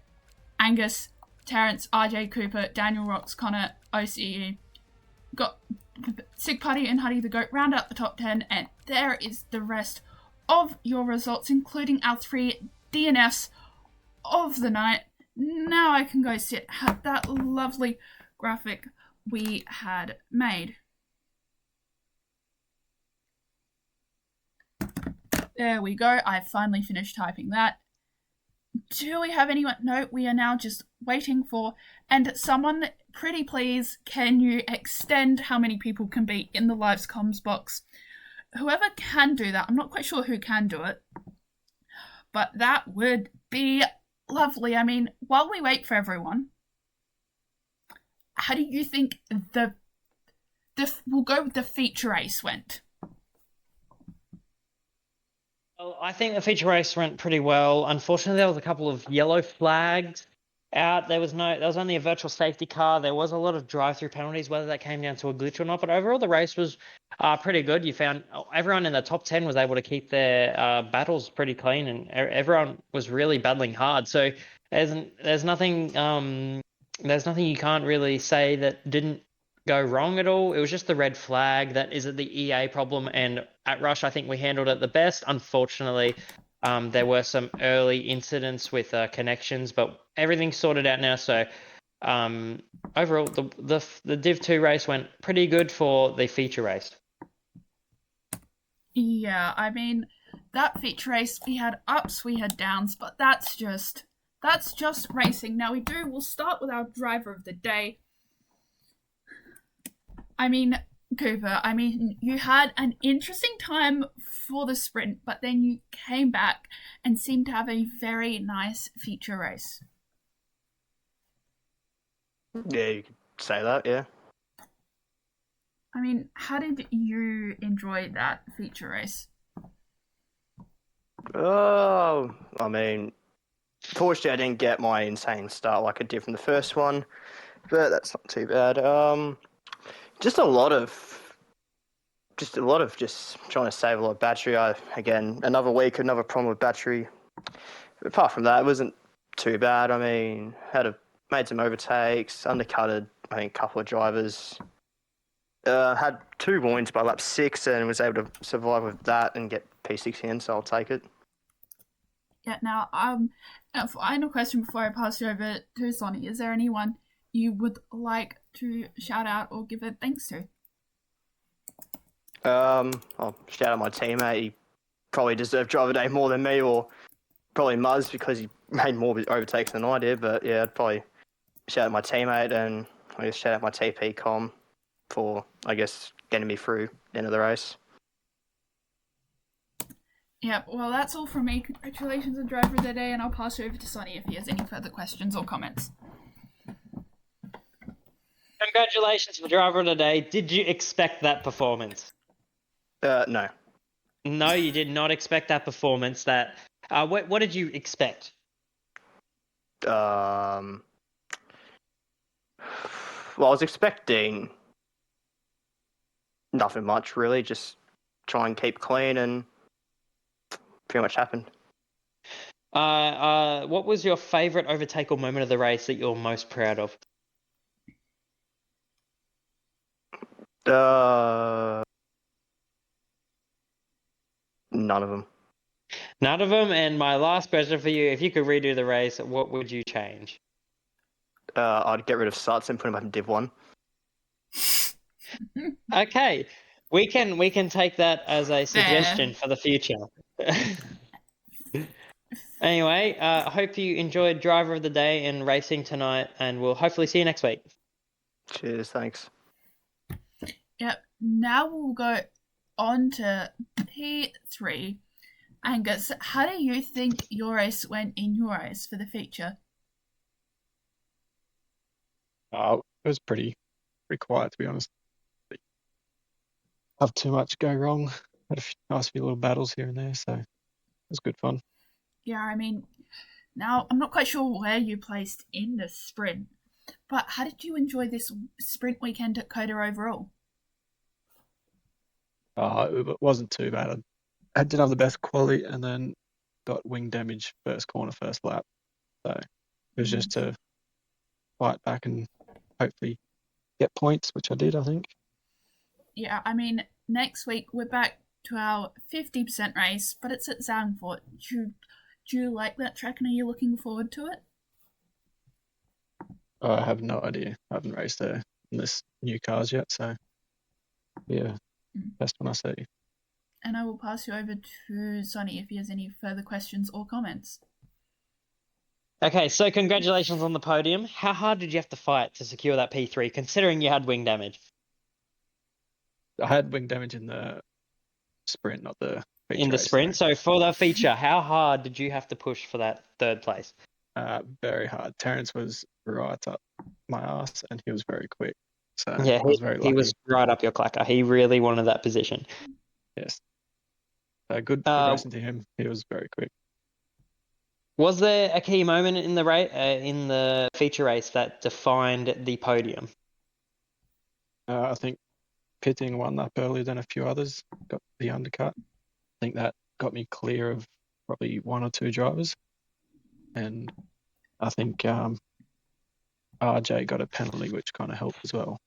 Angus, Terrence, RJ Cooper, Daniel Rocks, Connor, OCE. Got Sig Putty and Huddy the Goat round out the top 10, and there is the rest of your results, including our 3 DNFs of the night. Now I can go sit at that lovely graphic we had made. There we go. I've finally finished typing that. Do we have anyone? No, we are now just waiting for... And someone, pretty please, can you extend how many people can be in the lives comms box? Whoever can do that, I'm not quite sure who can do it, but that would be lovely. I mean, while we wait for everyone, how do you think we'll go with the feature race went? Well, I think the feature race went pretty well. Unfortunately, there was a couple of yellow flags out. There was only a virtual safety car. There was a lot of drive-through penalties, whether that came down to a glitch or not. But overall, the race was pretty good. You found everyone in the top 10 was able to keep their battles pretty clean, and everyone was really battling hard. So there's nothing you can't really say that didn't go wrong at all. It was just the red flag that is the EA problem, and at Rush I think we handled it the best. Unfortunately, there were some early incidents with connections, but everything's sorted out now. So overall, the Div 2 race went pretty good for the feature race. Yeah, I mean, that feature race, we had ups, we had downs, but that's just racing. Now we'll start with our driver of the day. I mean, Cooper, you had an interesting time for the sprint, but then you came back and seemed to have a very nice feature race. Yeah, you could say that, yeah. I mean, how did you enjoy that feature race? Oh, fortunately I didn't get my insane start like I did from the first one, but that's not too bad. Just a lot of trying to save a lot of battery. Again, another week, another problem with battery. But apart from that, it wasn't too bad. I mean, made some overtakes, undercutted, I think, a couple of drivers. Had 2 points by lap 6 and was able to survive with that and get P6 in, so I'll take it. Yeah, now, a final question before I pass you over to Sonny. Is there anyone you would like to shout out or give a thanks to? I'll shout out my teammate. He probably deserved driver day more than me, or probably Muzz because he made more overtakes than I did. But yeah, I'd probably shout out my teammate, and I guess shout out my TP com for, I guess, getting me through the end of the race. Yeah, well, that's all from me. Congratulations on driver of the day, and I'll pass you over to Sonny if he has any further questions or comments. Congratulations for driver of the day. Did you expect that performance? No. No, you did not expect that performance. What did you expect? Well, I was expecting nothing much really. Just try and keep clean, and pretty much happened. What was your favorite overtake or moment of the race that you're most proud of? None of them. None of them. And my last question for you: if you could redo the race, what would you change? I'd get rid of Sutts and put him back in Div 1. Okay, we can take that as a suggestion for the future. Anyway, I hope you enjoyed driver of the day and racing tonight, and we'll hopefully see you next week. Cheers, thanks. Yep, now we'll go on to P3. Angus, how do you think your race went in your race for the feature? It was pretty quiet, to be honest. Have too much go wrong. Had a nice few little battles here and there, so it was good fun. Yeah, I mean, now I'm not quite sure where you placed in the sprint, but how did you enjoy this sprint weekend at Cota overall? It wasn't too bad. I didn't have the best quality, and then got wing damage first corner, first lap. So it was just to fight back and hopefully get points, which I did, I think. Yeah, I mean, next week we're back to our 50% race, but it's at Zandvoort. Do you like that track, and are you looking forward to it? I have no idea. I haven't raced there in this new cars yet, so yeah, best when I see. And I will pass you over to Sonny if he has any further questions or comments. Okay, so congratulations on the podium. How hard did you have to fight to secure that P3, considering you had wing damage? I had wing damage in the sprint, not the feature In the race, sprint. So for the feature, how hard did you have to push for that third place? Very hard. Terence was right up my ass, and he was very quick. So Yeah, I was very lucky. he was right up your clacker. He really wanted that position. Yes. Good racing to him. He was very quick. Was there a key moment in the feature race that defined the podium? I think pitting one lap earlier than a few others, got the undercut. I think that got me clear of probably one or two drivers. And I think RJ got a penalty, which kind of helped as well.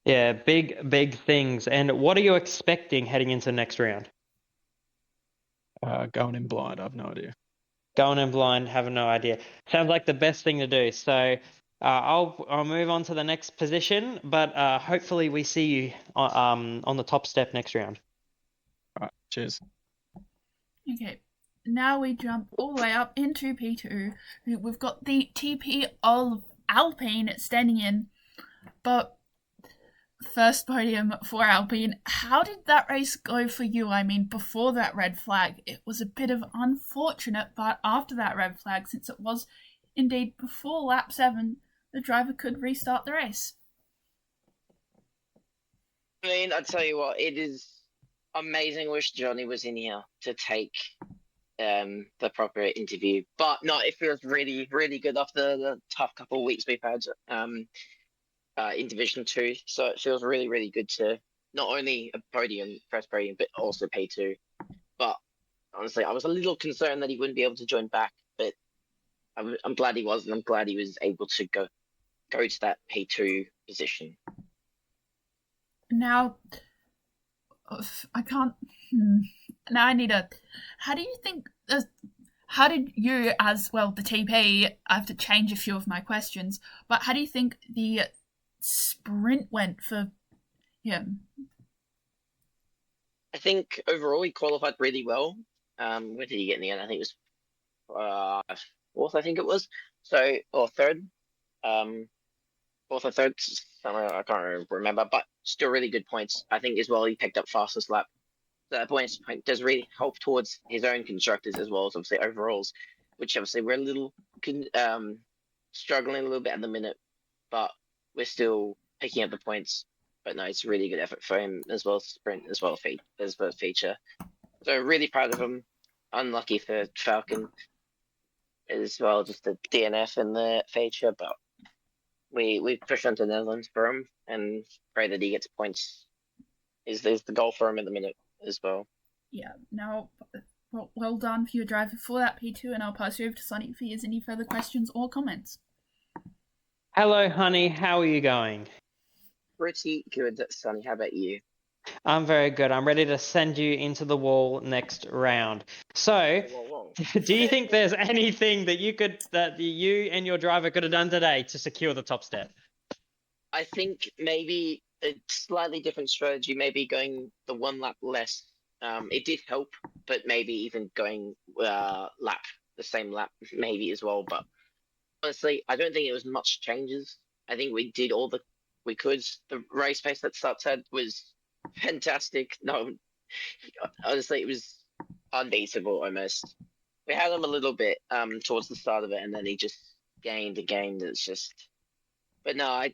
Yeah, big things. And what are you expecting heading into the next round? Going in blind, I have no idea. Going in blind, have no idea. Sounds like the best thing to do. So I'll move on to the next position, but hopefully we see you on the top step next round. All right, cheers. Okay, now we jump all the way up into P2. We've got the TP of Alpine standing in, but first podium for Alpine. How did that race go for you? I mean, before that red flag, it was a bit of unfortunate, but after that red flag, since it was indeed before lap 7, the driver could restart the race. I mean, I tell you what, it is amazing. Wish Johnny was in here to take the proper interview, but no, it feels really, really good after the tough couple of weeks we've had in Division 2. So it feels really, really good to not only a podium, first podium, but also P2. But honestly, I was a little concerned that he wouldn't be able to join back, but I'm glad he was, and I'm glad he was able to go to that P2 position. Now, I can't. Now I need a. How do you think? How did you, as well, the TP? I have to change a few of my questions, but how do you think the sprint went for him? I think overall he qualified really well. Where did he get in the end? I think it was fourth. I think it was or third. Fourth or third, somewhere I can't remember, but still really good points. I think as well he picked up fastest lap that bonus point does really help towards his own constructors as well as obviously overalls, which obviously we're a little struggling a little bit at the minute, but we're still picking up the points. But no, it's a really good effort for him as well as sprint as well as feature. So really proud of him. Unlucky for Falcon as well, just the DNF and the feature, but we push on to the Netherlands for him and pray that he gets points. Is the goal for him at the minute as well. Yeah. Now, well done for your driver for that P2, and I'll pass you over to Sonny if he has any further questions or comments. Hello, honey. How are you going? Pretty good, Sonny. How about you? I'm very good. I'm ready to send you into the wall next round. So, Whoa. do you think there's anything that you and your driver could have done today to secure the top step? I think maybe a slightly different strategy, maybe going the one lap less. It did help, but maybe even going the same lap maybe as well. But honestly, I don't think it was much changes. I think we did all we could. The race pace that Sutts had was fantastic. No, honestly, it was unbeatable almost. We had him a little bit towards the start of it, and then he just gained a game that's just. But no,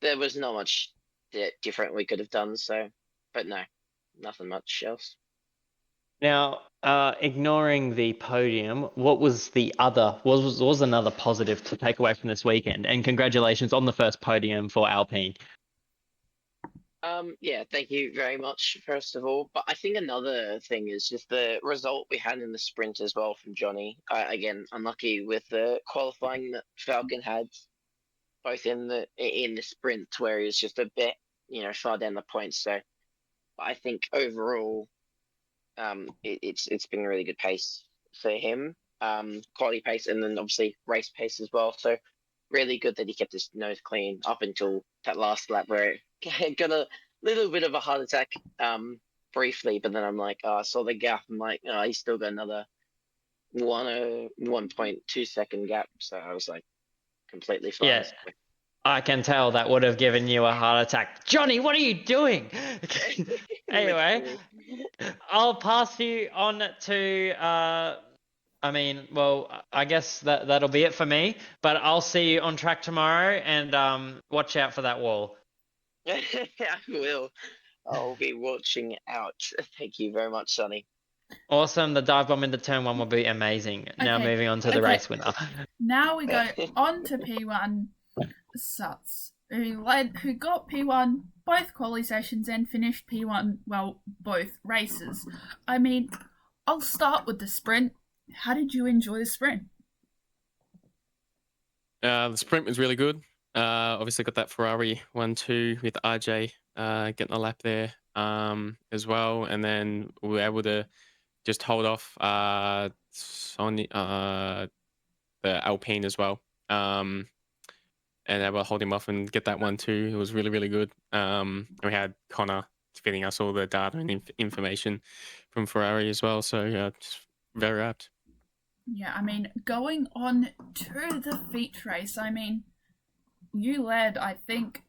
there was not much different we could have done. So, but no, nothing much else. Now, ignoring the podium, what was the other? Was another positive to take away from this weekend? And congratulations on the first podium for Alpine. Yeah, thank you very much, first of all. But I think another thing is just the result we had in the sprint as well from Johnny. Again, unlucky with the qualifying that Falcon had, both in the sprint where he was just a bit, far down the points. So, but I think overall, it's been a really good pace for him. Quality pace, and then obviously race pace as well. So really good that he kept his nose clean up until that last lap where it got a little bit of a heart attack briefly, but then I'm like, I saw the gap. I'm like, he's still got another 1.2 second gap. So I was like, completely fine. Yeah, I can tell that would have given you a heart attack. Johnny, what are you doing? Anyway, I'll pass you on to I guess that'll be it for me, but I'll see you on track tomorrow, and watch out for that wall. I will. I'll be watching out. Thank you very much, Sonny. Awesome. The dive bomb into turn 1 will be amazing. Now Okay, moving on to the race winner. Now we go on to P1 Sutts, who got P1 both quali sessions and finished P1, well, both races. I mean, I'll start with the sprint. How did you enjoy the sprint? The sprint was really good. Obviously got that Ferrari 1-2 with RJ getting a lap there as well, and then we were able to just hold off on the Alpine as well, and able to hold him off and get that 1-2. It was really, really good. We had Connor feeding us all the data and information from Ferrari as well, so just very apt. Yeah, I mean, going on to the feat race, I mean, you led, I think,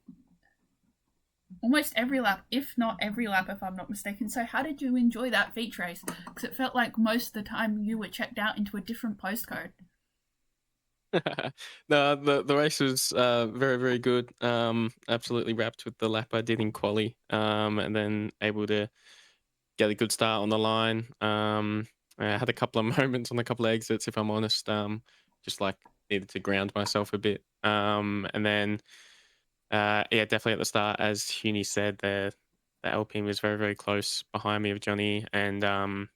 almost every lap, if not every lap, if I'm not mistaken. So how did you enjoy that feat race? Because it felt like most of the time you were checked out into a different postcode. No, the race was very, very good. Absolutely wrapped with the lap I did in quali, and then able to get a good start on the line. I had a couple of moments on a couple of exits, if I'm honest. Just like needed to ground myself a bit. And then, definitely at the start, as Huni said, the Alpine was very, very close behind me with Johnny, and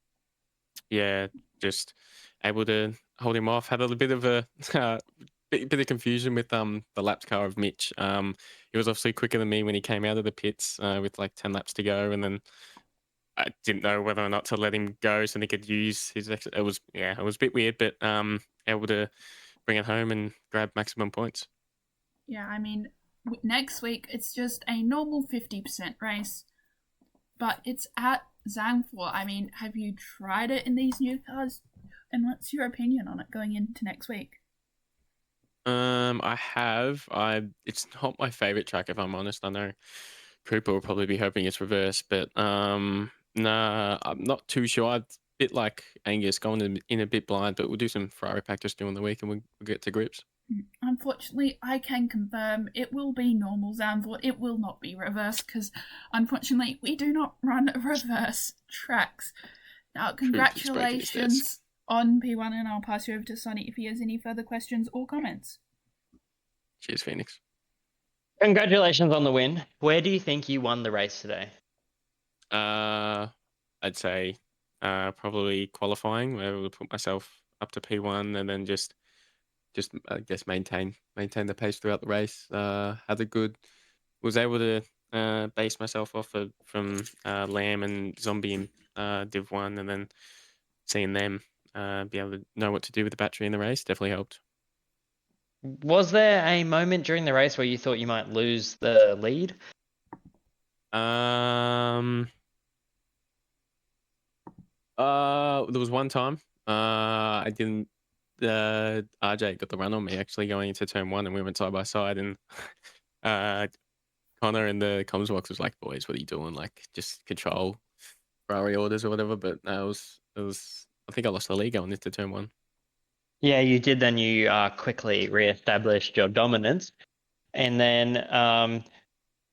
just able to hold him off. Had a little bit of a bit of confusion with the lapped car of Mitch. He was obviously quicker than me when he came out of the pits with like 10 laps to go, and then I didn't know whether or not to let him go so he could use his. It was a bit weird, but able to bring it home and grab maximum points. Yeah, I mean, next week it's just a normal 50% race, but it's at Zandvoort. I mean, have you tried it in these new cars? And what's your opinion on it going into next week? I have. It's not my favorite track, if I'm honest. I know Cooper will probably be hoping it's reversed, but Nah, I'm not too sure. I'm a bit like Angus, going in a bit blind, but we'll do some Ferrari practice during the week and we'll get to grips. Unfortunately, I can confirm it will be normal Zandvoort. It will not be reverse because, unfortunately, we do not run reverse tracks. Now, congratulations on P1, and I'll pass you over to Sonny if he has any further questions or comments. Cheers, Phoenix. Congratulations on the win. Where do you think you won the race today? I'd say probably qualifying. I was able to put myself up to P1 and then just I guess maintain the pace throughout the race. Was able to base myself off from Lamb and Zombie in Div 1, and then seeing them be able to know what to do with the battery in the race definitely helped. Was there a moment during the race where you thought you might lose the lead? There was one time I didn't. RJ got the run on me actually going into turn 1, and we went side by side, and Connor in the comms box was like, "Boys, what are you doing? Like, just control Ferrari orders or whatever." But it was. I think I lost the lead going into turn 1. Yeah, you did. Then you quickly re-established your dominance. And then,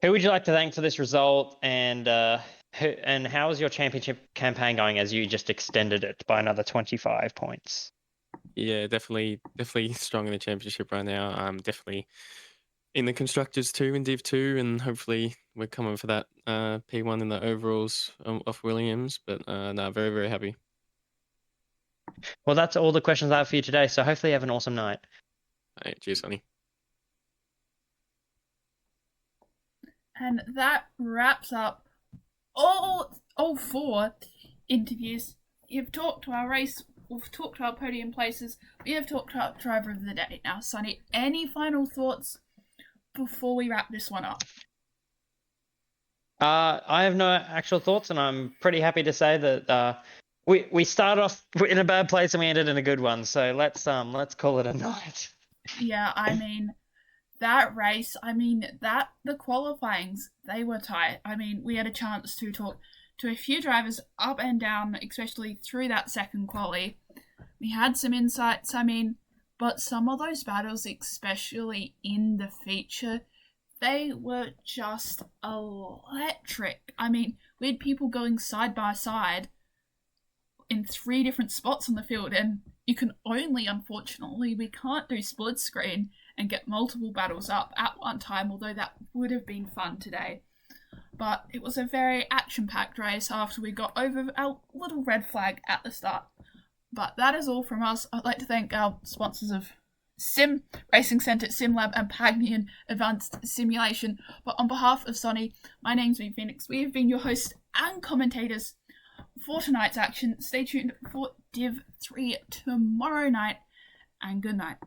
who would you like to thank for this result? And how is your championship campaign going as you just extended it by another 25 points? Yeah, definitely strong in the championship right now. Definitely in the constructors too in Div 2, and hopefully we're coming for that P1 in the overalls off Williams. But no, very, very happy. Well, that's all the questions I have for you today. So hopefully you have an awesome night. All right, cheers, Sonny. And that wraps up all 4 interviews. You've talked to our race, we've talked to our podium places, we have talked to our driver of the day. Now, Sonny, any final thoughts before we wrap this one up? I have no actual thoughts, and I'm pretty happy to say that we started off in a bad place and we ended in a good one. So let's call it a night. Yeah, I mean, that race, the qualifyings, they were tight. I mean, we had a chance to talk to a few drivers up and down, especially through that second quali. We had some insights, but some of those battles, especially in the feature, they were just electric. I mean, we had people going side by side in 3 different spots on the field, and you can only, unfortunately, we can't do split screen and get multiple battles up at one time, although that would have been fun today. But it was a very action-packed race after we got over our little red flag at the start. But that is all from us. I'd like to thank our sponsors of Sim Racing Centre, SimLab, and Pagnian Advanced Simulation. But on behalf of Sonny, my name's been Phoenix. We have been your hosts and commentators for tonight's action. Stay tuned for Div 3 tomorrow night, and good night.